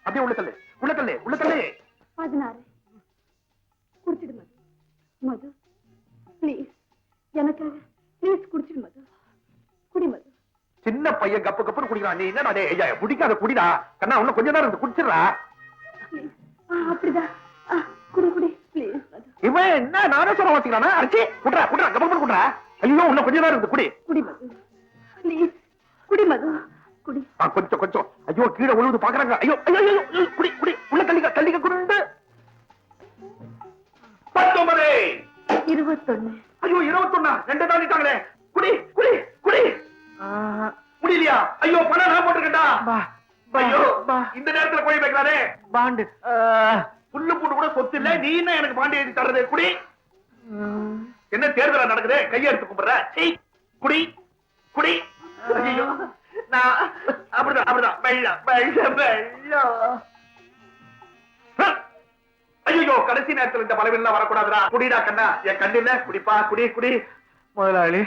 அப்படியே உள்ள தள்ளு, உள்ள தள்ளு, உள்ள தள்ளு. 16 குடிச்சிடு மது. மது ப்ளீஸ், எனக்காக ப்ளீஸ் குடிச்சிடு மது. குடி மது. சின்ன பையன் கப்பு கப்புன்னு குடிக்கிறான். நீ என்னடா டேய், ஐயா குடிக்காத குடிடா. கண்ணா இன்னும் கொஞ்ச நேரம் இருந்து குடிச்சிடுறா. ப்ளீஸ். அப்படிதான். குடி குடி ப்ளீஸ் மது. இவன் என்ன நானே சொல்ல வச்சுக்கிறானா? அரிசி குடுறா குடுறா, கப்பு குடுறா. ஐயோ, இன்னும் கொஞ்ச நேரம் இருந்து குடி. குடி மது ப்ளீஸ். குடி மது, குடி. கொஞ்சம் கொஞ்சம். ஐயோ, கீழே விழுந்து பாக்குறாங்க. ஐயோ ஐயோ ஐயோ, குடி குடி. உள்ள தள்ளிக்க தள்ளிக்க குடுண்டு. 19 21. ஐயோ, 21 2 தாண்டிட்டாங்களே. குடி குடி குடி. முடியலையா? ஐயோ, பணம் நான் போட்டுருக்கேன்டா. ஐயோ, இந்த நேரத்துல போய் வைக்கிறாரே. பாண்டு புல்லு பூண்டு கூட சொத்து இல்ல. நீ என்ன எனக்கு பாண்டி எழுதி தர்றது? குடி. என்ன தேர்தலா நடக்குது? கையெடுத்து கும்பிடுற. குடி குடி. ஐயோ, நான் அப்படிதான் அப்படிதான். வெள்ளம் வெள்ளம் வெள்ளம். ஐயோ, கடைசி நேரத்துல இந்த பலவீனம் வரக்கூடாதுடா. குடிடா கண்ணா. என் கண்ணில குடிப்பா. குடி குடி. முதலாளி,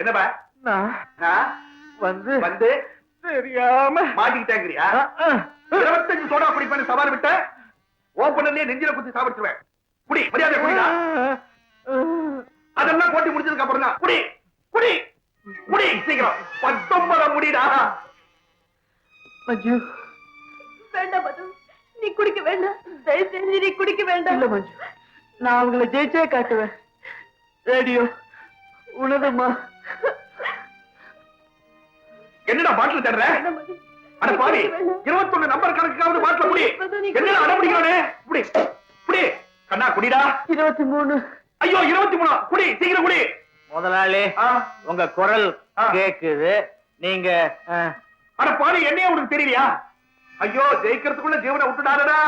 என்னப்பா? நான் வந்து வந்து தெரியாம மாட்டிக்கிட்டேங்கிறியா? 25 சோடா குடிப்பேன்னு சவால் விட்ட ஓப்பனர்லயே நெஞ்சில குத்தி சாப்பிடுவேன். குடி, மரியாதை குடிடா. அதெல்லாம் போட்டி முடிச்சதுக்கு அப்புறம் தான் குடி குடி குடி சீக்கிரம். 19 முடிடா. மஞ்சு வேண்டாம் மது, நீ குடிக்க வேண்டாம். தயவு செஞ்சு நீ குடிக்க வேண்டாம். இல்ல மஞ்சு, நான் அவங்கள ஜெயிச்சே காட்டுவேன். ரேடியோ உனதுமா. என்னடா பாட்டில் தர்ற? அட பாவி, 21 நம்பர் கணக்குக்காவது பாட்டில் குடி. என்னடா அடம்பிடிக்கிறானே? குடி குடி கண்ணா குடிடா. 23. ஐயோ 23 குடி சீக்கிரம் குடி. முதலாளி, உங்க குரல் கேக்குது. நீங்க அட பாவி, என்னையே உனக்கு தெரியலையா? ஐயோ, ஜெயிக்கிறதுக்குள்ள ஜீவனை விட்டுடாதடா.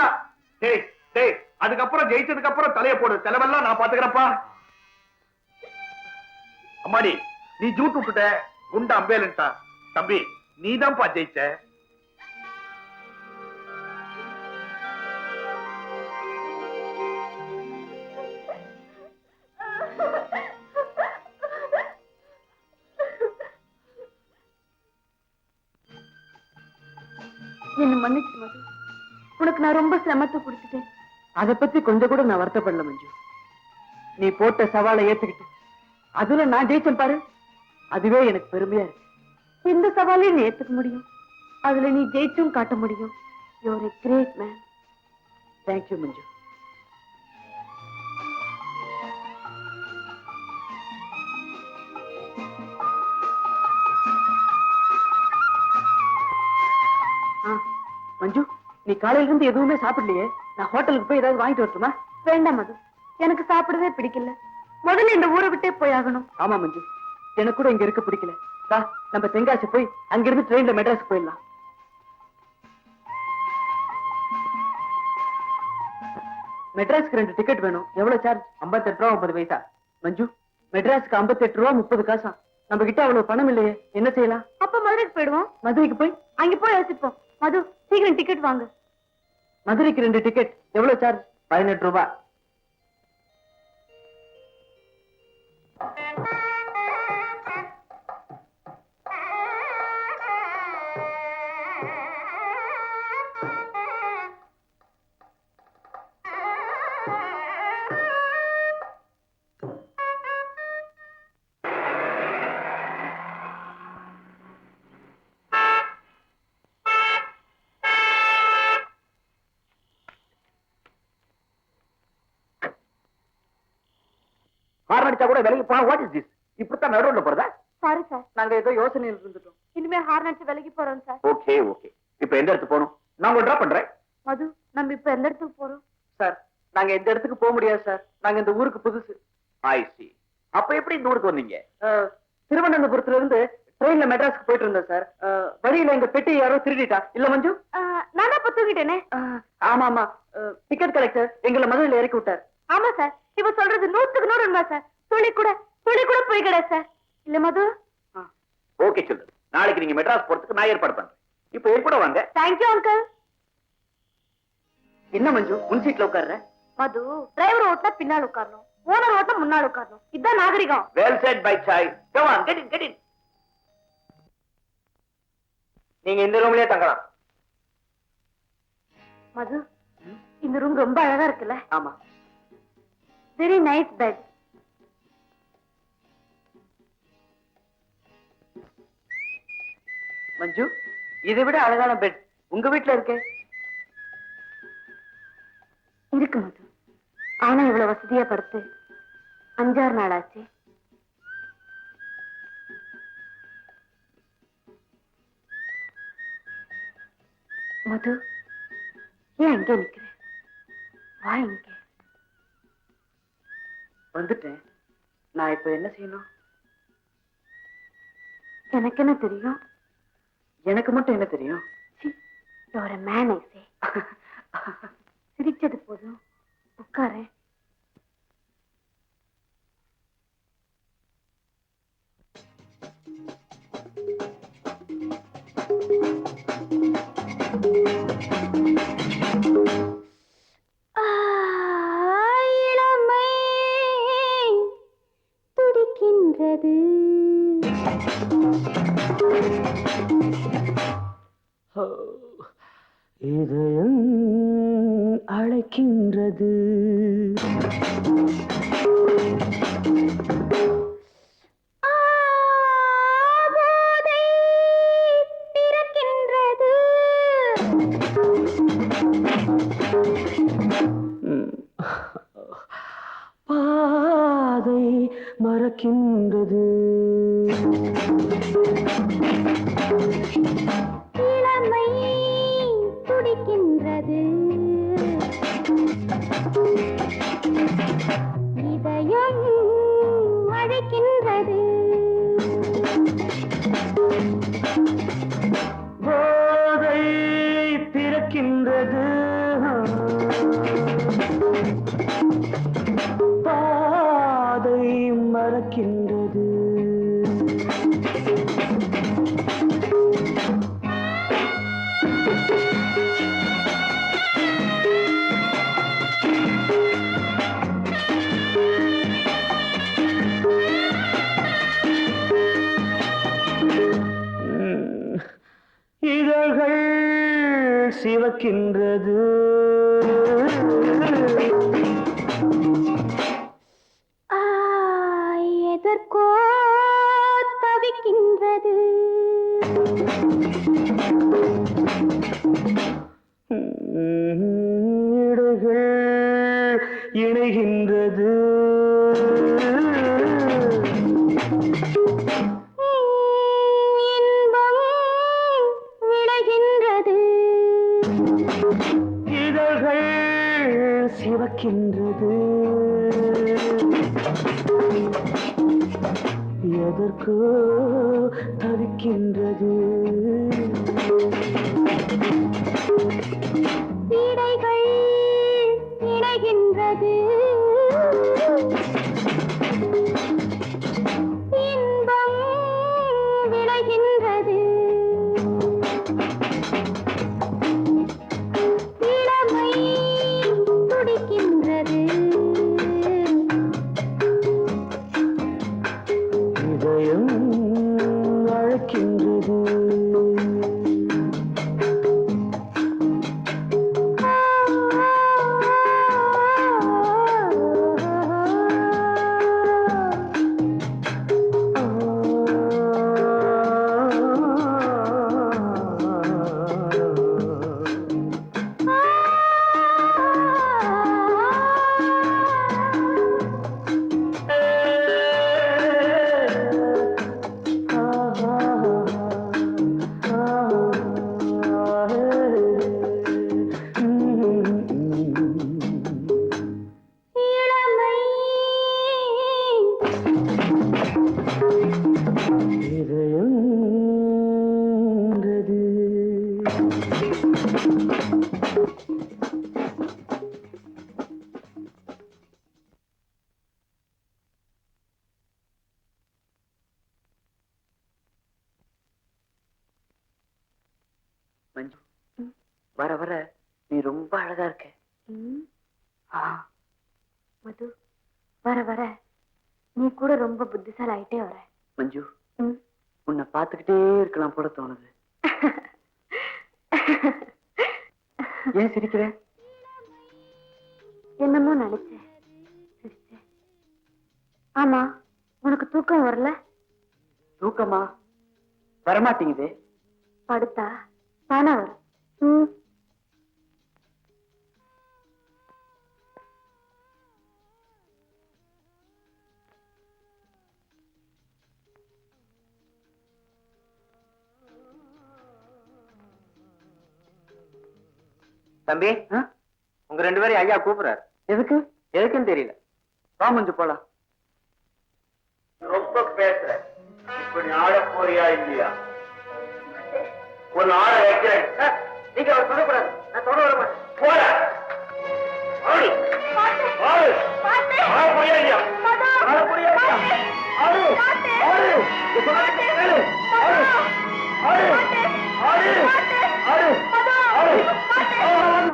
டேய் டேய், அதுக்கப்புறம் ஜெயிச்சதுக்கு அப்புறம் தலைய போடு, செலவெல்லாம் நான் பாத்துக்கிறப்பா. அம்மாடி, நீ ஜூட் விட்டுட்ட, குண்டா அம்பேலன்ட்டா. தம்பி, நீதான்ப்பா ஜெயிச்ச. என்ன மன்னிச்சு மது, உனக்கு நான் ரொம்ப சிரமத்தை கொடுத்துட்டேன். அதை பத்தி கொஞ்சம் கூட நான் வருத்தப்படல மஞ்சு. நீ போட்ட சவாலை ஏத்துக்கிட்டு அதுல நான் ஜெயிச்சேன் பாரு, அதுவே எனக்கு பெருமையா இருக்கு. எந்த சவாலையும் நீ ஏத்துக்க முடியும், அதுல நீ ஜெயிச்சும் காட்ட முடியும். You are a great man. Thank you Manju. Manju, நீ காலையில இருந்து எதுவுமே சாப்பிடலையே. நான் ஹோட்டலுக்கு போய் ஏதாவது வாங்கிட்டு வரட்டுமா? வேண்டாம் மது, எனக்கு சாப்பிடவே பிடிக்கல. முதல்ல இந்த ஊரை விட்டே போயாகணும். ஆமா மஞ்சு, எனக்கு கூட இங்க இருக்க பிடிக்கல. நம்ம தென்காசி போய் அங்கிருந்து ட்ரெயின்ல மெட்ராஸ் போயிடலாம். மெட்ராஸ்க்கு 2 டிக்கெட் வேணும். எவ்வளவு சார்ஜ்? 58 ரூபா 50 பைசா. மஞ்சு, மெட்ராஸ்க்கு 58 ரூபா 30 காசா? நம்ம கிட்ட அவ்வளவு பணம் இல்லையே, என்ன செய்யலாம்? அப்ப மதுரைக்கு போயிடுவோம். மதுரைக்கு போய் அங்க போய் எடுத்துப்போம். மது, சீக்கிரம் டிக்கெட் வாங்க. மதுரைக்கு 2 டிக்கெட் எவ்வளவு சார்ஜ்? 18 ரூபாய். கூட விலகி போனா வாட் இஸ் திஸ்? இப்படித்தான் நடுவுல போறதா? சாரி சார், நாங்க ஏதோ யோசனையில் இருந்துட்டோம். இனிமே ஹார்ன் அடிச்சு விலகி போறோம் சார். ஓகே ஓகே, இப்ப எந்த இடத்துக்கு போகணும்? நான் உங்களை டிராப் பண்றேன். மது, நம்ம இப்ப எந்த இடத்துக்கு போறோம்? சார், நாங்க எந்த இடத்துக்கு போக முடியாது சார். நாங்க இந்த ஊருக்கு புதுசு. ஐ சி. அப்ப எப்படி இந்த ஊருக்கு வந்தீங்க? திருவனந்தபுரத்துல இருந்து ட்ரெயின்ல மெட்ராஸ்க்கு போயிட்டு இருந்தேன் சார். வழியில எங்க பெட்டி யாரோ திருடிட்டா. இல்ல மஞ்சு? நானா இப்ப தூங்கிட்டேனே. ஆமா ஆமா, டிக்கெட் கலெக்டர் எங்களை மதுரையில இறக்கி விட்டார். ஆமா சார், இவ சொல்றது 100க்கு 100 உண்மை சார். துளி கூட போய் கிடையாது சார். இல்ல மது? ஓகே சொல்லு, நாளைக்கு நீங்க மெட்ராஸ் போறதுக்கு நான் ஏற்பாடு பண்றேன். இப்ப என் கூட வாங்க. Thank you uncle. என்ன மஞ்சு, முன் சீட்ல உட்கார்ற? மது, டிரைவர் ஓட்டா பின்னால் உட்காரணும், ஓனர் ஓட்டா முன்னால் உட்காரணும். இதுதான் நாகரிகம். Well said by Sai. Come on, get in get in. நீங்க இந்த ரூம்லயே தங்கலாம். மது, இந்த ரூம் ரொம்ப அழகா இருக்குல்ல? ஆமா. Very nice bed. மஞ்சு, இதை விட அழகான பெட் உங்க வீட்டுல இருக்கே. இருக்கு மது, ஆனா இவ்வளவு வசதியா படுத்து 5-6 நாள் ஆச்சு. மது, ஏன் அங்கே நிக்கிற? வா இங்க. வந்துட்டேன். நான் இப்ப என்ன செய்யணும்? எனக்கு என்ன தெரியும்? எனக்கு மட்டும் என்ன தெரியும்? ஒரு மேன் ஐசே. சிரிச்சது போதும், உட்கார. இளமை துடிக்கின்றது. இதயம் அழைக்கின்றது. மறக்கின்றது பாதை மறக்கின்றது இளமை துடிக்கின்றது இதயம் அழைக்கின்றது போதை பிறக்கின்றது பாதை மறக்கின்றது இதழ்கள் சிவக்கின்றது எதற்கோ தவிக்கின்றது இடைகள் இணைகின்றது இன்பம் விளைகின்றது இதழ்கள் சிவக்கின்றது எதற்கோ தவிக்கின்றது இடைகள் இணைகின்றது இன்பம் விளைகின்றது இளமை துடிக்கின்றது இதயம் அழைக்கின்றது இளமை இதயம் என்றது. மஞ்சு, வர வர நீ ரொம்ப அழகா இருக்க. மது, வர வர நீ கூட ரொம்ப புத்திசாலி ஆயிட்டே வர. மஞ்சு, உன்னை பார்த்துக்கிட்டே இருக்கலாம் போல தோணுது. ஏன் சிரிக்கிற? என்னமோ நினைச்சேன், சிரிச்சேன். ஆமா, உனக்கு தூக்கம் வரல? தூக்கமா வரமாட்டேங்குது. படுத்தா தானா வரும். தம்பி, உங்க ரெண்டு பேரும் ஐயா கூப்பிடுறாரு. எதுக்கு? எதுக்குன்னு தெரியல. வா மஞ்சு போலாம். ரொம்ப பேசுற. இப்ப நீ ஆட போறியா இல்லையா? ஒரு ஆட வைக்கிறேன். நீங்க அவர் சொல்லக்கூடாது. நான் தொட வர மாட்டேன். போற ஆடு ஆடு ஆட போறியா இல்லையா? ஆட போறியா இல்லையா? ஆடு ஆடு ஆடு ஆடு ஆடு ஆடு ஆடு ஆடு.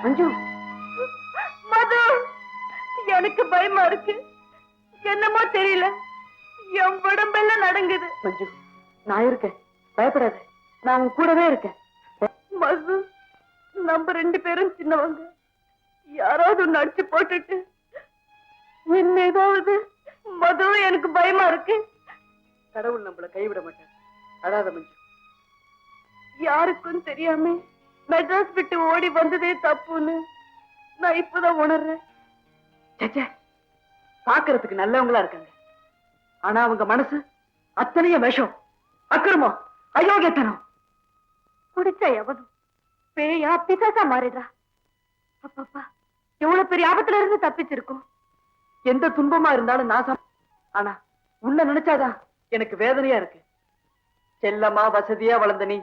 மஞ்சு, மது, எனக்கு பயமா இருக்கு. என்னமோ தெரியல, என் உடம்பெல்லாம் நடங்குது. மஞ்சு, நான் இருக்கேன், பயப்படாத. நான் உன் கூடவே இருக்கேன். மது, நம்ம 2 பேரும் சின்னவங்க. யாராவது ஒண்ணு அடிச்சு போட்டுட்டு என்ன ஏதாவது. மது, எனக்கு பயமா இருக்கு. கடவுள் நம்மள கைவிட மாட்டார். அழாத மஞ்சு. யாருக்கும் தெரியாம மெட்ராஸ் விட்டு ஓடி வந்ததே தப்புன்னு நான் இப்பதான் உணர்றேன். சேச்சே, பாக்குறதுக்கு நல்லவங்களா இருக்காங்க. ஆனா அவங்க மனசு அத்தனையும் விஷம், அக்கிரமம், அயோக்கியத்தனம். குடிச்சா எவனும் பேயா பிசாசா மாறிடுறா. அப்பப்பா, எவ்வளவு பெரிய ஆபத்துல இருந்து தப்பிச்சிருக்கோம். எந்த துன்பமா இருந்தாலும் நாசம். ஆனா உன்னை நினைச்சாதான் எனக்கு வேதனையா இருக்கு. செல்லமா வசதியா வளர்ந்த நீ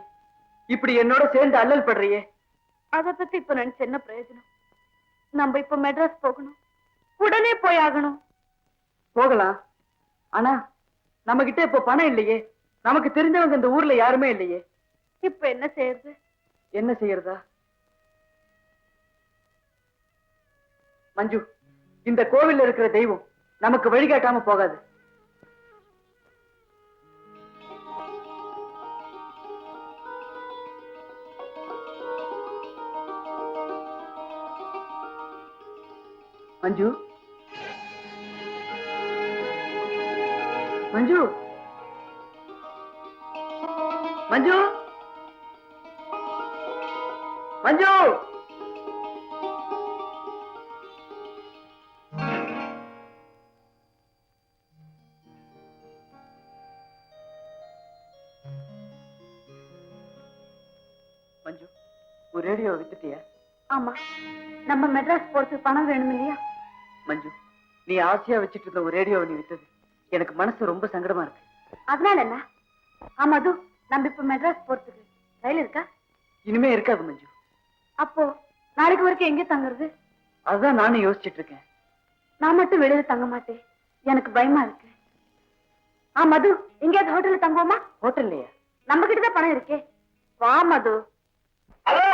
இப்படி என்னோட சேர்ந்து அல்லல் படுறியே. அத பத்தி இப்ப நினைச்சு என்ன பிரயோஜனம்? நம்ம இப்ப மெட்ராஸ் போகணும், உடனே போய் ஆகணும். போகலாம். ஆனா நம்ம கிட்ட இப்ப பணம் இல்லையே. நமக்கு தெரிஞ்சவங்க இந்த ஊர்ல யாருமே இல்லையே. இப்ப என்ன செய்யறது? என்ன செய்யறதா? மஞ்சு, இந்த கோவில்ல இருக்கிற தெய்வம் நமக்கு வழிகாட்டாம போகாது. மஞ்சு, மஞ்சு, மஞ்சு, மஞ்சு. மஞ்சு, ஒரு ரேடியோ வித்துட்டியா? ஆமா, நம்ம மெட்ராஸ் போறதுக்கு பணம் வேணும் இல்லையா? மஞ்சு, நீ ஆசையா வச்சிட்டு இருந்த ஒரு ரேடியோவை நீ வித்தது எனக்கு மனசு ரொம்ப சங்கடமா இருக்கு. அதனால என்ன? ஆமாது, நம்ம இப்ப மெட்ராஸ் போறதுக்கு ரயில் இருக்கா? இனிமே இருக்காது மஞ்சு. அப்போ நாளைக்கு வரைக்கும் எங்க தங்குறது? அதுதான் நானும் யோசிச்சுட்டு இருக்கேன். நான் மட்டும் வெளியில தங்க மாட்டேன், எனக்கு பயமா இருக்கு. மது, எங்கேயாவது ஹோட்டல்ல தங்குவோமா? ஹோட்டல்லையா? நம்ம கிட்டதான் பணம் இருக்கே. வா மது. ஹலோ,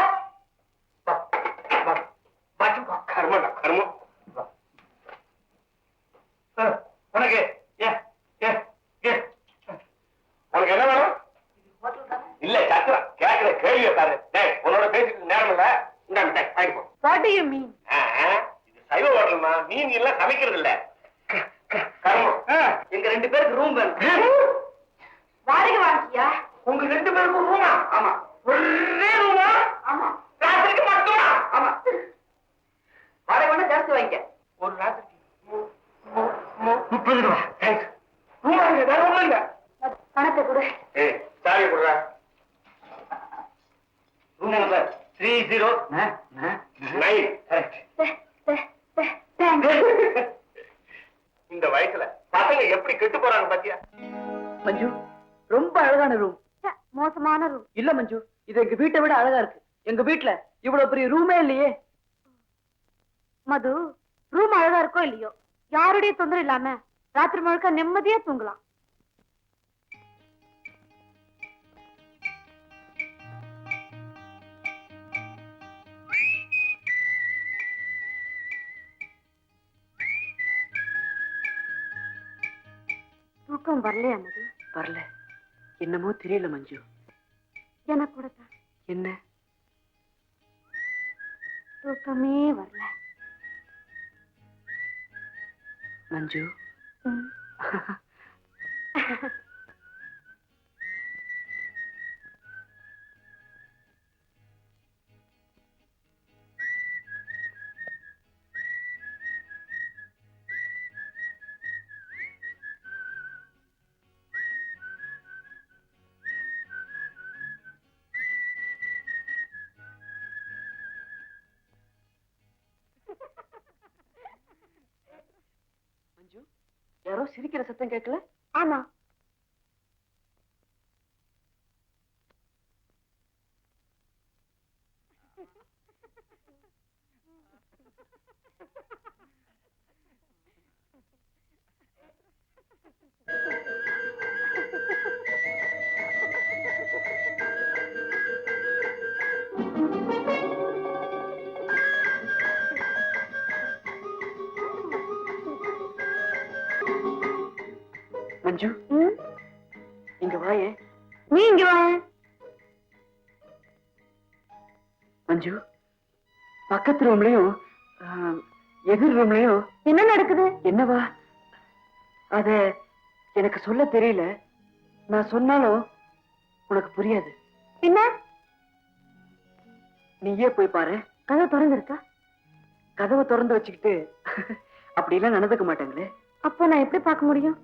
கர்மம் கர்மம். உனக்கு உனக்கு என்ன வேணும்? இல்ல சக்கரா கேட்கிற கேள்வி பாரு. உன்னோட பேசிட்டு நேரம் இல்ல. இந்த What do you mean? இது சைவ ஹோட்டல்மா, மீன் எல்லாம் சமைக்கிறது இல்ல. கர்மம். எங்க 2 பேருக்கு ரூம் வேணும். வாடகை வாங்கியா? உங்க 2 பேருக்கும் ரூமா? ஆமா. ஒரே ரூமா? ஆமா. ராத்திரிக்கு மட்டுமா? ஆமா. வாடகை வேணா ஜாஸ்தி வாங்கிக்க. ஒரு ராத்திரிக்கு 30 ரூபா. தேங்க்ஸ். ரூமா இங்க வேற ஒண்ணும் இல்ல. பணத்தை கொடு. சாவி கொடுறா. Room number 309. இந்த வயசுல பசங்க எப்படி கெட்டு போறாங்க பாத்தியா? மஞ்சு, ரொம்ப அழகான ரூம். மோசமான ரூம். இல்ல மஞ்சு, இது எங்க வீட்டை விட அழகா இருக்கு. எங்க வீட்டுல இவ்வளவு பெரிய ரூமே இல்லையே. மது, ரூம் அழகா இருக்கோ இல்லையோ, யாருடைய தொந்தரவு இல்லாம ராத்திரி முழுக்க நிம்மதியா தூங்கலாம். தூக்கம் வரலையா மது? வரல. என்னமோ தெரியல மஞ்சு. எனக்கு கூட தான். என்ன? தூக்கமே வரல மஞ்சு. மஞ்சு, யாரோ சிரிக்கிற சத்தம் கேட்கல? ஆமா. மஞ்சு, இங்க வாயே. நீ இங்க வா. மஞ்சு, பக்கத்து ரூம்லயும் எதிர் ரூம்லயும் என்ன நடக்குது? என்னவா? அத எனக்கு சொல்ல தெரியல. நான் சொன்னாலும் உனக்கு புரியாது. என்ன? நீயே போய் பாரு. கதவு திறந்திருக்கா? கதவை திறந்து வச்சுக்கிட்டு அப்படி எல்லாம் நடந்துக்க மாட்டாங்களே. அப்போ நான் எப்படி பார்க்க முடியும்?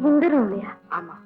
இந்த ரூம்லயா? ஆமா.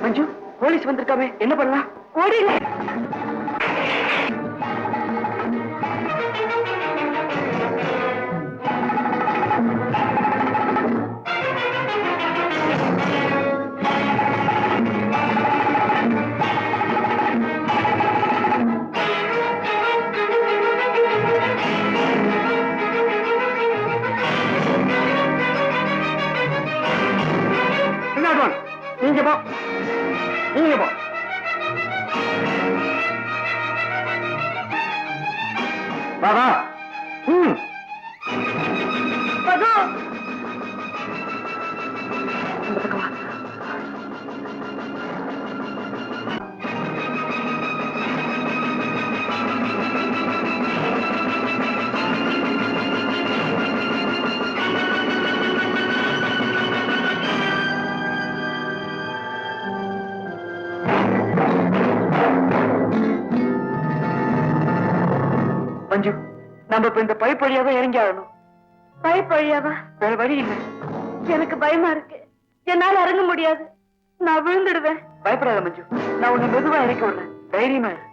மஞ்சு, போலீஸ் வந்திருக்காமே, என்ன பண்ணலாம்? ஓடிடு. நீங்க போ, நீங்க போ. வா வா. பகோ, இந்த பக்கம் வா. மஞ்சு, நம்ம இப்ப இந்த பைப் வழியாதான் இறங்கி ஆகணும். பைப் வழியாவா? வேற வழி இல்லை. எனக்கு பயமா இருக்கு. என்னால இறங்க முடியாது. நான் விழுந்துடுவேன். பயப்படாத மஞ்சு, நான் உன்னை மெதுவா இறக்கி விடுறேன். தைரியமா இரு.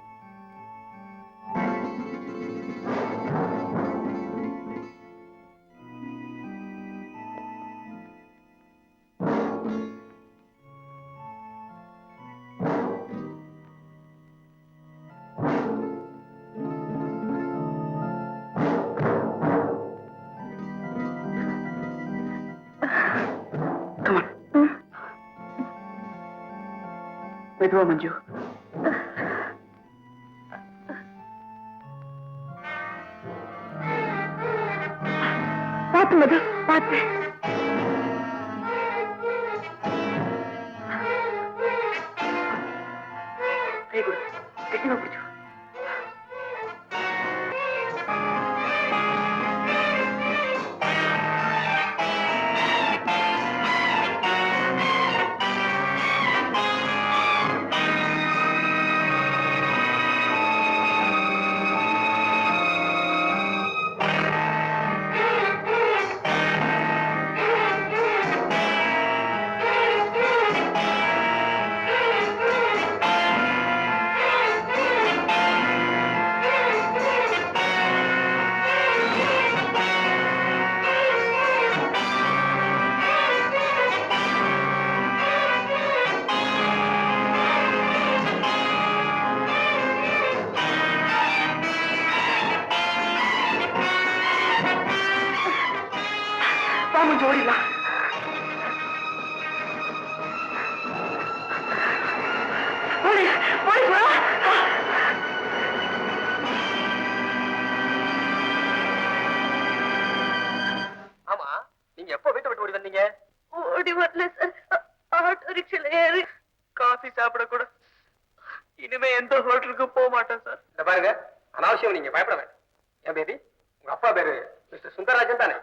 மெதுவா மஞ்சு. பாத்து மது, பாத்து. கை கொடு, கெட்டிமா பிடிச்சு. ஓடிடலாம். ஆமா, நீங்க எப்ப வீட்டை விட்டு ஓடி வந்தீங்க? ஓடி வரல சார், ஆட்டோ ரிக்ஷால ஏறி காஃபி சாப்பிட கூட இனிமே எந்த ஹோட்டலுக்கு போக மாட்டேன் சார். இந்த பாருங்க, அனாவசியம் நீங்க பயப்பட வேண்டாம். என் பேபி, உங்க அப்பா பேரு மிஸ்டர் சுந்தரராஜன் தானே?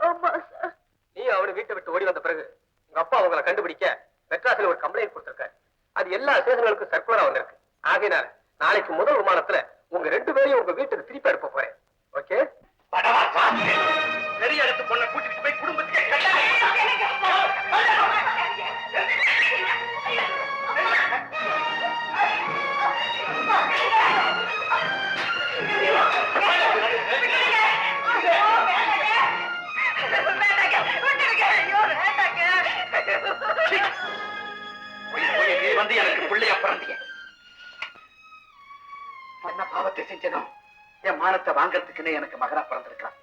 ஆமா சார். நீ அவனு வீட்டை விட்டு ஓடி வந்த பிறகு உங்க அப்பா உங்களை கண்டுபிடிக்க மெட்ராஸ்ல ஒரு கம்ப்ளைண்ட் கொடுத்திருக்காரு. அது எல்லா ஸ்டேஷன்களுக்கும் சர்க்குலரா வந்திருக்கு. ஆகையினால நாளைக்கு முதல் விமானத்துல உங்க 2 பேரையும் உங்க வீட்டுக்கு திருப்பி அனுப்ப போறேன். ஓகே? பெரிய இடத்து பொண்ணை கூட்டிட்டு போய் குடும்பத்துக்கு நீ வந்து எனக்கு பிள்ளையா பிறந்தீங்க. என்ன பாவத்தை செஞ்சனும் என் மானத்தை வாங்கறதுக்குன்னு எனக்கு மகனா பிறந்திருக்கான்.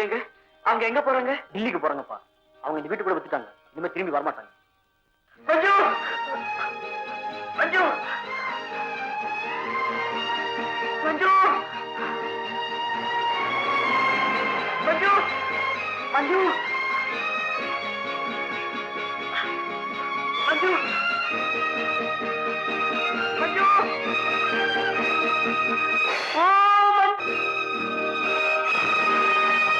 எங்க அவங்க எங்க போறாங்க? டில்லிக்கு போறாங்கப்பா. அவங்க இந்த வீட்டுக்குள்ள விட்டுட்டாங்க. இனிமே திரும்பி வரமாட்டாங்க. மஞ்சு, மஞ்சு, மஞ்சு, மஞ்சு, மஞ்சு, மஞ்சு.